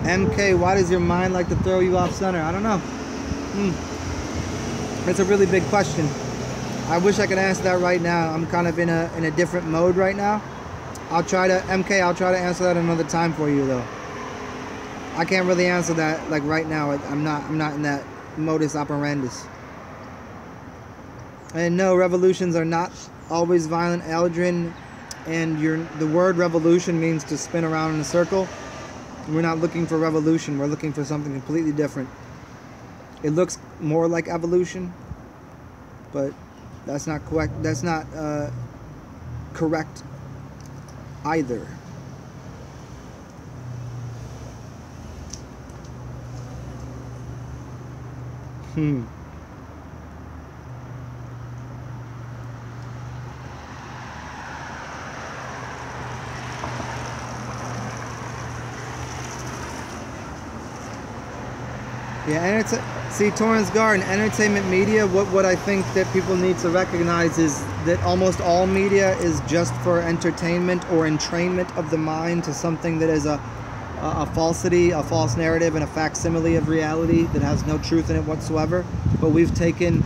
MK, why does your mind like to throw you off center? I don't know. It's a really big question. I wish I could answer that right now. I'm kind of in a different mode right now. I'll try to answer that another time for you though. I can't really answer that like right now. I'm not in that modus operandus. And no, revolutions are not always violent, Aldrin. And the word revolution means to spin around in a circle. We're not looking for revolution. We're looking for something completely different. It looks more like evolution, but that's not correct. That's not correct either. Yeah, see, Torrens Garden, entertainment media, what I think that people need to recognize is that almost all media is just for entertainment or entrainment of the mind to something that is a falsity, a false narrative, and a facsimile of reality that has no truth in it whatsoever. But we've taken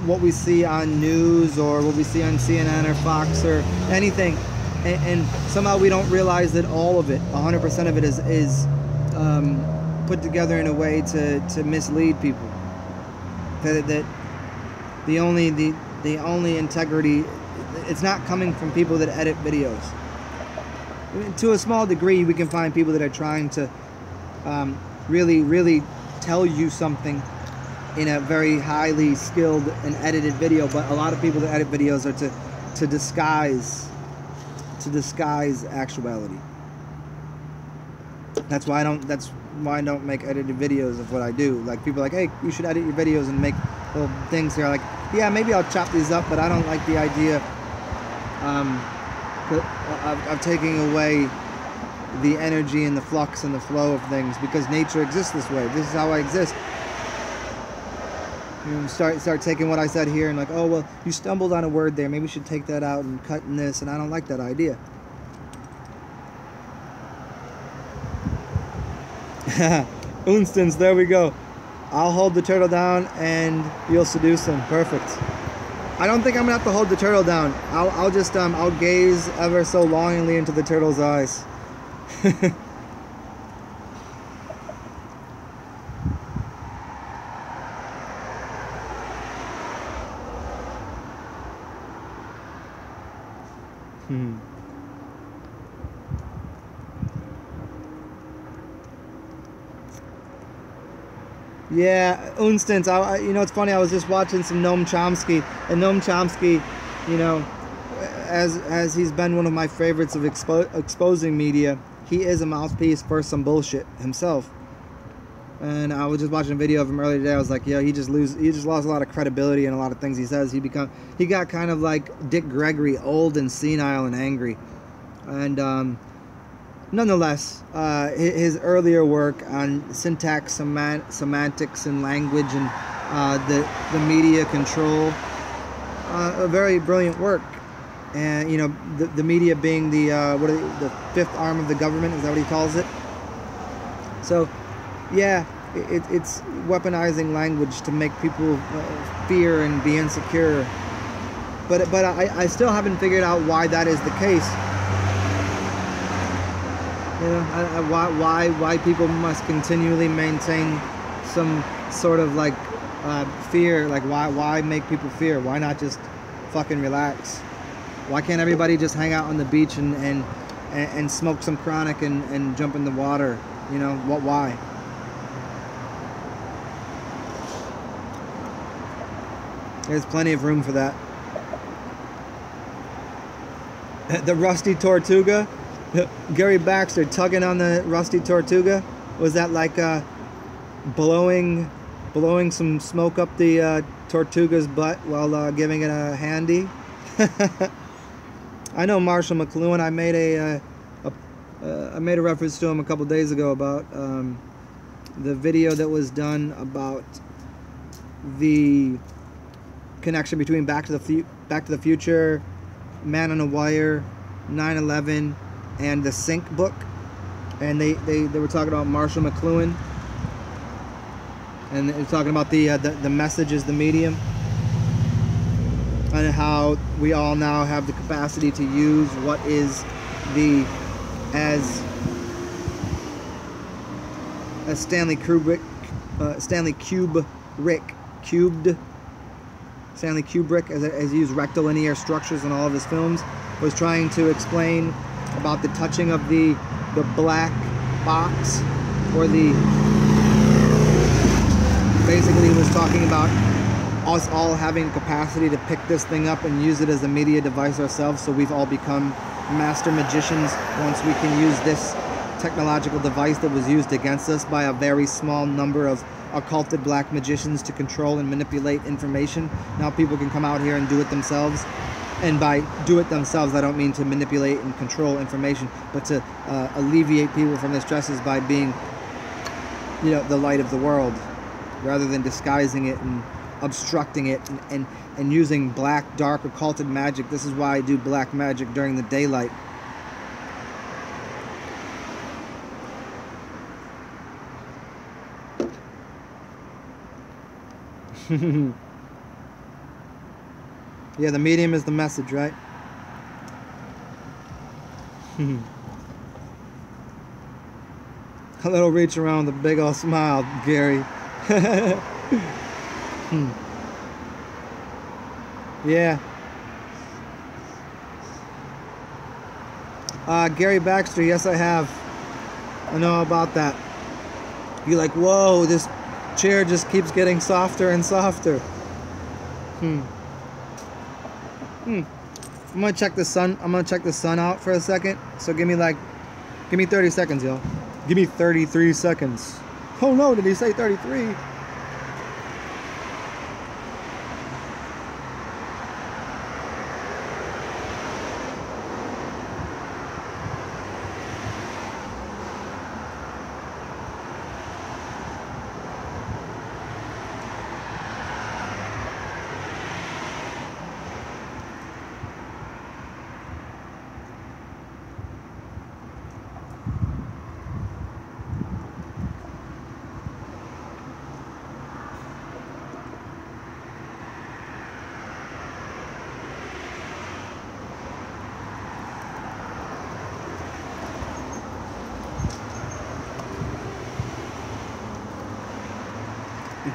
what we see on news or what we see on CNN or Fox or anything, and somehow we don't realize that all of it, 100% of it is put together in a way to mislead people. That the only integrity, it's not coming from people that edit videos. I mean, to a small degree, we can find people that are trying to really tell you something in a very highly skilled and edited video. But a lot of people that edit videos are to disguise actuality. That's why I don't make edited videos of what I do. Like, people are like, hey, you should edit your videos and make little things here. Like, yeah, maybe I'll chop these up, but I don't like the idea of taking away the energy and the flux and the flow of things, because nature exists this way. This is how I exist. You start taking what I said here and like, oh, well, you stumbled on a word there. Maybe we should take that out and cut in this, and I don't like that idea. Unstons, there we go. I'll hold the turtle down and you'll seduce him. Perfect. I don't think I'm gonna have to hold the turtle down. I'll just I'll gaze ever so longingly into the turtle's eyes. Yeah, Unstance. You know, it's funny. I was just watching some Noam Chomsky, and Noam Chomsky, you know, as he's been one of my favorites of exposing media, he is a mouthpiece for some bullshit himself. And I was just watching a video of him earlier today. I was like, yo, he just lost a lot of credibility in a lot of things he says. He got kind of like Dick Gregory, old and senile and angry. And nonetheless, his earlier work on syntax, semantics, and language, and the media control, a very brilliant work. And you know, the media being the fifth arm of the government, is that what he calls it? So, yeah, it's weaponizing language to make people fear and be insecure. But I still haven't figured out why that is the case. You know, why people must continually maintain some sort of like fear. Like why make people fear? Why not just fucking relax? Why can't everybody just hang out on the beach and smoke some chronic and jump in the water? You know, why? There's plenty of room for that. The Rusty Tortuga, Gary Baxter tugging on the Rusty Tortuga. Was that like blowing some smoke up the Tortuga's butt while giving it a handy? I know Marshall McLuhan. I made a reference to him a couple days ago about the video that was done about the connection between Back to the Future, Man on a Wire, 9/11, and the Sync book. And they were talking about Marshall McLuhan, and they were talking about the message is the medium, and how we all now have the capacity to use what is as Stanley Kubrick as he used rectilinear structures in all of his films, was trying to explain about the touching of the black box, or basically he was talking about us all having capacity to pick this thing up and use it as a media device ourselves. So we've all become master magicians once we can use this technological device that was used against us by a very small number of occulted black magicians to control and manipulate information. Now people can come out here and do it themselves. And by do it themselves, I don't mean to manipulate and control information, but to alleviate people from their stresses by being, you know, the light of the world, rather than disguising it and obstructing it and using black, dark, occulted magic. This is why I do black magic during the daylight. Yeah, the medium is the message, right? A little reach around with a big old smile, Gary. Yeah. Gary Baxter, yes I have. I know about that. You're like, whoa, this chair just keeps getting softer and softer. I'm gonna check the sun. I'm gonna check the sun out for a second. So give me 30 seconds, y'all. Give me 33 seconds. Oh no, did he say 33?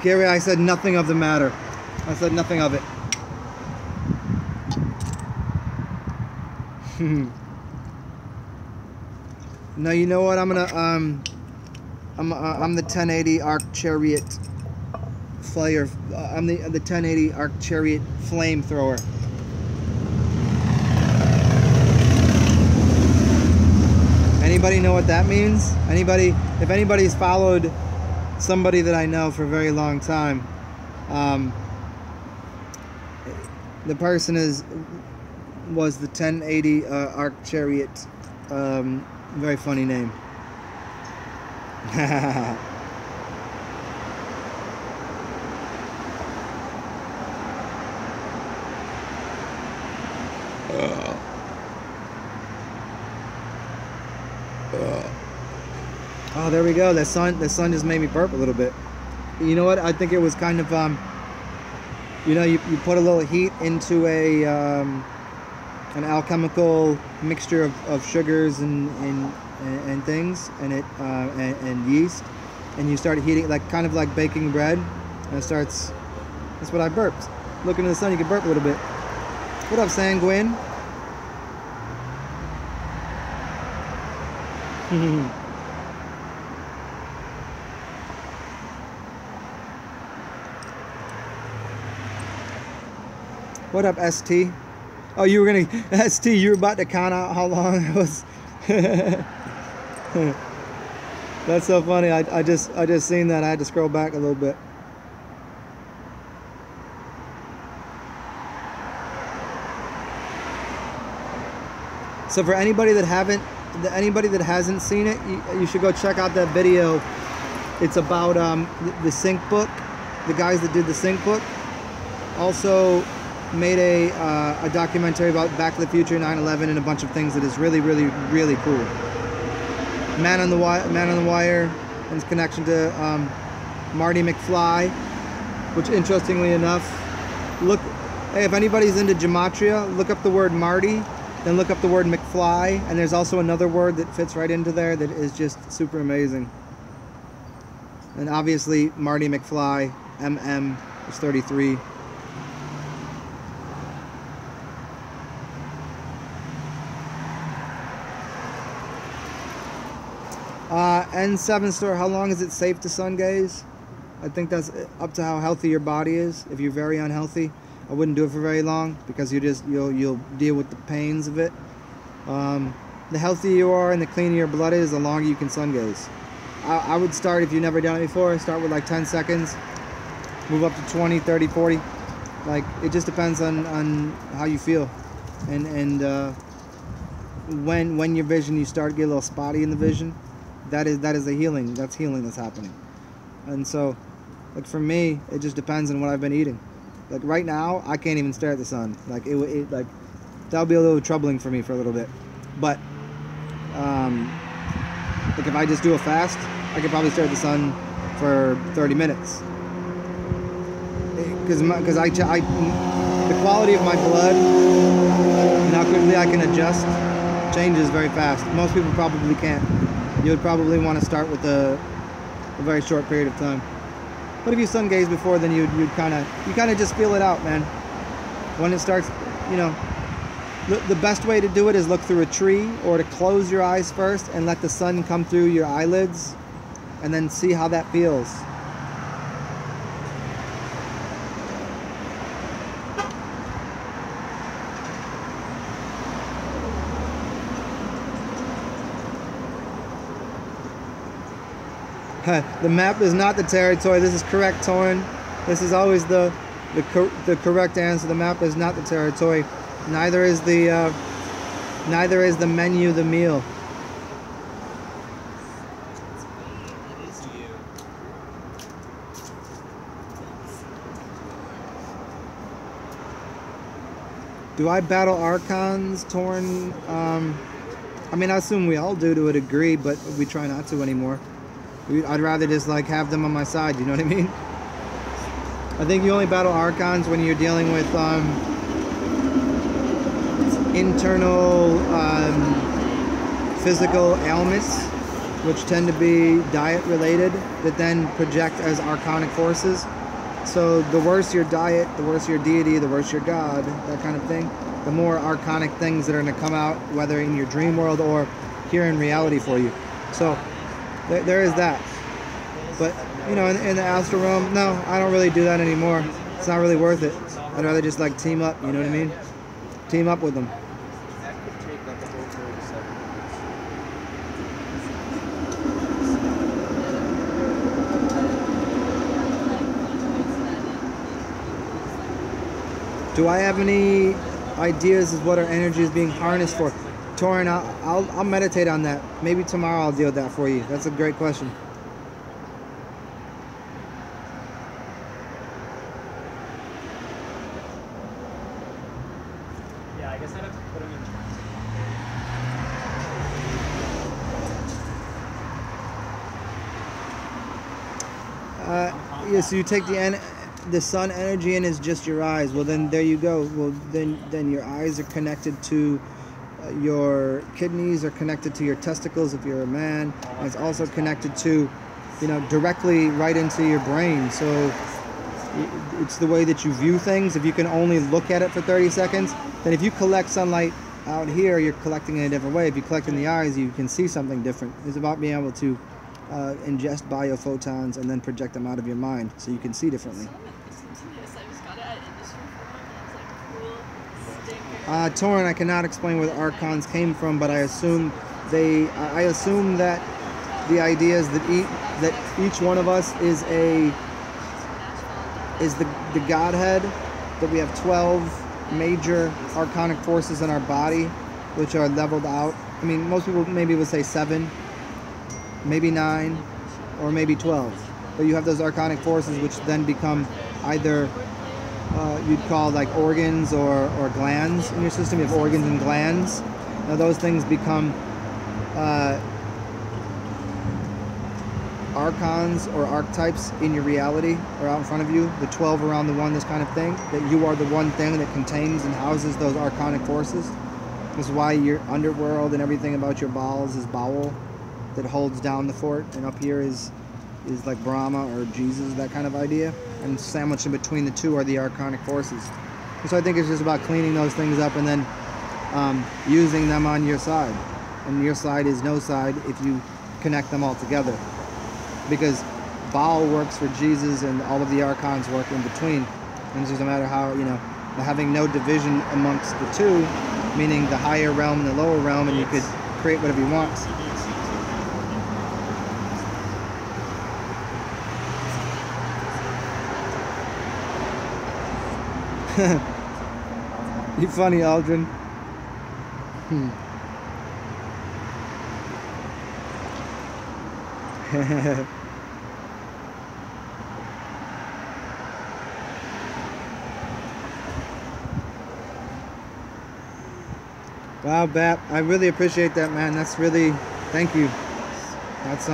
Gary, I said nothing of the matter. I said nothing of it. Now you know what? I'm the 1080 Arc Chariot flare. I'm the 1080 Arc Chariot flamethrower. Anybody know what that means? Anybody? If anybody's followed somebody that I know for a very long time, the person was the 1080 Arc Chariot. Very funny name. Oh, there we go. The sun just made me burp a little bit. You know what? I think it was kind of you know, you put a little heat into a an alchemical mixture of sugars and things, and it and yeast, and you start heating, like kind of like baking bread, and it starts. That's what I burped. Looking at the sun, you can burp a little bit. What up, Sanguine? What up, ST? Oh, you were gonna ST. You were about to count out how long it was. That's so funny. I just seen that. I had to scroll back a little bit. So for anybody that hasn't seen it, you should go check out that video. It's about the sync book. The guys that did the sync book also made a documentary about Back to the Future, 9/11, and a bunch of things that is really, really, really cool. Man on the Wire, and his connection to Marty McFly, which, interestingly enough, hey, if anybody's into gematria, look up the word Marty, then look up the word McFly, and there's also another word that fits right into there that is just super amazing. And obviously, Marty McFly, MM, is 33. N7 store, how long is it safe to sun gaze? I think that's up to how healthy your body is. If you're very unhealthy, I wouldn't do it for very long, because you'll deal with the pains of it. The healthier you are and the cleaner your blood is, the longer you can sun gaze. I would start, if you've never done it before, start with like 10 seconds, move up to 20, 30, 40. Like, it just depends on how you feel. And when your vision, you start to get a little spotty in the vision, that is a healing. That's healing that's happening. And so, like, for me, it just depends on what I've been eating. Like, right now, I can't even stare at the sun. Like, like, that'll be a little troubling for me for a little bit. But like, if I just do a fast, I could probably stare at the sun for 30 minutes. Because the quality of my blood and how quickly I can adjust changes very fast. Most people probably can't. You would probably want to start with a very short period of time. But if you sun gaze before, then you kind of just feel it out, man. When it starts, you know, the best way to do it is look through a tree, or to close your eyes first and let the sun come through your eyelids, and then see how that feels. The map is not the territory. This is correct, Torn. This is always the correct answer. The map is not the territory. Neither is the menu the meal. Do I battle Archons, Torn? I mean, I assume we all do to a degree, but we try not to anymore. I'd rather just like have them on my side, you know what I mean? I think you only battle Archons when you're dealing with internal physical ailments, which tend to be diet related, that then project as archonic forces. So the worse your diet, the worse your deity, the worse your god, that kind of thing, the more archonic things that are going to come out, whether in your dream world or here in reality for you. So there is that. But you know, in the astral realm. No, I don't really do that anymore. It's not really worth it. I'd rather just like team up, you know what I mean? Team up with them. That could take like a whole 37 Do I have any ideas of what our energy is being harnessed for? Torin, I'll meditate on that. Maybe tomorrow I'll deal with that for you. That's a great question. Yeah, I guess I'd have to put them in terms. Yeah, so you take the sun energy in is just your eyes. Well, then there you go. Well, then your eyes are connected to your kidneys, are connected to your testicles if you're a man, and it's also connected to, you know, directly right into your brain. So it's the way that you view things. If you can only look at it for 30 seconds, then if you collect sunlight out here, you're collecting in a different way. If you collect in the eyes, you can see something different. It's about being able to ingest biophotons and then project them out of your mind so you can see differently. Torin, I cannot explain where the Archons came from, but I assume that the idea is that each one of us is the Godhead, that we have 12 major archonic forces in our body, which are leveled out. I mean, most people maybe would say 7, maybe 9, or maybe 12. But you have those archonic forces, which then become either you'd call like organs or glands in your system. You have organs and glands. Now those things become archons or archetypes in your reality or out in front of you. The 12 around the one, this kind of thing. That you are the one thing that contains and houses those archonic forces. This is why your underworld and everything about your bowels is bowel that holds down the fort, and up here is like Brahma or Jesus, that kind of idea. And sandwiched in between the two are the archonic forces. And so I think it's just about cleaning those things up and then using them on your side. And your side is no side if you connect them all together. Because Baal works for Jesus and all of the archons work in between. And it's just a matter how, you know, having no division amongst the two, meaning the higher realm and the lower realm, and you could create whatever you want. You funny, Aldrin. Wow, Bap, I really appreciate that, man. That's really, thank you. That's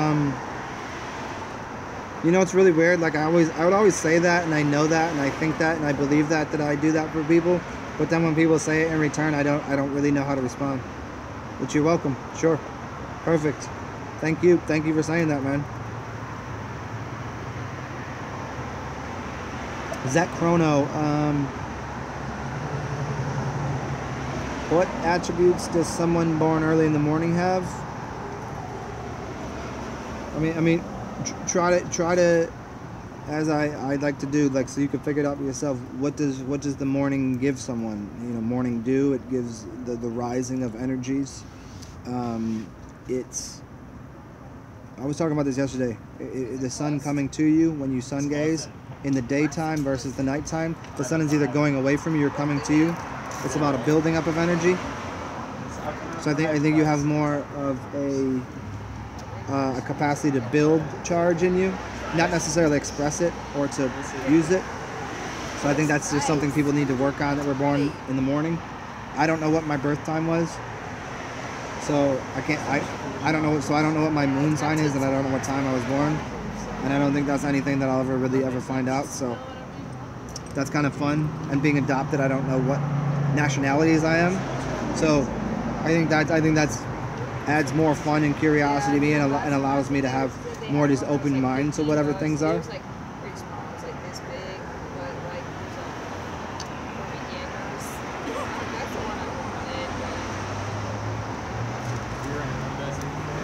you know, it's really weird. Like I would always say that, and I know that, and I think that, and I believe that I do that for people. But then when people say it in return, I don't really know how to respond. But you're welcome. Sure, perfect. Thank you for saying that, man. Zach Chrono, what attributes does someone born early in the morning have? I mean, try to, as I'd like to do, like, so you can figure it out for yourself. What does the morning give someone? You know, morning dew. It gives the rising of energies. It's. I was talking about this yesterday. The sun coming to you when you sun gaze in the daytime versus the nighttime. The sun is either going away from you or coming to you. It's about a building up of energy. So I think you have more of a capacity to build charge in you, not necessarily express it or to use it. So I think that's just something people need to work on that were born in the morning. I don't know what my birth time was, so I don't know. So I don't know what my moon sign is, and I don't know what time I was born, and I don't think that's anything that I'll ever find out. So that's kind of fun. And being adopted, I don't know what nationalities I am. So I think that's adds more fun and curiosity to me, and allows me to have more of this open mind to whatever things are.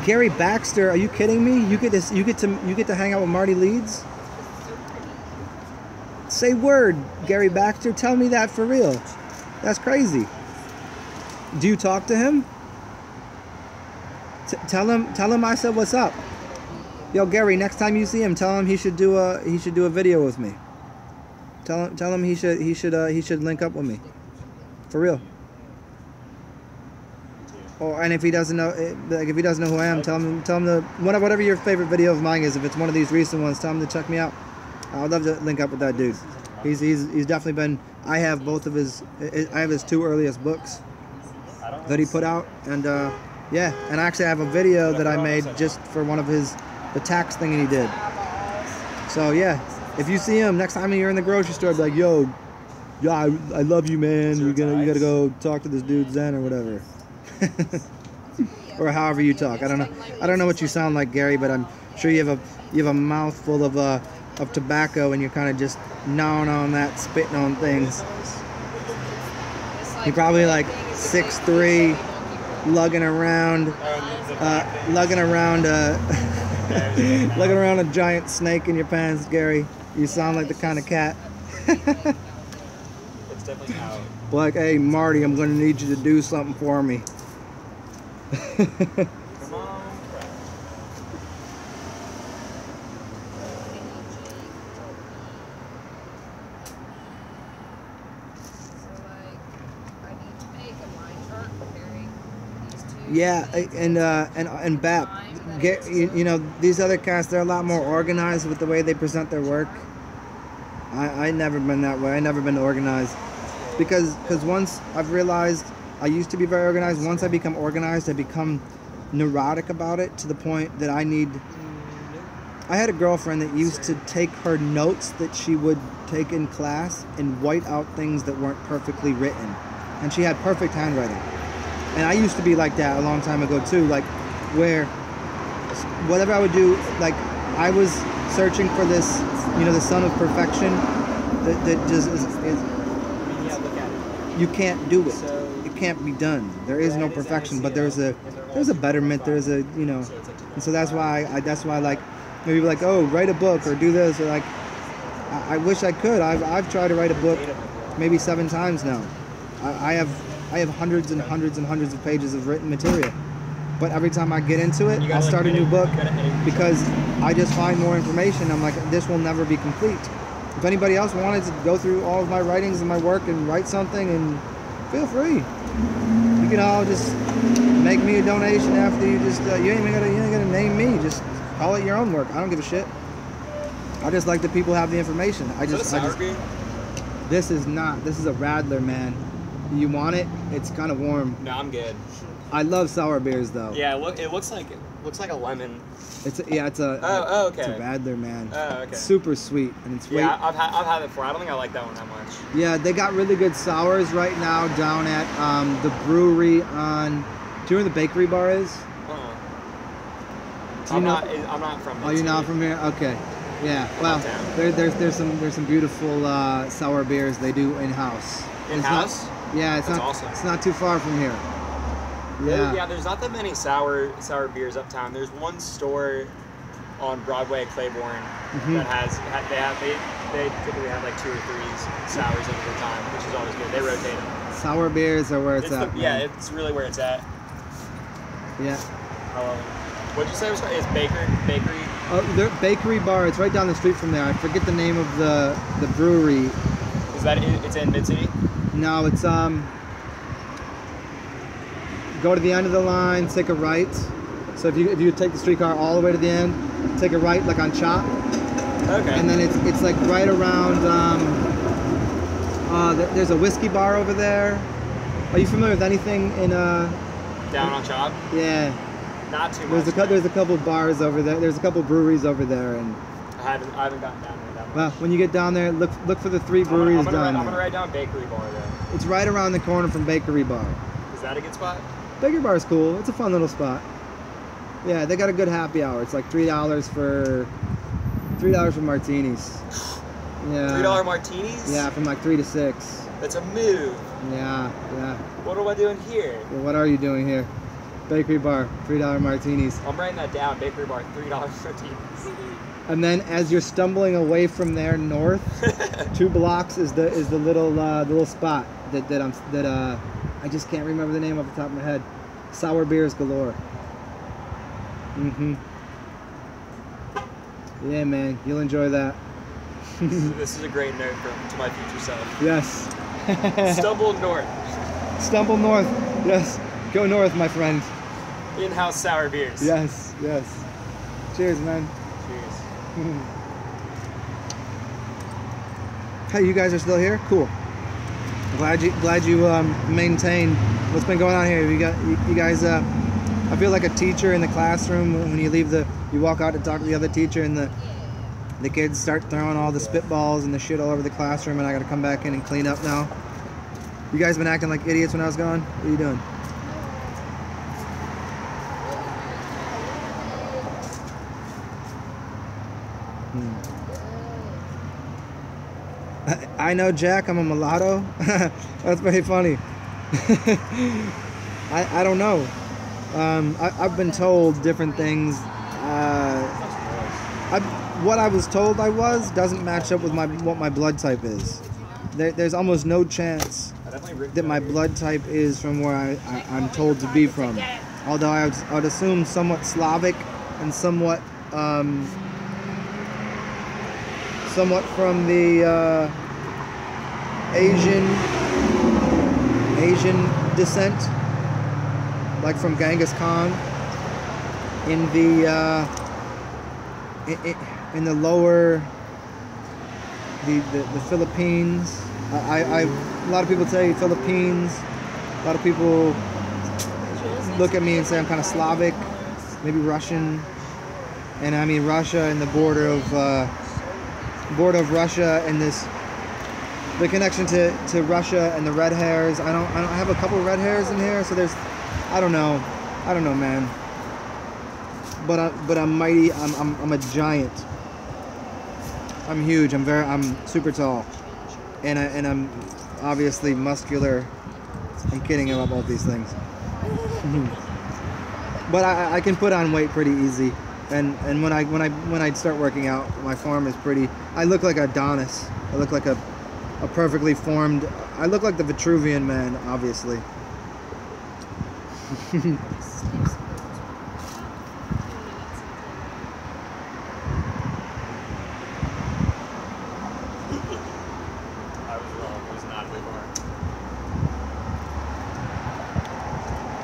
Gary Baxter, are you kidding me? You get to hang out with Marty Leeds? Say word, Gary Baxter. Tell me that for real. That's crazy. Do you talk to him? Tell him I said what's up. Yo, Gary, next time you see him, tell him he should do a video with me. Tell him he should link up with me. For real. Or and if he doesn't know, like if he doesn't know who I am, tell him to whatever your favorite video of mine is. If it's one of these recent ones, tell him to check me out. I'd love to link up with that dude. He's definitely been. I have both of his. I have his 2 earliest books that he put out, and yeah, and I actually have a video that I made just for one of the tax thing he did. So yeah, if you see him next time you're in the grocery store, be like, yo, yeah, I love you, man. You gotta go talk to this dude Zen or whatever. Or however you talk. I don't know what you sound like, Gary, but I'm sure you have a mouthful of tobacco and you're kind of just gnawing on that, spitting on things. You're probably like 6'3", lugging around a giant snake in your pants, Gary. You sound like the kind of cat. It's definitely out. Like, hey Marty, I'm gonna need you to do something for me. Come on. Yeah, and BAP, you know, these other cats, they're a lot more organized with the way they present their work. I never been that way. I never been organized because once I've realized I used to be very organized. Once I become organized, I become neurotic about it to the point that I had a girlfriend that used to take her notes that she would take in class and white out things that weren't perfectly written, and she had perfect handwriting. And I used to be like that a long time ago too, like where whatever I would do, like I was searching for this, you know, the son of perfection that just is Yeah, look at it. you can't do it. So, It can't be done. There is no perfection, but there's a betterment. There's a, you know, and so that's why like maybe like, oh, write a book or do this, or like I wish I could. I've tried to write a book maybe 7 times now. I have hundreds and hundreds and hundreds of pages of written material, but every time I get into it, I'll start a new book because I just find more information. I'm like, this will never be complete. If anybody else wanted to go through all of my writings and my work and write something, and feel free. You can all just make me a donation after you just you ain't gonna name me. Just call it your own work. I don't give a shit. I just like that people have the information. This is a Radler, man. You want it? It's kind of warm. no, I'm good. I love sour beers though. Yeah, it looks like a lemon. It's a okay. It's a Radler, man. Oh, okay. It's super sweet and it's Yeah, I've had it before. I don't think I like that one that much. Yeah, they got really good sours right now down at the brewery on. Do you know where the bakery bar is? I'm not from. Oh, you're not from here? Okay. Yeah. Well, there's some beautiful sour beers they do in house. In house? Yeah, it's That's not. awesome. It's not too far from here. Yeah. There's not that many sour beers uptown. There's one store on Broadway at Claiborne that they typically have like 2 or 3 sours in at a time, which is always good. They rotate them. Sour beers are where it's at. Yeah, it's really where it's at. Yeah. What'd you say it was called? It's bakery? The bakery bar. It's right down the street from there. I forget the name of the brewery. Is that it's in Mid-City? No, it's go to the end of the line, take a right. So if you take the streetcar all the way to the end, take a right like on Chop. Okay. And then it's like right around. There's a whiskey bar over there. Are you familiar with anything in down on Chop? Yeah. Not too much. There's a couple bars over there. There's a couple breweries over there, and I haven't gotten down there that much. well, when you get down there, look for the 3 breweries down there. I'm gonna write down Bakery Bar though. It's right around the corner from Bakery Bar. Is that a good spot? Bakery Bar is cool. It's a fun little spot. Yeah, they got a good happy hour. It's like $3 for martinis. Yeah. $3 martinis? Yeah, from like 3 to 6. That's a move. Yeah. What am I doing here? Well, what are you doing here? Bakery bar, $3 martinis. I'm writing that down. Bakery bar, $3 martinis. And then as you're stumbling away from there north, 2 blocks is the little spot that I just can't remember the name off the top of my head. Sour beers galore. Yeah, man, you'll enjoy that. This is a great note to my future self. Yes. Stumble north. Stumble north. Yes. Go north, my friend. In-house sour beers. Yes. Cheers, man. Cheers. Hey, you guys are still here? Cool. Glad you maintain what's been going on here. You guys. I feel like a teacher in the classroom when you walk out to talk to the other teacher and the kids start throwing all the spitballs and the shit all over the classroom, and I got to come back in and clean up now. You guys been acting like idiots when I was gone? What are you doing? I know, Jack, I'm a mulatto. That's very funny. I don't know. I've been told different things. What I was told I was doesn't match up with what my blood type is. There's almost no chance that my blood type is from where I'm told to be from. Although I would assume somewhat Slavic and somewhat from the Asian descent, like from Genghis Khan in the lower the Philippines. A lot of people say Philippines. A lot of people look at me and say I'm kind of Slavic, maybe Russian, and I mean Russia and the border of Russia and the connection to Russia and the red hairs. I have a couple of red hairs in here, so I don't know, man. But I'm mighty. I'm a giant. I'm huge. I'm super tall, and I'm obviously muscular. I'm kidding about both these things. But I can put on weight pretty easy, and when I start working out, my form is pretty. I look like Adonis. I look like a perfectly formed. I look like the Vitruvian Man, obviously.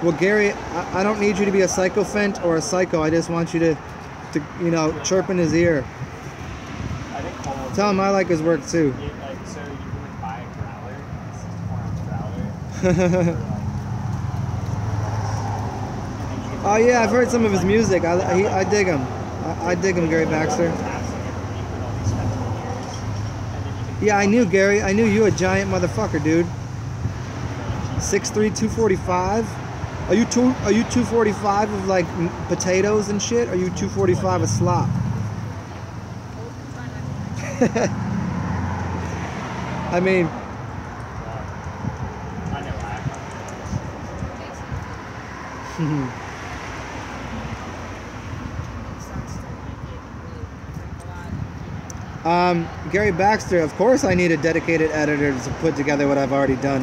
Well, Gary, I don't need you to be a sycophant or a psycho. I just want you to chirp in his ear. Tell him I like his work too. So you can buy a growler, a 64-ounce growler. Oh yeah, I've heard some of his music. I dig him. I dig him, Gary Baxter. Yeah, I knew Gary. I knew you a giant motherfucker, dude. 6'3", 245. Are you 245 of like potatoes and shit? Or are you 245 of slop? I mean, Gary Baxter, of course I need a dedicated editor to put together what I've already done.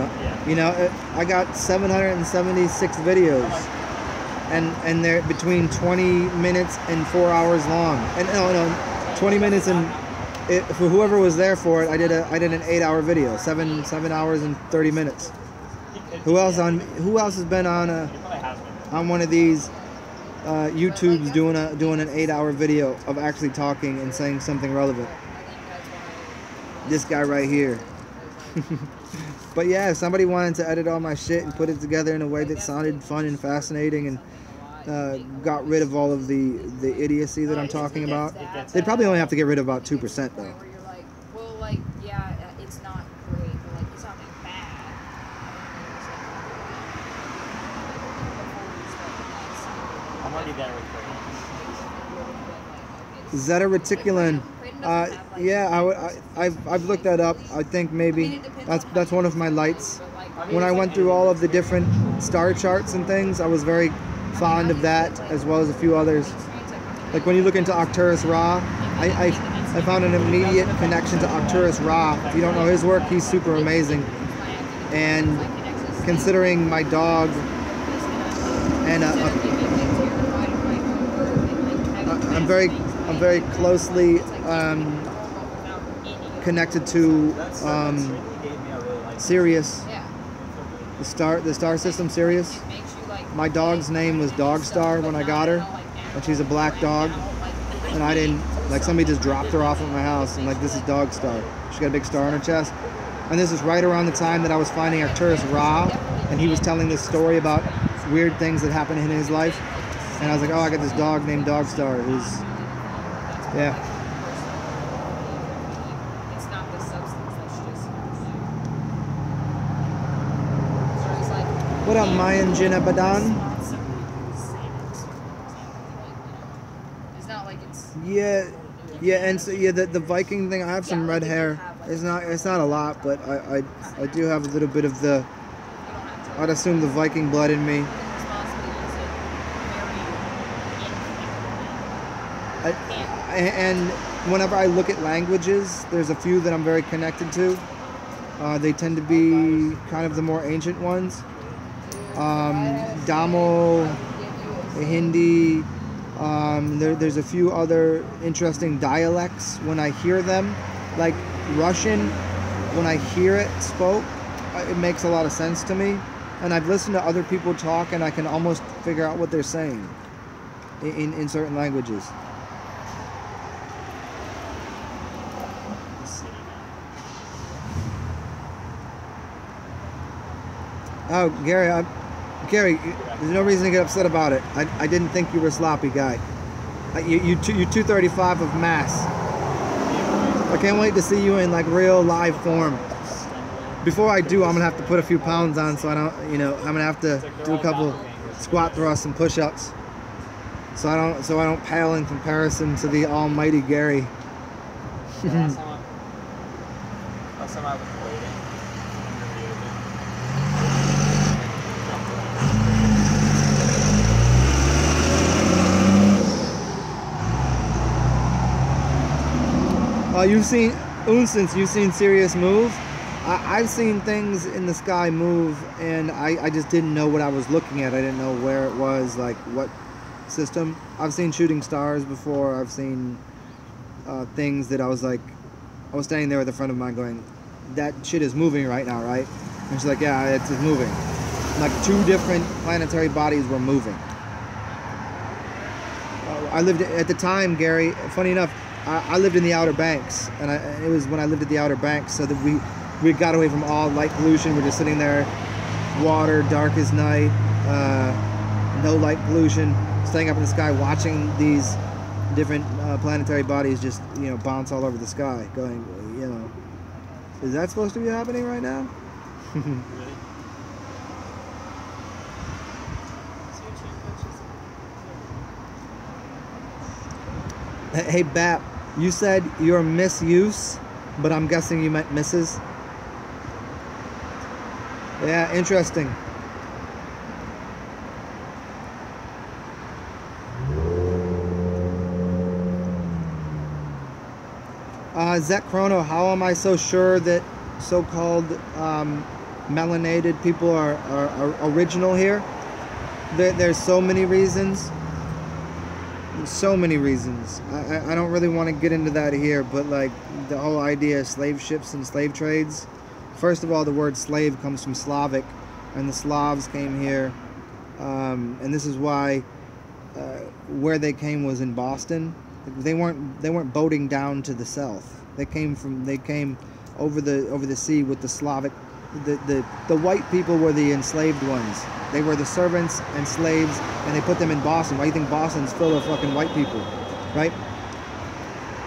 You know, I got 776 videos, and they're between 20 minutes and 4 hours long. And no, 20 minutes and for whoever was there for it, I did an 8-hour video, 7 hours and 30 minutes. Who else has been on one of these YouTubes doing an 8-hour video of actually talking and saying something relevant? This guy right here. But yeah, if somebody wanted to edit all my shit and put it together in a way that sounded fun and fascinating and got rid of all of the idiocy that I'm talking about, they'd probably only have to get rid of about 2% though. Where you're like, well, like, yeah, it's not great, but like, it's not that bad. I'm already there with Crayon. Zeta reticulin. Yeah, I've looked that up. I think maybe that's one of my lights. When I went through all of the different star charts and things, I was very fond of that, as well as a few others. Like when you look into Arcturus Ra, I found an immediate connection to Arcturus Ra. If you don't know his work, he's super amazing. And considering my dog and I'm very closely connected to Sirius, the star system Sirius. My dog's name was Dog Star when I got her, and she's a black dog. And I didn't, like, somebody just dropped her off at my house and like, this is Dog Star. She got a big star on her chest. And this is right around the time that I was finding Arcturus Ra, and he was telling this story about weird things that happened in his life. And I was like, oh, I got this dog named Dog Star. Who's, yeah. It's not the substance, that's just. What up, Mayan Jina Badan? It's not like it's. Yeah, and so yeah, the Viking thing. I have some red hair. It's not a lot, but I do have a little bit of the. I'd assume the Viking blood in me. And whenever I look at languages, there's a few that I'm very connected to. They tend to be kind of the more ancient ones. Tamil, Hindi. There's a few other interesting dialects when I hear them. Like Russian, when I hear it spoke, it makes a lot of sense to me. And I've listened to other people talk, and I can almost figure out what they're saying in certain languages. Oh, Gary, Gary, there's no reason to get upset about it. I didn't think you were a sloppy guy. You 235 of mass. I can't wait to see you in like real live form. Before I do, I'm gonna have to put a few pounds on, so I don't, I'm gonna have to do a couple squat thrusts and push-ups, so I don't pale in comparison to the almighty Gary. Last time I was waiting. You've seen, since you've seen Sirius move. I've seen things in the sky move, and I just didn't know what I was looking at. I didn't know where it was, like what system. I've seen shooting stars before. I've seen things that I was standing there with a friend of mine going, that shit is moving right now, right? And she's like, yeah, it's moving. Like 2 different planetary bodies were moving. I lived at the time, Gary, funny enough, I lived in the Outer Banks, and it was when I lived at the Outer Banks, so that we got away from all light pollution. We're just sitting there, water, dark as night, no light pollution, staying up in the sky, watching these different planetary bodies just, bounce all over the sky, going, is that supposed to be happening right now? Hey, Bap, you said you're misuse, but I'm guessing you meant Mrs. Yeah, interesting. Zet Chrono, how am I so sure that so-called melanated people are original here? There's so many reasons. So many reasons. I don't really want to get into that here, but like the whole idea of slave ships and slave trades. First of all, the word slave comes from Slavic, and the Slavs came here, and this is why where they came was in Boston. They weren't boating down to the south. They came over the sea with the Slavic. The white people were the enslaved ones. They were the servants and slaves, and they put them in Boston. Why do you think Boston's full of fucking white people, right?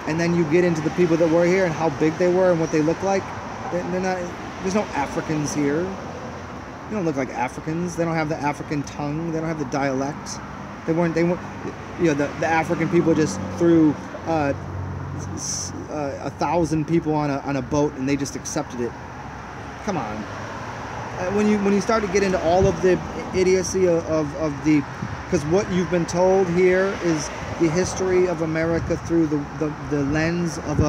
And then you get into the people that were here and how big they were and what they look like. They're not. There's no Africans here. They don't look like Africans. They don't have the African tongue. They don't have the dialect. They weren't. The African people just threw 1,000 people on a boat, and they just accepted it. Come on. When you start to get into all of the idiocy of the because what you've been told here is the history of America through the lens of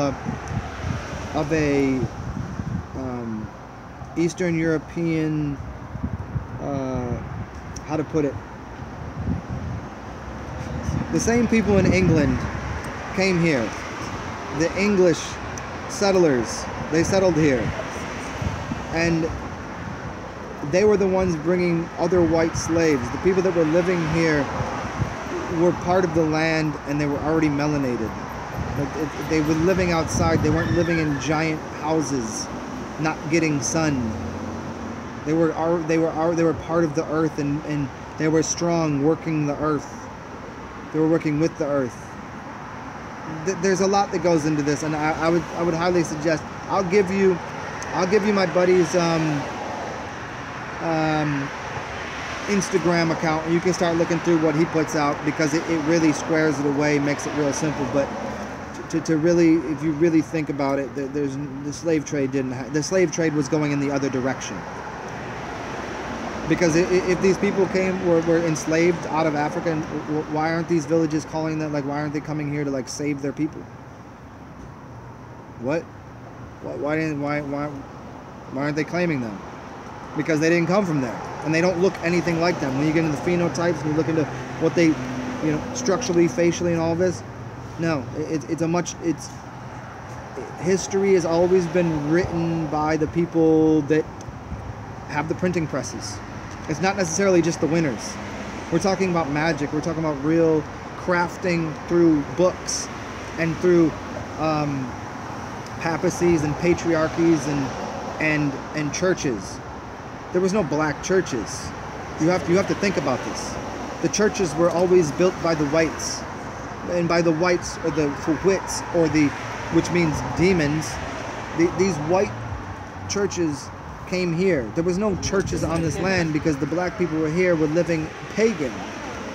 a Eastern European, how to put it, the same people in England came here. The English settlers, they settled here, and they were the ones bringing other white slaves. The people that were living here were part of the land, and they were already melanated. Like they were living outside. They weren't living in giant houses, not getting sun. They were part of the earth, and they were strong, working the earth. They were working with the earth. There's a lot that goes into this, and I would highly suggest. I'll give you my buddy's Instagram account, and you can start looking through what he puts out, because it really squares it away, makes it real simple. But to really, if you really think about it, there's the slave trade the slave trade was going in the other direction. Because if these people were enslaved out of Africa, and why aren't these villages calling them, like, why aren't they coming here to, like, save their people? What? Why aren't they claiming them? Because they didn't come from there, and they don't look anything like them. When you get into the phenotypes and you look into what they, structurally, facially, and all this, no, history has always been written by the people that have the printing presses. It's not necessarily just the winners. We're talking about magic. We're talking about real crafting through books and through papacies and patriarchies and churches. There was no black churches. You have to think about this. The churches were always built by the whites, and by the whites, or the wits, which means demons. These white churches came here. There was no churches on this land because the black people were here, were living pagan.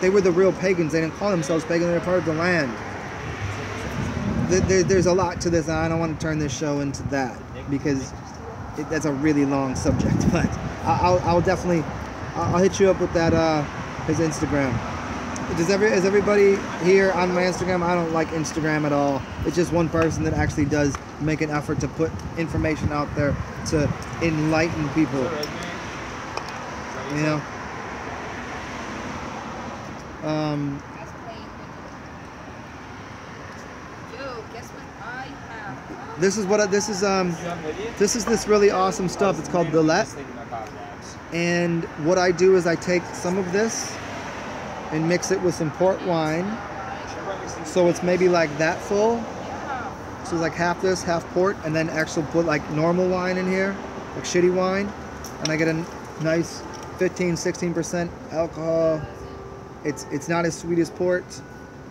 They were the real pagans. They didn't call themselves pagan. They were part of the land. There's a lot to this, and I don't want to turn this show into that, because that's a really long subject. But I'll definitely hit you up with that his Instagram. Is everybody here on my Instagram? I don't like Instagram at all. It's just one person that actually does make an effort to put information out there to enlighten people. This is this really awesome stuff. It's called billet. And what I do is I take some of this and mix it with some port wine, so it's maybe like that full. So it's like half this, half port, and then actually put like normal wine in here, like shitty wine, and I get a nice 15-16% alcohol. It's not as sweet as port,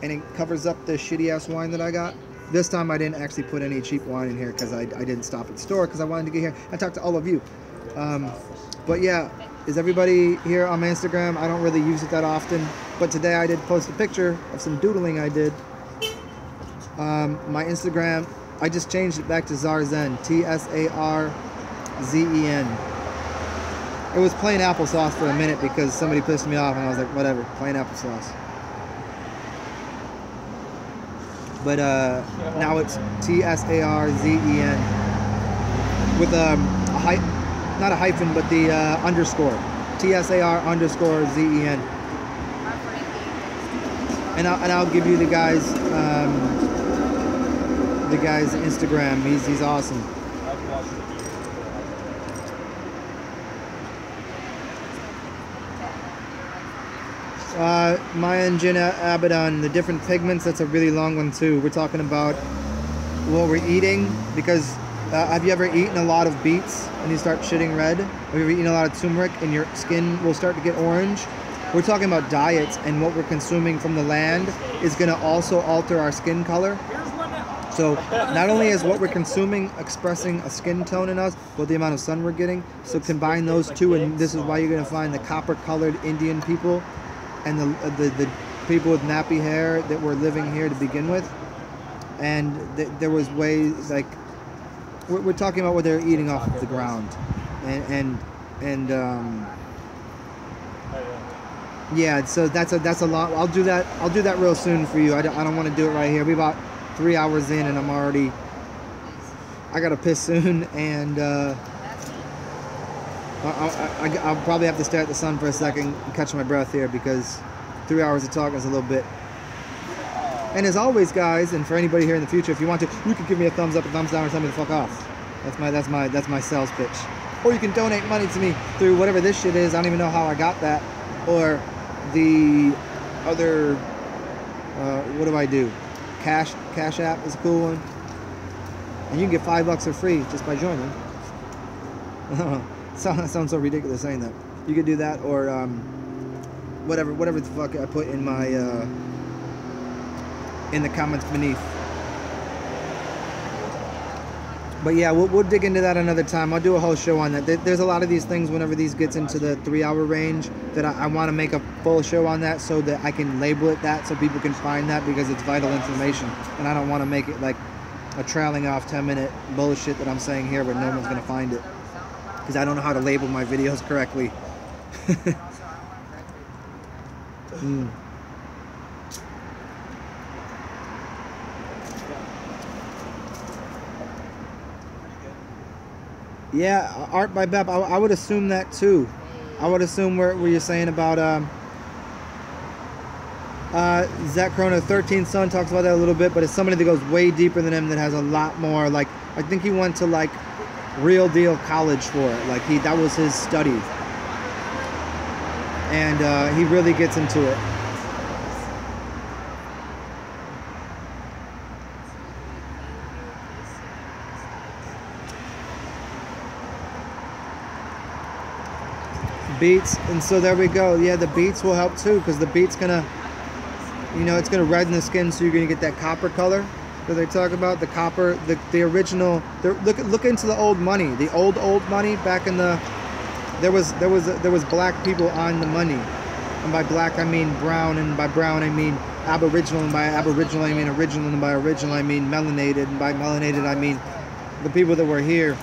and it covers up the shitty ass wine that I got. This time I didn't actually put any cheap wine in here because I didn't stop at the store, because I wanted to get here and talk to all of you. But yeah, is everybody here on my Instagram? I don't really use it that often, but today I did post a picture of some doodling I did. My Instagram, I just changed it back to TsarZen, TsarZen. It was plain applesauce for a minute because somebody pissed me off, and I was like, whatever, plain applesauce. But now it's TsarZen with not a hyphen, but the underscore. Tsar__Zen. And I'll give you the guy's Instagram. He's awesome. Maya and Jenna Abaddon, the different pigments, that's a really long one too. We're talking about what we're eating, because have you ever eaten a lot of beets and you start shitting red? Have you ever eaten a lot of turmeric and your skin will start to get orange? We're talking about diets, and what we're consuming from the land is going to also alter our skin color. So not only is what we're consuming expressing a skin tone in us, but the amount of sun we're getting. So combine those two, and this is why you're going to find the copper-colored Indian people and the people with nappy hair that were living here to begin with. And there was ways, like, we're talking about what they're eating off of the ground. Yeah, so that's a lot. I'll do that real soon for you. I don't want to do it right here. We're about 3 hours in, and I gotta piss soon, and I'll probably have to stare at the sun for a second and catch my breath here because 3 hours of talking is a little bit. And as always, guys, and for anybody here in the future, if you want to, you can give me a thumbs up, a thumbs down, or tell me to fuck off. That's my sales pitch. Or you can donate money to me through whatever this shit is. I don't even know how I got that. Or the other, what do I do? Cash App is a cool one. And you can get $5 for free just by joining. That sounds so ridiculous saying that. You could do that, or whatever the fuck I put in my in the comments beneath. But yeah, we'll dig into that another time. I'll do a whole show on that. There's a lot of these things whenever these gets into the 3 hour range that I want to make a full show on that so that I can label it that so people can find that because it's vital information. And I don't want to make it like a trailing off 10-minute bullshit that I'm saying here where no one's going to find it. Because I don't know how to label my videos correctly. Yeah, Art by Bep. I would assume that too. I would assume where you're saying about Zach Corona 13th Son talks about that a little bit, but it's somebody that goes way deeper than him that has a lot more. Like I think he went to like real deal college for it. Like that was his study, and he really gets into it. Beats, and so there we go. Yeah, the beats will help too because the beat's gonna, it's gonna redden the skin, so you're gonna get that copper color that they talk about. The copper, the original. Look into the old money. The old money back in the. There was black people on the money, and by black I mean brown, and by brown I mean aboriginal, and by aboriginal I mean original, and by original I mean melanated, and by melanated I mean the people that were here.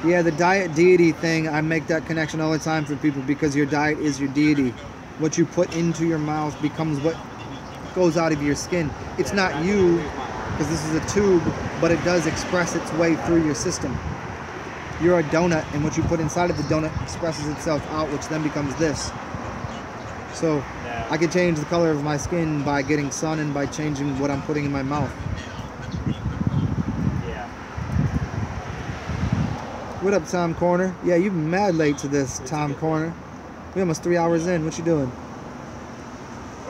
Yeah, the diet deity thing, I make that connection all the time for people because your diet is your deity. What you put into your mouth becomes what goes out of your skin. It's not you, because this is a tube, but it does express its way through your system. You're a donut, and what you put inside of the donut expresses itself out, which then becomes this. So I can change the color of my skin by getting sun and by changing what I'm putting in my mouth. What up, Tom Corner? Yeah, you've been mad late to this, Tom Corner. We're almost 3 hours in. What you doing?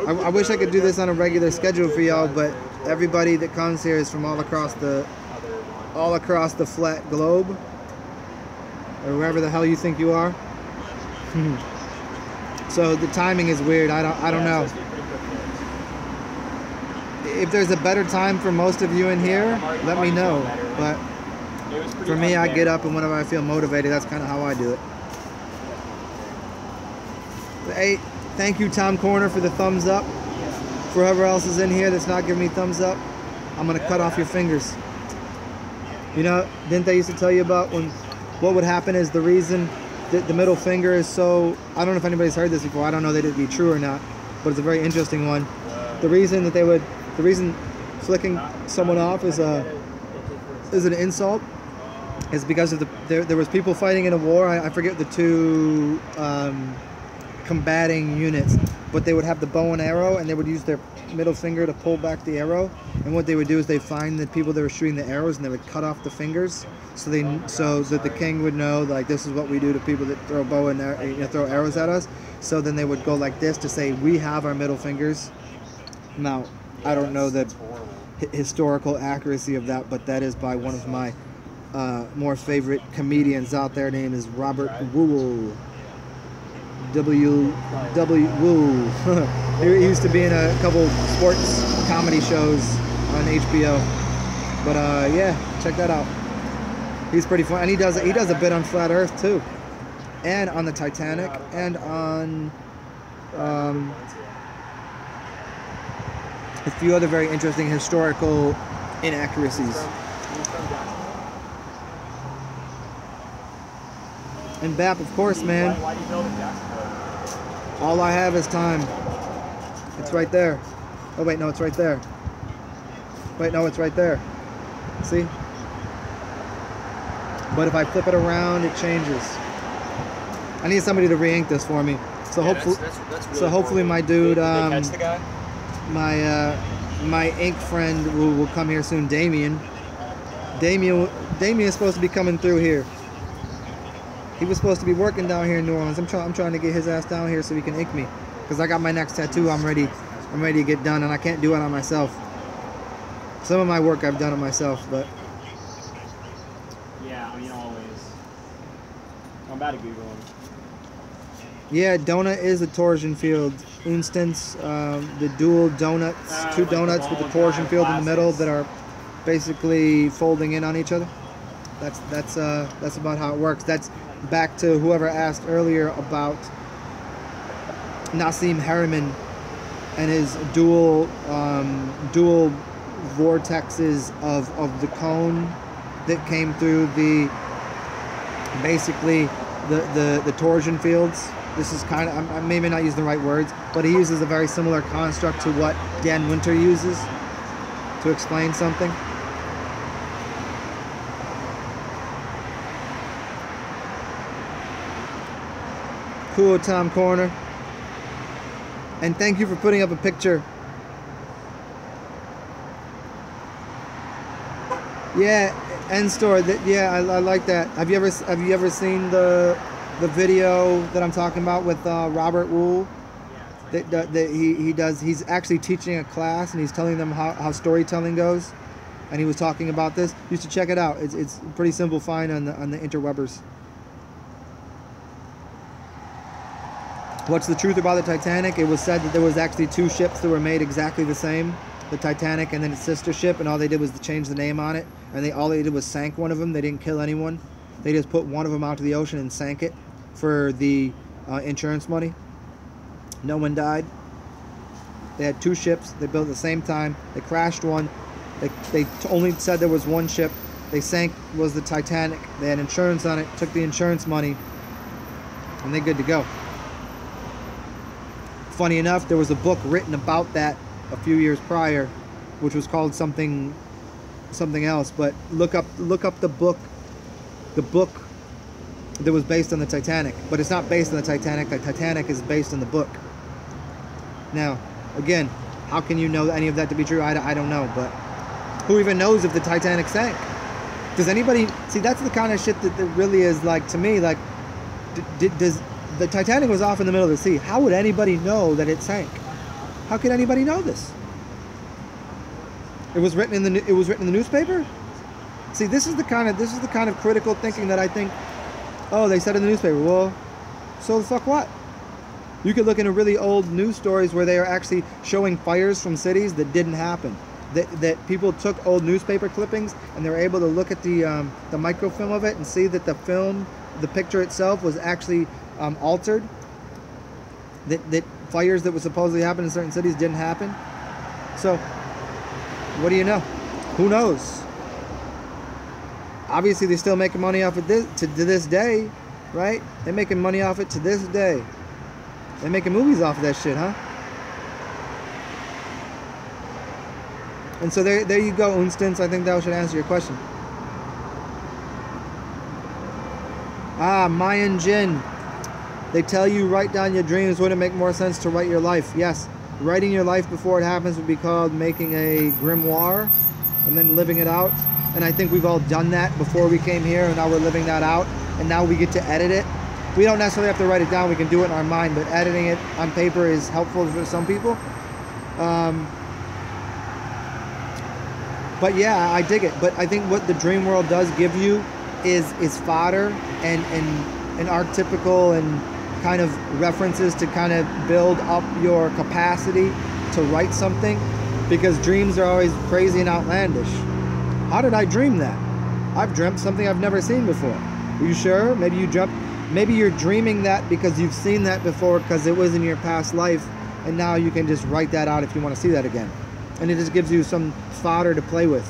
I wish I could do this on a regular schedule for y'all, but everybody that comes here is from all across the flat globe, or wherever the hell you think you are. So the timing is weird. I don't know. If there's a better time for most of you in here, let me know. But for me, I get up and whenever I feel motivated, that's kind of how I do it. Hey, thank you, Tom Corner, for the thumbs up. For whoever else is in here that's not giving me thumbs up, I'm going to cut off your fingers. Didn't they used to tell you about what would happen is the reason that the middle finger is so, I don't know if anybody's heard this before, I don't know that it'd be true or not, but it's a very interesting one. The reason flicking someone off is an insult is because of there was people fighting in a war. I forget the two combating units, but they would have the bow and arrow, and they would use their middle finger to pull back the arrow. And what they would do is they find the people that were shooting the arrows, and they would cut off the fingers, so that the king would know, like, this is what we do to people that throw bow and throw arrows at us. So then they would go like this to say, we have our middle fingers. Now, I don't know the historical accuracy of that, but that is by one of my more favorite comedians out there. Name is Robert Wool. Woo. He used to be in a couple sports comedy shows on HBO. But yeah, check that out. He's pretty fun, and he does a bit on Flat Earth too, and on the Titanic, and on a few other very interesting historical inaccuracies. And BAP, of course, man. Why do you build in Jacksonville? All I have is time. It's right there. Oh, wait, no, it's right there. Wait, no, it's right there. See? But if I flip it around, it changes. I need somebody to re-ink this for me. So hopefully, that's really so hopefully my dude, Did they catch the guy? my ink friend will come here soon. Damien is supposed to be coming through here. He was supposed to be working down here in New Orleans. I'm trying to get his ass down here so he can ink me, because I got my next tattoo. I'm ready to get done, and I can't do it on myself. Some of my work I've done it myself, but Yeah, I mean, always. I'm about to Google him. yeah, donut is a torsion field instance. The dual donuts, two like the donuts with the ball torsion drive field in the middle classics. that are basically folding in on each other. That's about how it works. That's back to whoever asked earlier about Nassim Harriman and his dual vortexes of the cone that came through basically the torsion fields. This is kind of, I'm maybe not using the right words, but he uses a very similar construct to what Dan Winter uses to explain something. Cool, Tom Corner. And thank you for putting up a picture. Yeah, End Store. Yeah, I like that. Have you ever seen the video that I'm talking about with Robert Wool? That he does. He's actually teaching a class and he's telling them how storytelling goes, and he was talking about this. You should check it out. It's pretty simple find on the interwebers. What's the truth about the Titanic? It was said that there was actually two ships that were made exactly the same, the Titanic and then its sister ship, and all they did was to change the name on it, and all they did was sank one of them. They didn't kill anyone. They just put one of them out to the ocean and sank it for the insurance money. No one died. They had two ships. They built at the same time. They crashed one. They only said there was one ship. They sank was the Titanic. They had insurance on it, took the insurance money, and they're good to go. Funny enough, there was a book written about that a few years prior, which was called something else. But look up the book that was based on the Titanic. But it's not based on the Titanic. The Titanic is based on the book. Now, again, how can you know any of that to be true? I don't know. But who even knows if the Titanic sank? Does anybody see? That's the kind of shit that really is, like, to me, like, does the Titanic was off in the middle of the sea. How would anybody know that it sank? How could anybody know this? It was written in the newspaper. See, this is the kind of critical thinking that I think. Oh, they said in the newspaper. Well, so the fuck what? You could look into really old news stories where they are actually showing fires from cities that didn't happen. That people took old newspaper clippings and they were able to look at the microfilm of it and see that the picture itself was actually altered. That fires that were supposedly happening in certain cities didn't happen. So, what do you know? Who knows? Obviously, they're still making money off of this to this day, right? They're making money off it to this day. They're making movies off of that shit, huh? And so there you go, Unstance. I think that should answer your question. Ah, Mayan Jin. They tell you write down your dreams. Would it make more sense to write your life? Yes. Writing your life before it happens would be called making a grimoire and then living it out. And I think we've all done that before we came here, and now we're living that out. And now we get to edit it. We don't necessarily have to write it down. We can do it in our mind, but editing it on paper is helpful for some people. But yeah, I dig it. But I think what the dream world does give you is fodder and archetypical and kind of references to kind of build up your capacity to write something, because dreams are always crazy and outlandish. How did I dream that? I've dreamt something I've never seen before. Are you sure? Maybe you dreamt. Maybe you're dreaming that because you've seen that before, because it was in your past life, and now you can just write that out if you want to see that again. And it just gives you some fodder to play with.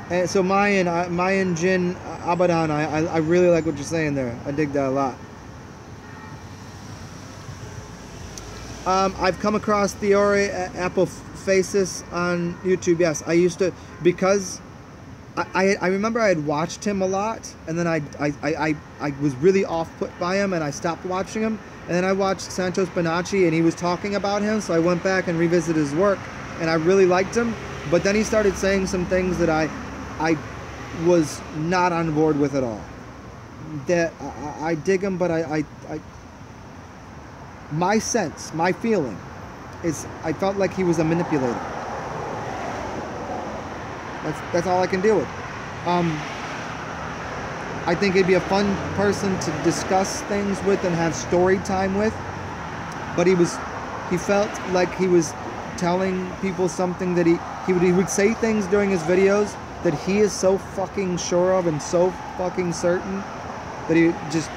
And so Mayan Jin Abadan, I really like what you're saying there. I dig that a lot. I've come across Theory Apple Faces on YouTube. Yes, I used to, because I remember I had watched him a lot, and then I was really off put by him, and I stopped watching him. And then I watched Santos Bonacci, and he was talking about him, so I went back and revisited his work, and I really liked him. But then he started saying some things that I was not on board with at all. That I dig him, but my sense, my feeling, is I felt like he was a manipulator. That's all I can deal with. I think he'd be a fun person to discuss things with and have story time with. But he felt like he was telling people something that he would say things during his videos that he is so fucking sure of and so fucking certain that he just,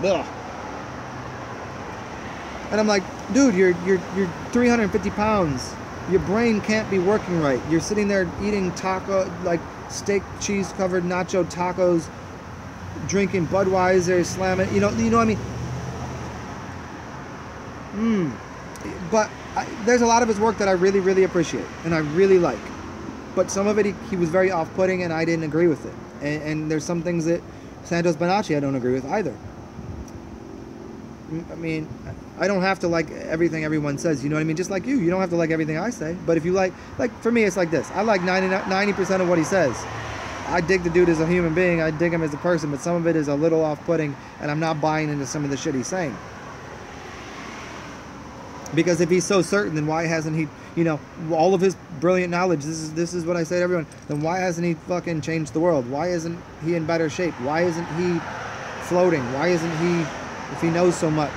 ugh. And I'm like, dude, you're 350 pounds. Your brain can't be working right. You're sitting there eating taco, like steak, cheese covered nacho tacos, drinking Budweiser, slamming, you know what I mean? But there's a lot of his work that I really, really appreciate and I really like. But some of it, he was very off-putting and I didn't agree with it. And there's some things that Santos Bonacci I don't agree with either. I mean, I don't have to like everything everyone says, you know what I mean? Just like you don't have to like everything I say. But if you like for me, it's like this. I like 90% of what he says. I dig the dude as a human being. I dig him as a person. But some of it is a little off-putting, and I'm not buying into some of the shit he's saying. Because if he's so certain, then why hasn't he, all of his brilliant knowledge, this is what I say to everyone, then why hasn't he fucking changed the world? Why isn't he in better shape? Why isn't he floating? Why isn't he, if he knows so much?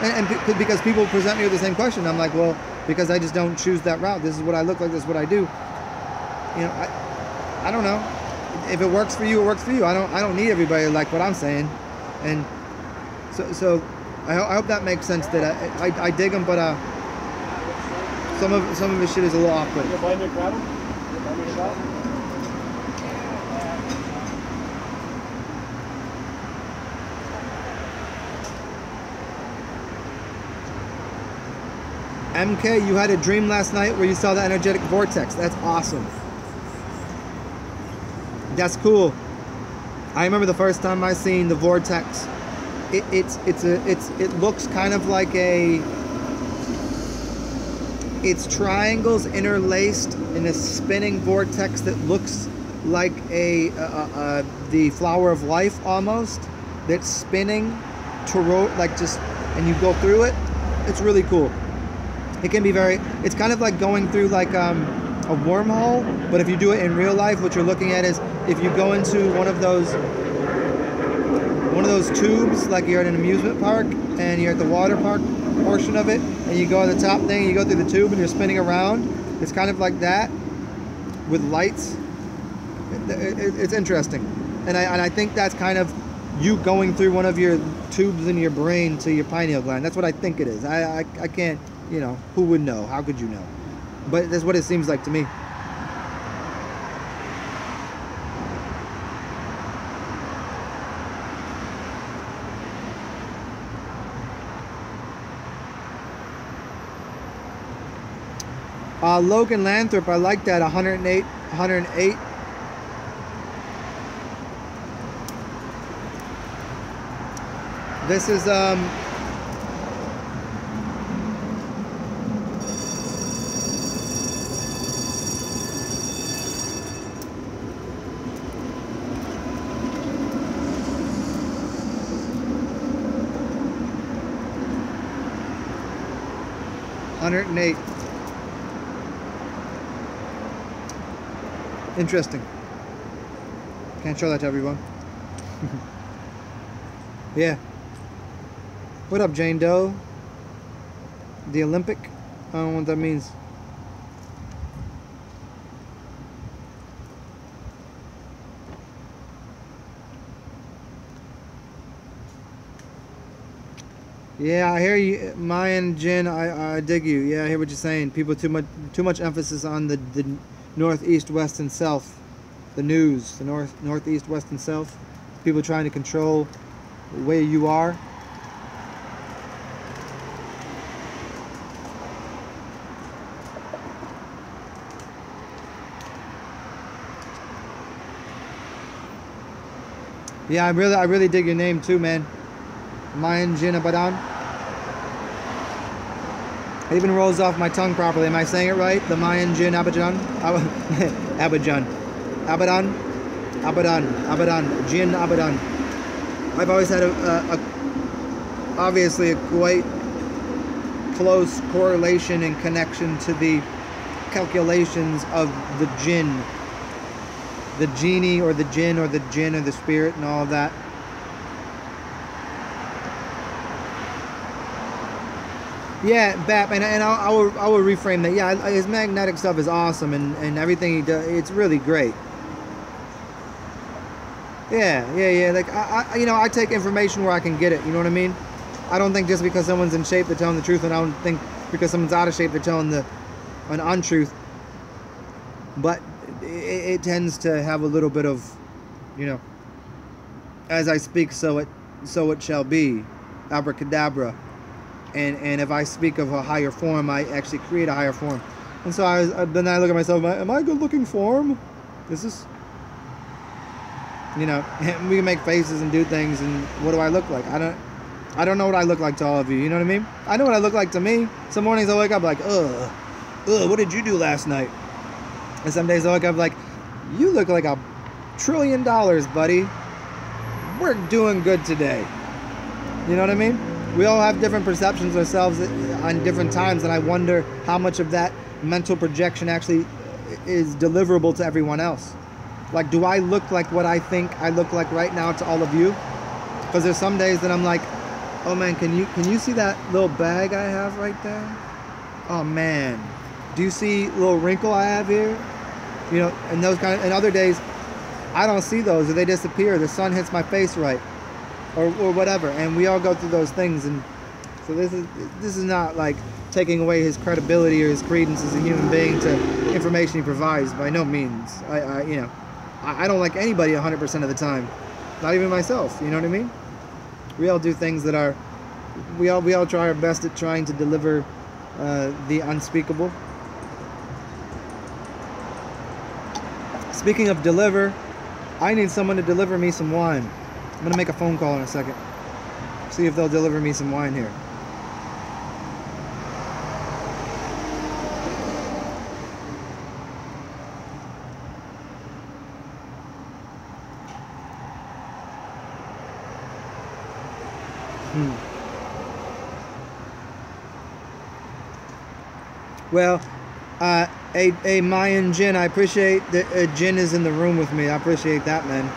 And because people present me with the same question, I'm like, well, because I just don't choose that route. This is what I look like, this is what I do. I don't know. If it works for you, it works for you. I don't need everybody to like what I'm saying. And so I hope that makes sense. That I dig him, but some of his shit is a little off-putting. You buy me a grab him? You buy me a shot? MK, you had a dream last night where you saw the energetic vortex. That's awesome. That's cool. I remember the first time I seen the vortex. It looks kind of like it's triangles interlaced in a spinning vortex that looks like the flower of life almost. That's spinning and you go through it. It's really cool. It can be it's kind of like going through like a wormhole, but if you do it in real life, what you're looking at is if you go into one of those tubes, like you're at an amusement park and you're at the water park portion of it, and you go on the top thing, you go through the tube and you're spinning around. It's kind of like that with lights. It's interesting, and I think that's kind of you going through one of your tubes in your brain to your pineal gland. That's what I think it is. I can't, who would know? How could you know? But that's what it seems like to me. Logan Lanthrop, I like that. 108. This is 108. Interesting. Can't show that to everyone. Yeah. What up, Jane Doe? The Olympic? I don't know what that means. Yeah, I hear you, Mayan Jin. I dig you. Yeah, I hear what you're saying. People too much emphasis on the north, east, west, and south. the news, the north, northeast, west, and south. People trying to control where you are. Yeah, I really dig your name too, man. Mayan Jin Abadan. It even rolls off my tongue properly. Am I saying it right? The Mayan Jin Abadan? Abadan. Abadan. Abadan. Abadan. Jin Abadan. I've always had obviously a quite close correlation and connection to the calculations of the jinn. The genie or the jinn or the spirit and all of that. Yeah, Bap, and I will reframe that. Yeah, his magnetic stuff is awesome, and everything he does, it's really great. Yeah. Like I take information where I can get it. You know what I mean? I don't think just because someone's in shape they're telling the truth, and I don't think because someone's out of shape they're telling an untruth. But it tends to have a little bit of, as I speak, so it shall be, abracadabra. And if I speak of a higher form, I actually create a higher form. And so then I look at myself, am I a good looking form? This is, we can make faces and do things, and what do I look like? I don't know what I look like to all of you, you know what I mean? I know what I look like to me. Some mornings I wake up like, ugh, what did you do last night? And some days I wake up like, you look like $1 trillion, buddy. We're doing good today. You know what I mean? We all have different perceptions of ourselves on different times, and I wonder how much of that mental projection actually is deliverable to everyone else. Like, do I look like what I think I look like right now to all of you? Because there's some days that I'm like, oh man, can you see that little bag I have right there? Oh man, do you see the little wrinkle I have here? And those and other days, I don't see those, or they disappear. The sun hits my face right, or whatever. And we all go through those things, and so this is not like taking away his credibility or his credence as a human being to information he provides. By no means. I don't like anybody 100% of the time, not even myself. You know what I mean? We all do things that are, we all try our best at trying to deliver the unspeakable. Speaking of deliver, I need someone to deliver me some wine. I'm going to make a phone call in a second. See if they'll deliver me some wine here. Well, a Mayan Jin, I appreciate that Jin is in the room with me. I appreciate that, man.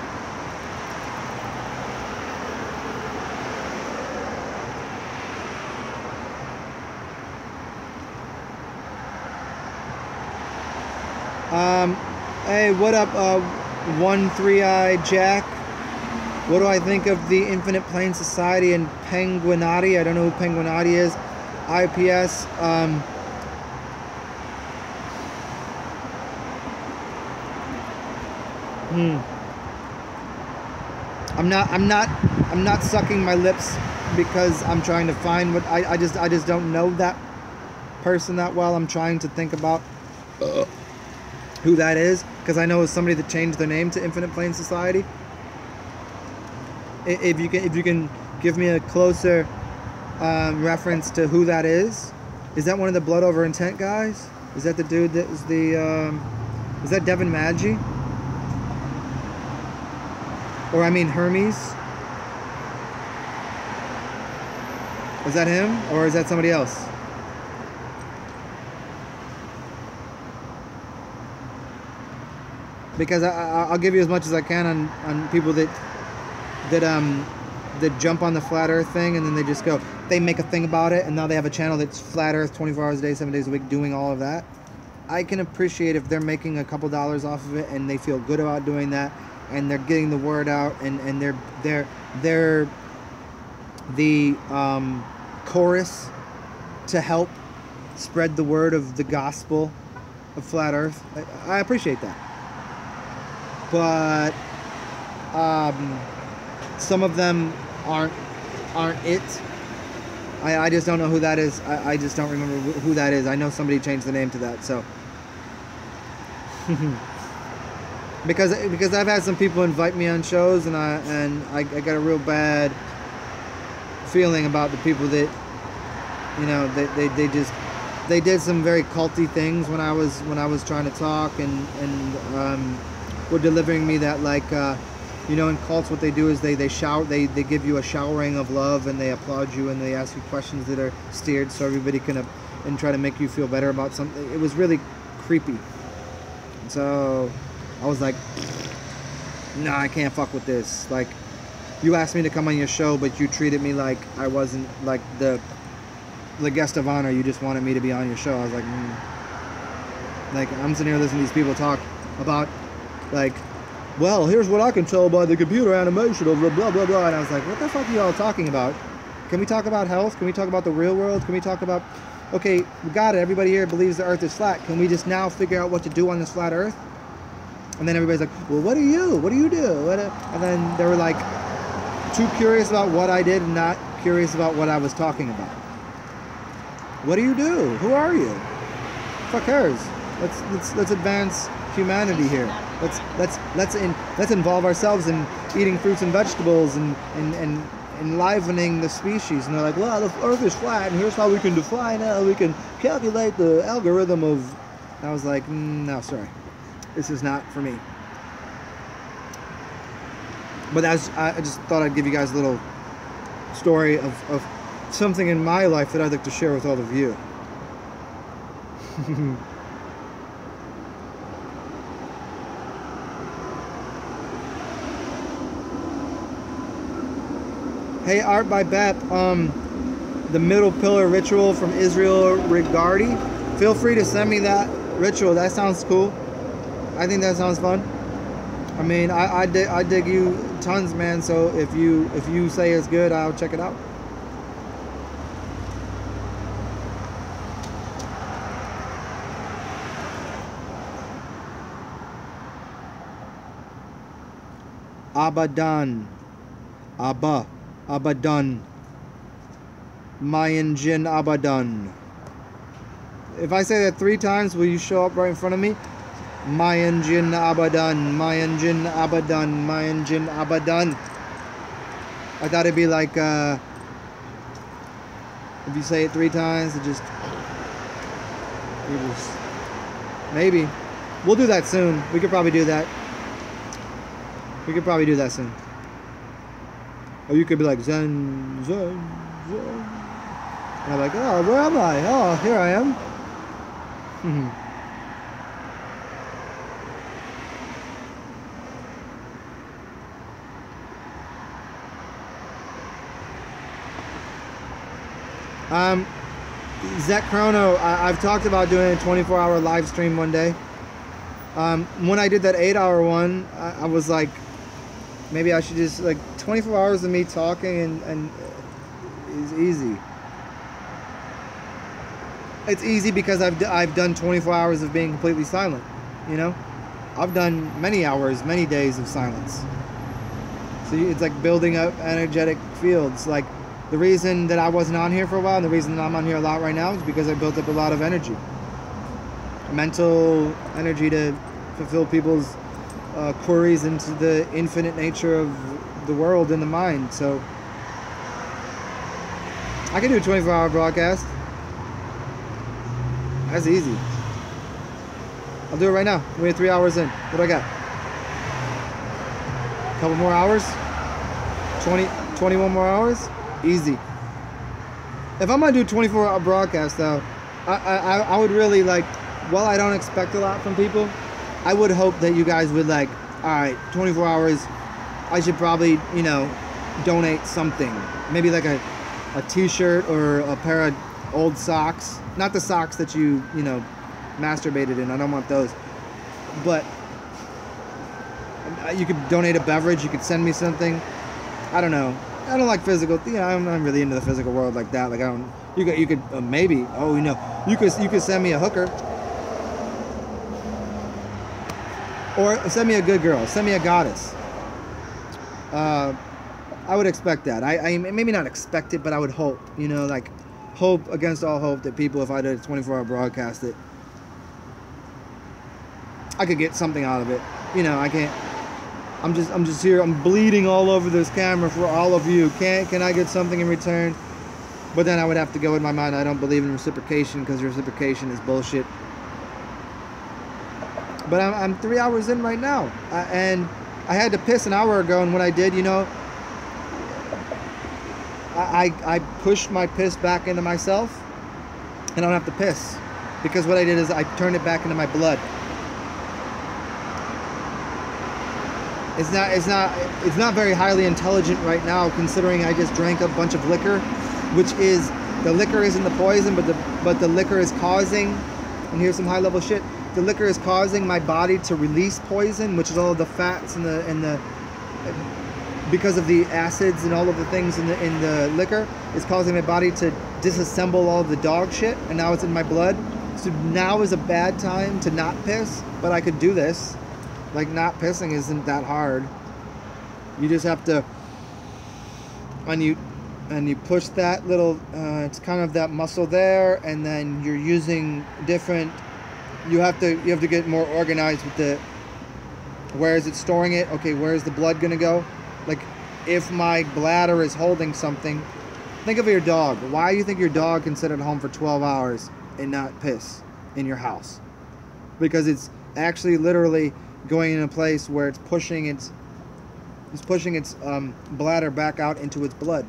Hey, what up, 1-3-Eye Jack? What do I think of the Infinite Plane Society and Penguinati? I don't know who Penguinati is. IPS, I'm not sucking my lips because I'm trying to find what I just don't know that person that well. I'm trying to think about who that is, because I know it's somebody that changed their name to Infinite Plane Society. If you can give me a closer reference to who that is that one of the Blood Over Intent guys? Is that the dude that was is that Devin Maggi? Or I mean Hermes? Is that him, or is that somebody else? Because I'll give you as much as I can on people that jump on the flat earth thing, and then they just go, they make a thing about it, and now they have a channel that's flat earth 24 hours a day, 7 days a week, doing all of that. I can appreciate if they're making a couple dollars off of it and they feel good about doing that, and they're getting the word out, and they're the chorus to help spread the word of the gospel of flat earth. I appreciate that. but some of them aren't it. I just don't know who that is. I just don't remember who that is. I know somebody changed the name to that, so. because I've had some people invite me on shows, and I got a real bad feeling about the people that, you know, they did some very culty things when I was trying to talk, and were delivering me that, like, you know, in cults what they do is they give you a showering of love, and they applaud you, and they ask you questions that are steered so everybody can and try to make you feel better about something. It was really creepy. So I was like, nah, I can't fuck with this. Like, you asked me to come on your show, but you treated me like I wasn't like the guest of honor. You just wanted me to be on your show. I was like, like, I'm sitting here listening to these people talk about, like, well, here's what I can tell by the computer animation of blah, blah, blah, blah. And I was like, what the fuck are you all talking about? Can we talk about health? Can we talk about the real world? Can we talk about, okay, we got it. Everybody here believes the earth is flat. Can we just now figure out what to do on this flat earth? And then everybody's like, well, what do you do? And then they were like, too curious about what I did and not curious about what I was talking about. What do you do? Who are you? Fuck cares? Let's advance humanity here. Let's involve ourselves in eating fruits and vegetables and enlivening the species. And they're like, well, the earth is flat, and here's how we can define it. We can calculate the algorithm of. And I was like, no, sorry, this is not for me. But I just thought I'd give you guys a little story of something in my life that I'd like to share with all of you. Hey, Art by Beth, the middle pillar ritual from Israel Rigardi. Feel free to send me that ritual. That sounds cool. I think that sounds fun. I mean, I dig you tons, man. So if you say it's good, I'll check it out. Abadan, Abadan, Mayan Jin Abadan. If I say that 3 times, will you show up right in front of me? Mayan Jin Abadan, Mayan Jin Abadan, Mayan Jin Abadan. I thought it'd be like, if you say it 3 times, it just, maybe. We'll do that soon. We could probably do that. We could probably do that soon. Or you could be like, Zen, Zen, Zen. And I'm like, oh, where am I? Oh, here I am. Zach Chrono, I've talked about doing a 24-hour live stream one day. When I did that 8-hour one, I was like, maybe I should just, like, 24 hours of me talking and is easy. It's easy because I've done 24 hours of being completely silent, you know? I've done many hours, many days of silence. So it's like building up energetic fields. Like, the reason that I wasn't on here for a while and the reason that I'm on here a lot right now is because I built up a lot of energy. Mental energy to fulfill people's queries into the infinite nature of the world and the mind. So I can do a 24-hour broadcast. That's easy. I'll do it right now. We're 3 hours in. What do I got? A couple more hours? 21 more hours? Easy. If I'm gonna do a 24-hour broadcast though, I would really, like, while I don't expect a lot from people, I would hope that you guys would, like, alright, 24 hours, I should probably, you know, donate something. Maybe like a t-shirt or a pair of old socks. Not the socks that you know, masturbated in. I don't want those. But you could donate a beverage. You could send me something. I don't know. I don't like physical. You know, I'm not really into the physical world like that. Like, I don't. You could maybe. Oh, you know, you could send me a hooker. Or send me a good girl. Send me a goddess. I would expect that. I maybe not expect it, but I would hope. You know, like hope against all hope that people, if I did a 24-hour broadcast, that I could get something out of it. You know, I can't. I'm just here. I'm bleeding all over this camera for all of you. Can I get something in return? But then I would have to go in my mind. I don't believe in reciprocation because reciprocation is bullshit. But I'm 3 hours in right now, and I had to piss an hour ago. And what I did, you know, I pushed my piss back into myself, and I don't have to piss because what I did is I turned it back into my blood. It's not very highly intelligent right now, considering I just drank a bunch of liquor, which is, the liquor isn't the poison, but the liquor is causing, and here's some high level shit, the liquor is causing my body to release poison, which is all of the fats and the because of the acids and all of the things in the liquor, is causing my body to disassemble all of the dog shit, and now it's in my blood. So now is a bad time to not piss, but I could do this. Like, not pissing isn't that hard. You just have to, and you push that little, it's kind of that muscle there, and then you're using different, you have to get more organized with the, where is it storing it? Okay, where is the blood gonna go? Like, if my bladder is holding something, think of your dog. Why do you think your dog can sit at home for 12 hours and not piss in your house? Because it's actually literally going in a place where it's pushing its bladder back out into its blood.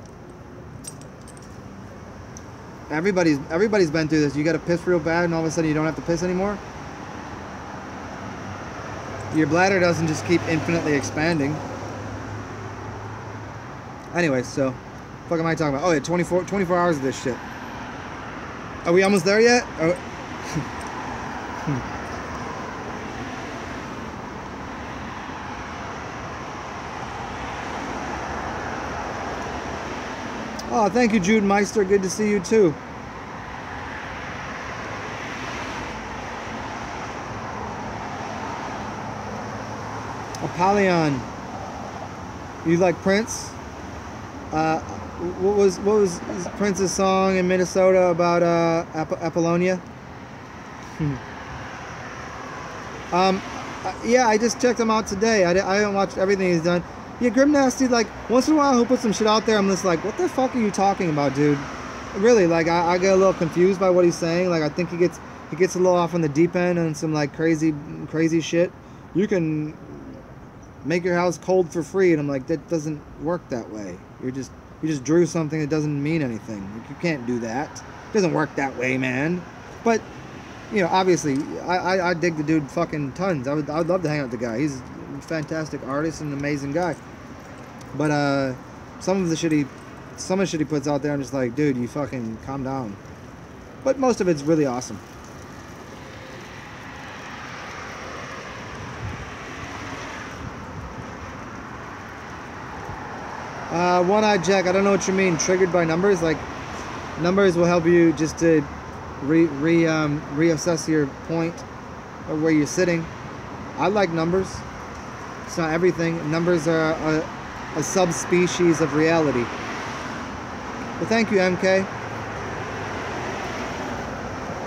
Everybody's been through this. You got to piss real bad, and all of a sudden you don't have to piss anymore. Your bladder doesn't just keep infinitely expanding. Anyway, so what am I talking about? Oh yeah, 24 hours of this shit. Are we almost there yet? Oh, thank you, Jude Meister. Good to see you, too. Apollyon. You like Prince? What was Prince's song in Minnesota about Apollonia? Yeah, I just checked him out today. I haven't watched everything he's done. Yeah, Grim Nasty, like, once in a while he'll put some shit out there, I'm just like, what the fuck are you talking about, dude? Really, like, I get a little confused by what he's saying. Like, I think he gets a little off on the deep end and some, like, crazy shit. You can make your house cold for free, and I'm like, that doesn't work that way. You just drew something that doesn't mean anything. Like, you can't do that. It doesn't work that way, man. But, you know, obviously, I dig the dude fucking tons. I would love to hang out with the guy. He's a fantastic artist and an amazing guy. But some of the shit he puts out there, I'm just like, dude, you fucking calm down. But most of it's really awesome. One-eyed Jack, I don't know what you mean. Triggered by numbers? Like, numbers will help you just to reassess your point of where you're sitting. I like numbers. It's not everything. Numbers are a subspecies of reality. Well, thank you, MK.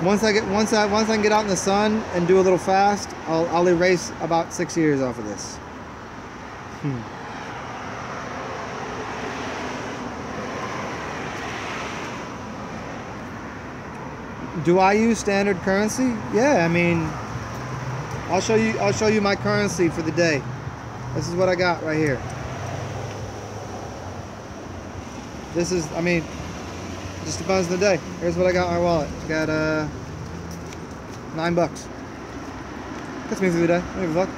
Once I can get out in the sun and do a little fast, I'll erase about 6 years off of this. Do I use standard currency? Yeah, I mean, I'll show you my currency for the day. This is what I got right here. This is, I mean, just depends on the day. Here's what I got in my wallet. Got $9. Gets me through the day. I don't give a fuck.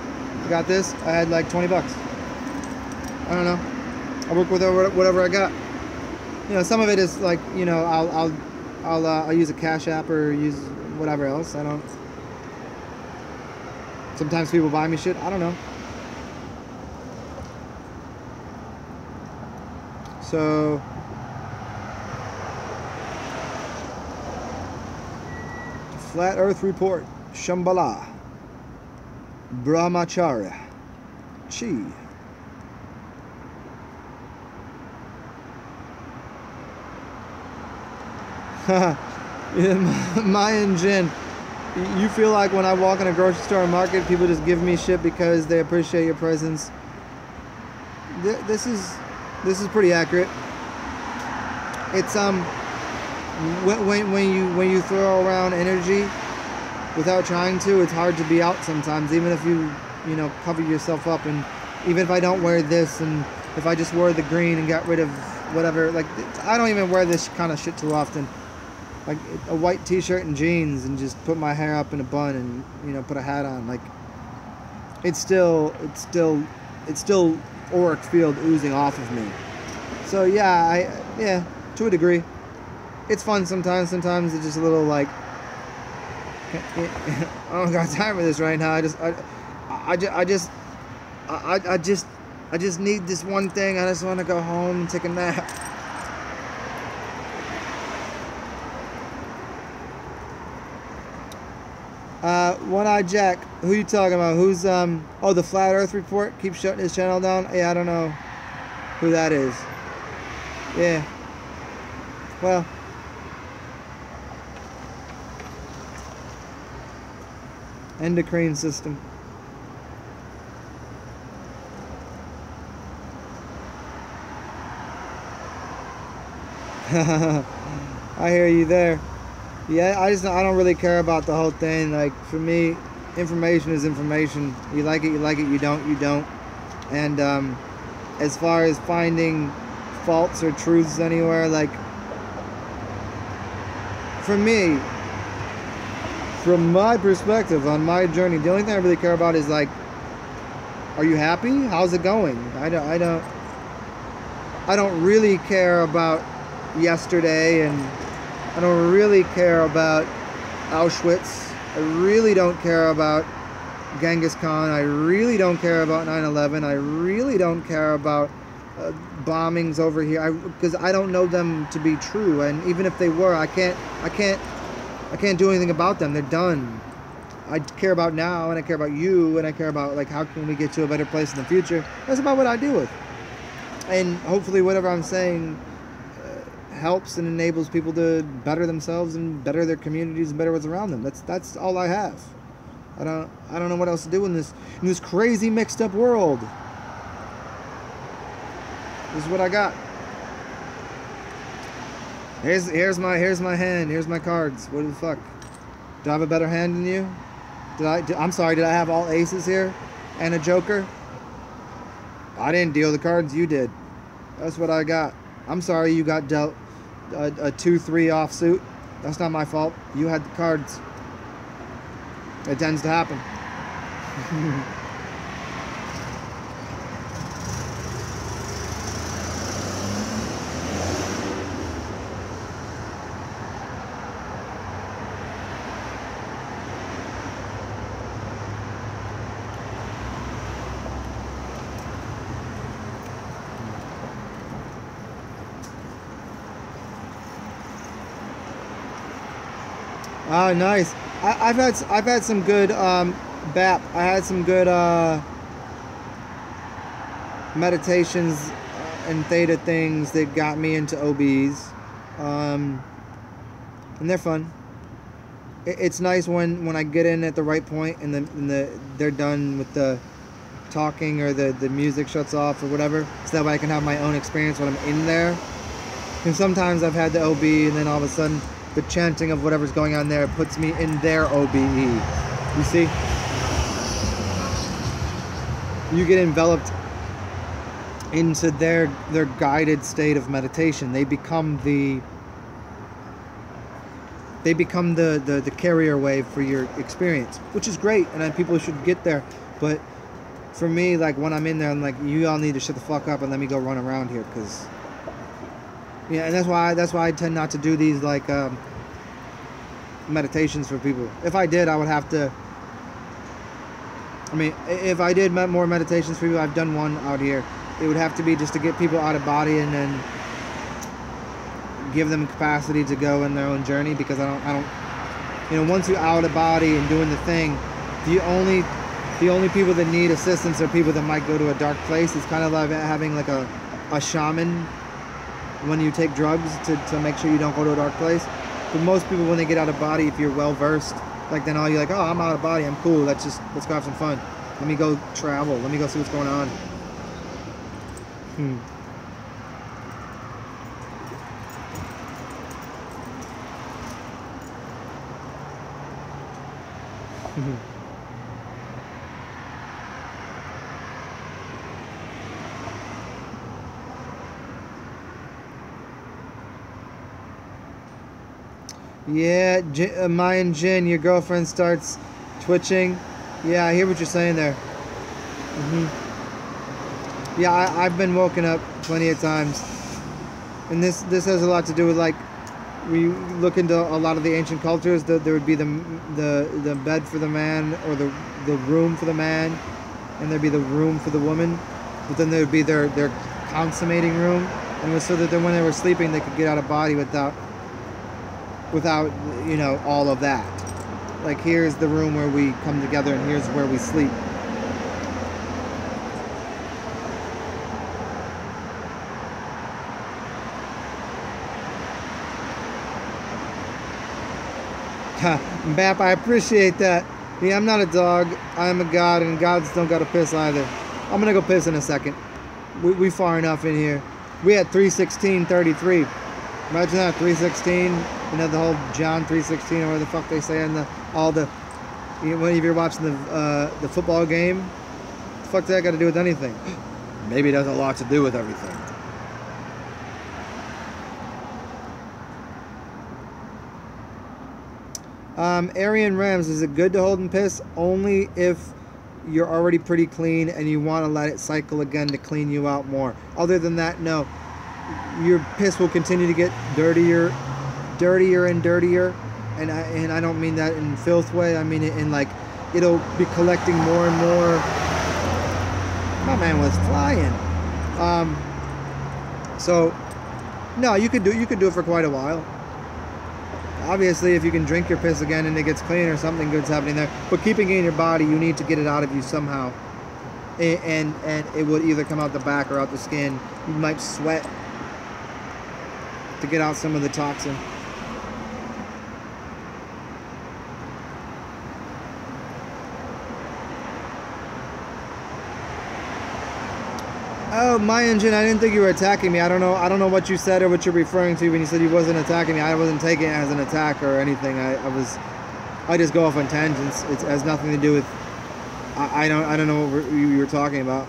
I got this. I had like 20 bucks. I don't know. I work with whatever I got. You know, some of it is like, you know, I'll use a Cash App or use whatever else. I don't. Sometimes people buy me shit. I don't know. So Flat Earth Report, Shambhala. Brahmacharya. Chi. Mayan Jin. You feel like when I walk in a grocery store or market, people just give me shit because they appreciate your presence. This is pretty accurate. It's when you throw around energy without trying to, it's hard to be out sometimes. Even if you cover yourself up, and even if I don't wear this, and if I just wore the green and got rid of whatever, like I don't even wear this kind of shit too often. Like a white t-shirt and jeans, and just put my hair up in a bun, and put a hat on. Like it's still auric field oozing off of me. So yeah, to a degree, it's fun sometimes. Sometimes it's just a little like, I don't got time for this right now. I just need this one thing. I just want to go home and take a nap. One-Eye Jack, who you talking about? Who's, oh, the Flat Earth Report keeps shutting his channel down? Yeah, I don't know who that is. Yeah. Well. Endocrine system. I hear you there. Yeah, I don't really care about the whole thing. Like, for me, information is information. You like it, you don't, you don't. And as far as finding faults or truths anywhere, like, for me, from my perspective, on my journey, the only thing I really care about is, like, are you happy? How's it going? I don't really care about yesterday, and I don't really care about Auschwitz. I really don't care about Genghis Khan. I really don't care about 9/11. I really don't care about bombings over here, because I don't know them to be true. And even if they were, I can't do anything about them. They're done. I care about now, and I care about you, and I care about, like, how can we get to a better place in the future. That's about what I deal with. And hopefully whatever I'm saying helps and enables people to better themselves and better their communities and better what's around them. That's all I have. I don't know what else to do in this crazy mixed up world. This is what I got. Here's my hand. Here's my cards. What the fuck? Do I have a better hand than you? I'm sorry. Did I have all aces here and a joker? I didn't deal the cards. You did. That's what I got. I'm sorry you got dealt a 2-3 offsuit. That's not my fault. You had the cards. It tends to happen. Oh, nice. I've had some good BAP. I had some good meditations and theta things that got me into OBs, and they're fun. It's nice when I get in at the right point and they're done with the talking, or the music shuts off or whatever, so that way I can have my own experience when I'm in there. And sometimes I've had the OB, and then all of a sudden the chanting of whatever's going on there puts me in their OBE. You see? You get enveloped into their guided state of meditation. They become the carrier wave for your experience, which is great, and then people should get there. But for me, like, when I'm in there, I'm like, you all need to shut the fuck up and let me go run around here, because yeah, and that's why I tend not to do these, like, meditations for people. If I did, I would have to, I mean, if I did more meditations for people, I've done one out here, it would have to be just to get people out of body and then give them capacity to go in their own journey, because I don't, once you're out of body and doing the thing, the only the only people that need assistance are people that might go to a dark place. It's kind of like having like a shaman when you take drugs to make sure you don't go to a dark place. But most people, when they get out of body, if you're well versed, like then all you're like, oh, I'm out of body, I'm cool. Let's go have some fun. Let me go travel. Let me go see what's going on. Yeah, Mayan Jin, your girlfriend starts twitching. Yeah, I hear what you're saying there. Yeah, I've been woken up plenty of times, and this has a lot to do with, like, we look into a lot of the ancient cultures. There would be the bed for the man, or the room for the man, and there'd be the room for the woman. But then there would be their consummating room, and it was so that then when they were sleeping, they could get out of body without you know, all of that. Like, here's the room where we come together, and here's where we sleep. Bap, I appreciate that. Yeah, I'm not a dog. I'm a god, and gods don't gotta piss either. I'm gonna go piss in a second. We far enough in here. We had 3:16:33. Imagine that, 3:16. You know, the whole John 3:16, or whatever the fuck they say in when you're watching the football game. What the fuck does that got to do with anything? Maybe it has a lot to do with everything. Arian Rams, is it good to hold and piss? Only if you're already pretty clean and you want to let it cycle again to clean you out more. Other than that, no. Your piss will continue to get dirtier and dirtier, and I don't mean that in filth way. I mean it in, like, it'll be collecting more and more. My man was flying. So no, you could do it for quite a while. Obviously, if you can drink your piss again and it gets clean, or something good's happening there. But keeping it in your body, you need to get it out of you somehow, and it would either come out the back or out the skin. You might sweat to get out some of the toxin. Oh, my engine, I didn't think you were attacking me. I don't know what you said or what you're referring to when you said you wasn't attacking me. I wasn't taking it as an attack or anything. I just go off on tangents. It has nothing to do with, I don't know what you were talking about.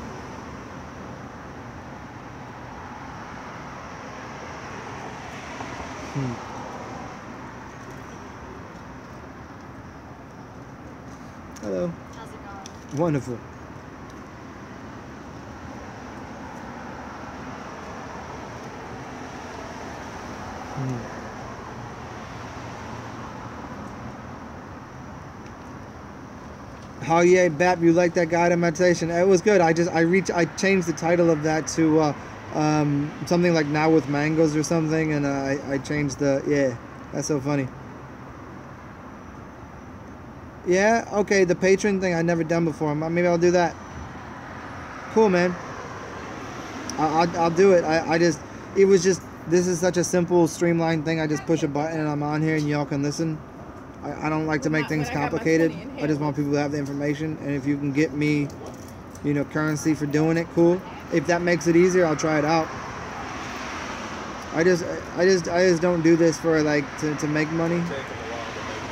Hello. How's it going? Wonderful. How yeah, Bap, you like that guided meditation? It was good. I changed the title of that to something like Now with Mangoes or something, and I changed yeah. That's so funny. Yeah, okay, the patron thing I've never done before. Maybe I'll do that. Cool, man. I'll do it. This is such a simple, streamlined thing. I just push a button and I'm on here and y'all can listen. I don't like to make things complicated. I just want people to have the information, and if you can get me, you know, currency for doing it, cool. If that makes it easier, I'll try it out. I just don't do this for, like, to make money.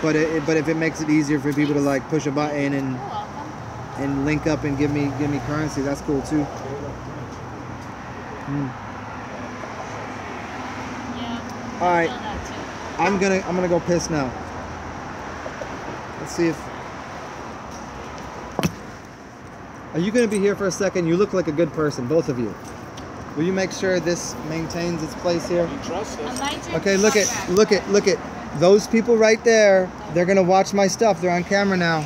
But if it makes it easier for people to, like, push a button and link up and give me currency, that's cool too. Yeah. All right, I'm gonna go piss now. Let's see if. Are you gonna be here for a second? You look like a good person, both of you. Will you make sure this maintains its place here? You trust us? Okay, look at those people right there. They're gonna watch my stuff. They're on camera now.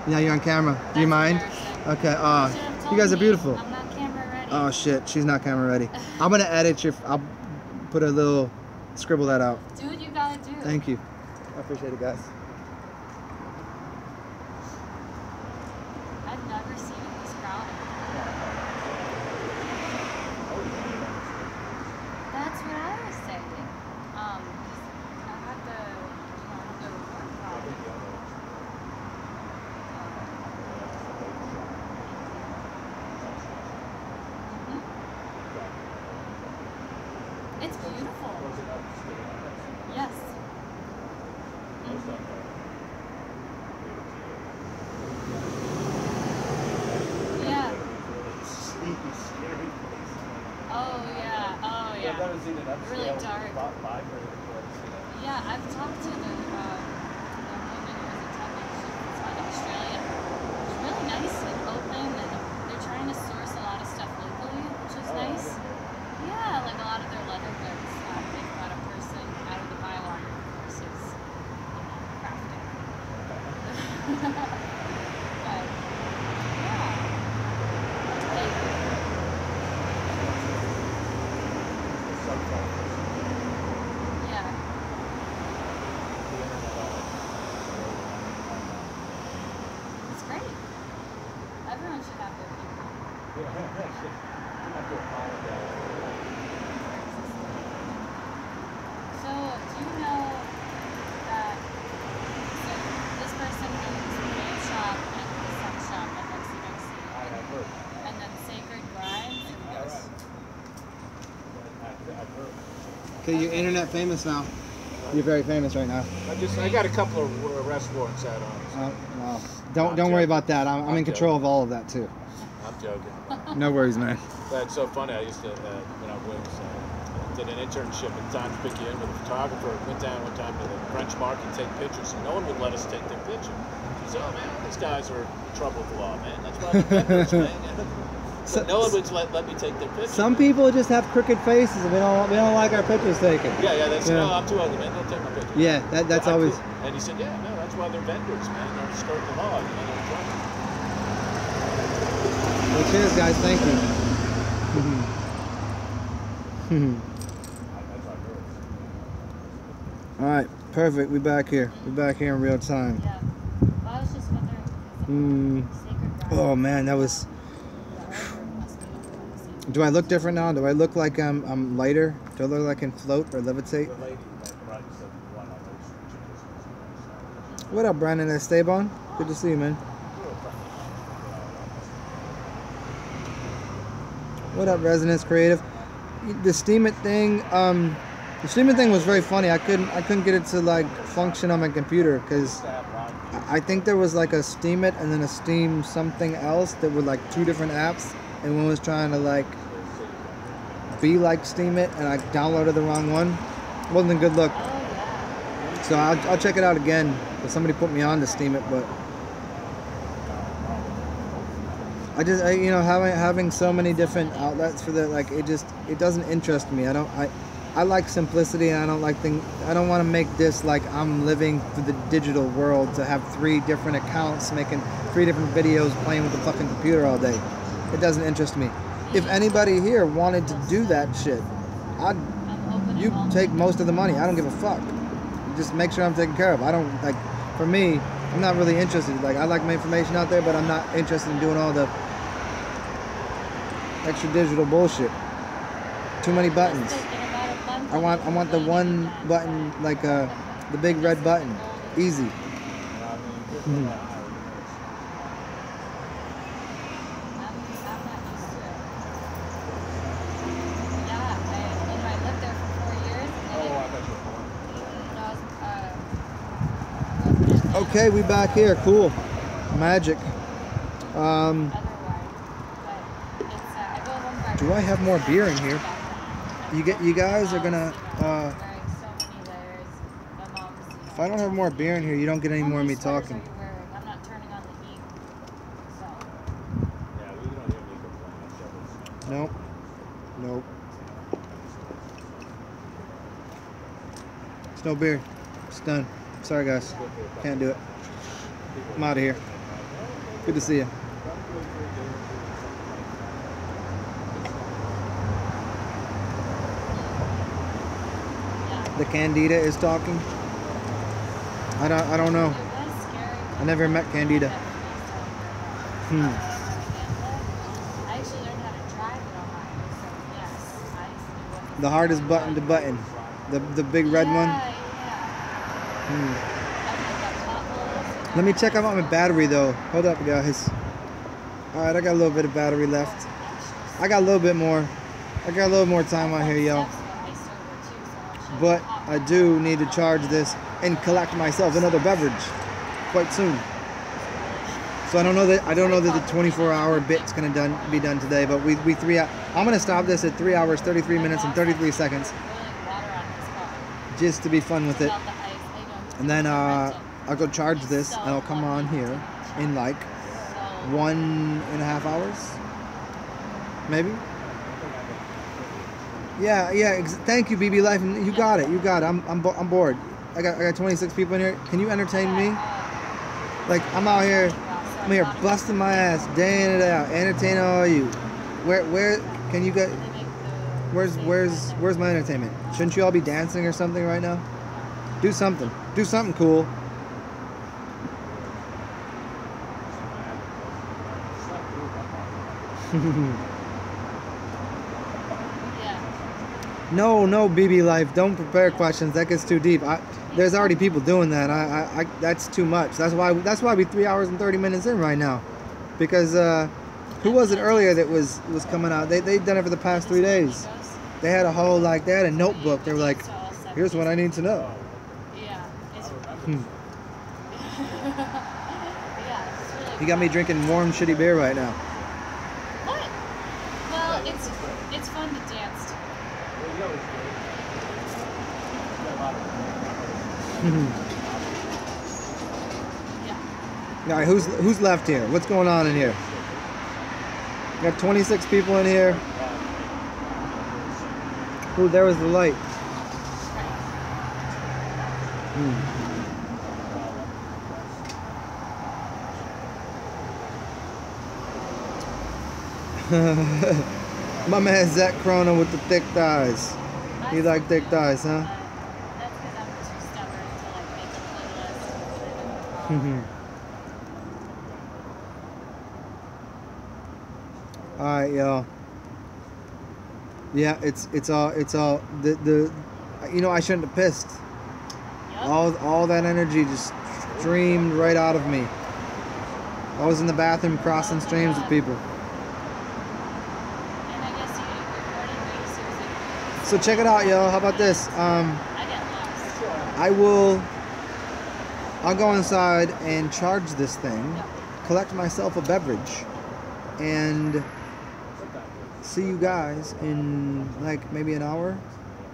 Yeah, you're on camera. Do you mind? Okay. You guys are beautiful. I'm not camera ready. Oh shit, she's not camera ready. I'm gonna edit your. I'll put a little, scribble that out. Dude, you gotta do. Thank you. I appreciate it, guys. I to see the really dark. library. Yeah, I've talked to the woman who was attending. She's like Australian. She's really nice and open, and they're trying to source a lot of stuff locally, which is nice. Yeah, like a lot of their leather goods. They've got a person out of the Biowire courses, crafting. But yeah, yeah. It's great. Everyone should have their people. So, do you know that this person owns the main shop and the sex shop at Lexi Lexi? And then Sacred Grimes? Yes. Okay, you're internet famous now. You're very famous right now. I got a couple of arrest warrants out on us. Well, don't worry about that. I'm in control of all of that too. I'm joking. No worries, man. That's so funny. I used to, when I was, did an internship at Times Picayune with a photographer. Went down one time to the French market to take pictures, and no one would let us take their picture. She said, "Oh man, these guys are in trouble with the law, man. That's why they're vendors, man." But no one would let me take their picture. Some people just have crooked faces and we don't like our pictures taken. Yeah, they said, Yeah. "No, I'm too ugly, man. Don't take my picture." Yeah, that's I always. could- And he said, "Yeah, no, that's why they're vendors, man. They're skirting the law. You know, they're in trouble." Well, cheers, guys. Thank you. All right, perfect. We back here. We're back here in real time. Yeah. Well, I was just wondering because Sacred Grimes. Oh man, that was. Do I look different now? Do I look like I'm lighter? Do I look like I can float or levitate? What up, Brandon at Staybon? Good to see you, man. What up, Resonance Creative? The Steam It thing, the Steam It thing was very funny. I couldn't get it to like function on my computer because I think there was like a Steam It and then a Steam something else that were like two different apps, and one was trying to like be like Steam It, and I downloaded the wrong one. Wasn't a good look. So I'll check it out again. But somebody put me on to Steam It, but you know, having so many different outlets for that, like it doesn't interest me. I like simplicity, and I don't want to make this like I'm living through the digital world to have 3 different accounts making 3 different videos playing with the fucking computer all day. It doesn't interest me. If anybody here wanted to do that shit, you take most of the money. I don't give a fuck. Just make sure I'm taken care of. I don't like. For me, I'm not really interested. Like, I like my information out there, but I'm not interested in doing all the extra digital bullshit. Too many buttons. I want the one button, like the big red button. Easy. Okay, we back here. Cool. Magic. Do I have more beer in here? You guys are gonna. If I don't have more beer in here, you don't get any more of me talking. I'm not turning on the heat. Nope. Nope. It's no beer. It's done. Sorry, guys. Can't do it. I'm out of here. Good to see you. The Candida is talking. I don't know. I never met Candida. I actually learned how to drive it on mine, so yes, I used to do it. The hardest button to button. The big red one. Let me check out my battery though. Hold up, guys. Alright, I got a little bit of battery left. I got a little bit more. I got a little more time out here, y'all. But I do need to charge this and collect myself another beverage quite soon. So I don't know that the 24-hour bit's gonna be done today, but we I'm gonna stop this at 3 hours, 33 minutes, and 33 seconds, just to be fun with it. And then I'll go charge this, and I'll come on here in like 1.5 hours, maybe. Yeah. Thank you, BB Life. You got it. I'm bored. I got 26 people in here. Can you entertain me? Like I'm here busting my ass day in and out, entertaining all you. Where can you get? Where's my entertainment? Shouldn't you all be dancing or something right now? Do something. Do something cool. No, BB Life. Don't prepare questions. That gets too deep. There's already people doing that. That's too much. That's why we 3 hours and 30 minutes in right now, because who was it earlier that was coming out? They've done it for the past 3 days. They had a whole they had a notebook. They were like, here's what I need to know. Yeah. You got me drinking warm shitty beer right now. What? Well, it's fun to dance to. All right, who's left here? What's going on in here? We got 26 people in here. Ooh, there was the light. My man Zach Corona with the thick thighs. You like thick thighs, huh? That's because I'm too stubborn to make a playlist. All right, y'all. Yeah, it's all the I shouldn't have pissed. Yep. All that energy just streamed right out of me. I was in the bathroom crossing streams with people. And I guess you recorded me, So check it out, y'all. How about this? I get lost. I'll go inside and charge this thing, collect myself a beverage, and see you guys in like maybe an hour.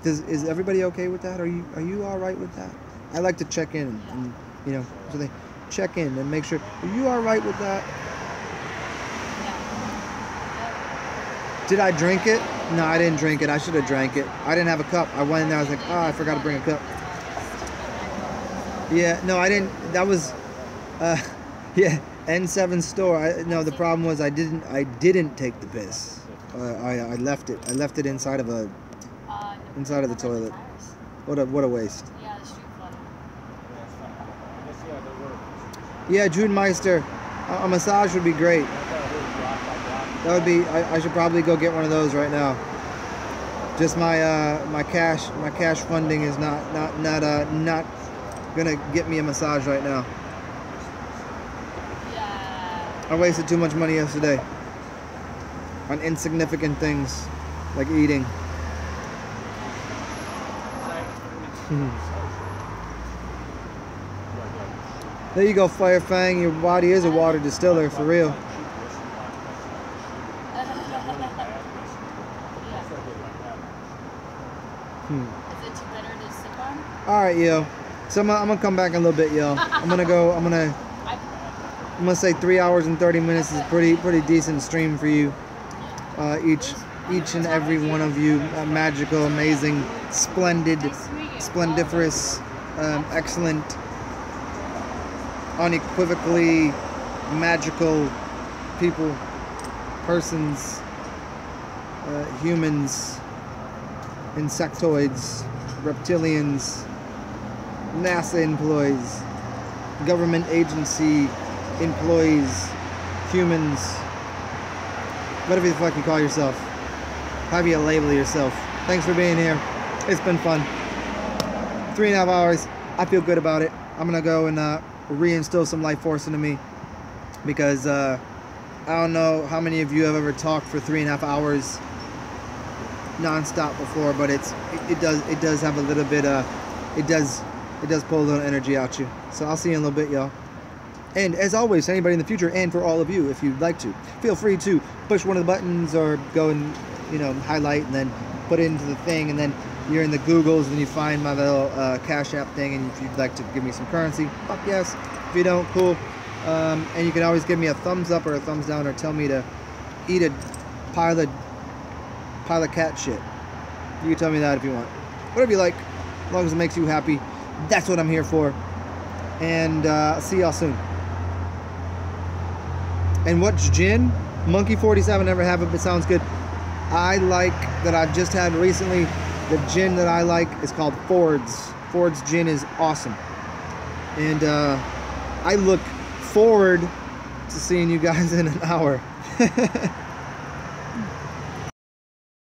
Is everybody okay with that? Are you all right with that? I like to check in and so they check in and make sure. Are you all right with that? Did I drink it? No, I didn't drink it. I should have drank it. I didn't have a cup. I went in there. I was like, I forgot to bring a cup. Yeah, no, I didn't. That was, yeah, N7 store. No, the problem was I didn't take the piss. I left it. I left it inside of the toilet. What a waste. Yeah, the street flooding. Yeah, Jude Meister, a massage would be great. That would be. I should probably go get one of those right now. Just my cash funding is not gonna get me a massage right now. Yeah. I wasted too much money yesterday on insignificant things like eating. There you go, Firefang. Your body is a water distiller for real. Is it too bitter to sip on? All right, yo. So I'm gonna come back in a little bit, yo. I'm gonna say 3 hours and 30 minutes is a pretty decent stream for you. Each and every one of you, magical, amazing, splendid, splendiferous, excellent, unequivocally magical people, persons, humans, insectoids, reptilians, NASA employees, government agency employees, humans, whatever the fuck you call yourself, however you label yourself. Thanks for being here. It's been fun. 3.5 hours. I feel good about it. I'm gonna go and reinstill some life force into me, because I don't know how many of you have ever talked for 3.5 hours non-stop before, but it does have a little bit it does pull a little energy out you. So I'll see you in a little bit, y'all. And as always, anybody in the future, and for all of you, if you'd like to, feel free to push one of the buttons or go and, you know, highlight and then put it into the thing, and then you're in the Googles and you find my little Cash App thing, and if you'd like to give me some currency, fuck yes. If you don't, cool. And you can always give me a thumbs up or a thumbs down, or tell me to eat a pile of cat shit. You can tell me that if you want. Whatever you like, as long as it makes you happy. That's what I'm here for. And I'll see y'all soon. And what's gin? Monkey 47, never have it, but sounds good. I like that I've just had recently. The gin that I like is called Ford's. Ford's gin is awesome. And I look forward to seeing you guys in an hour.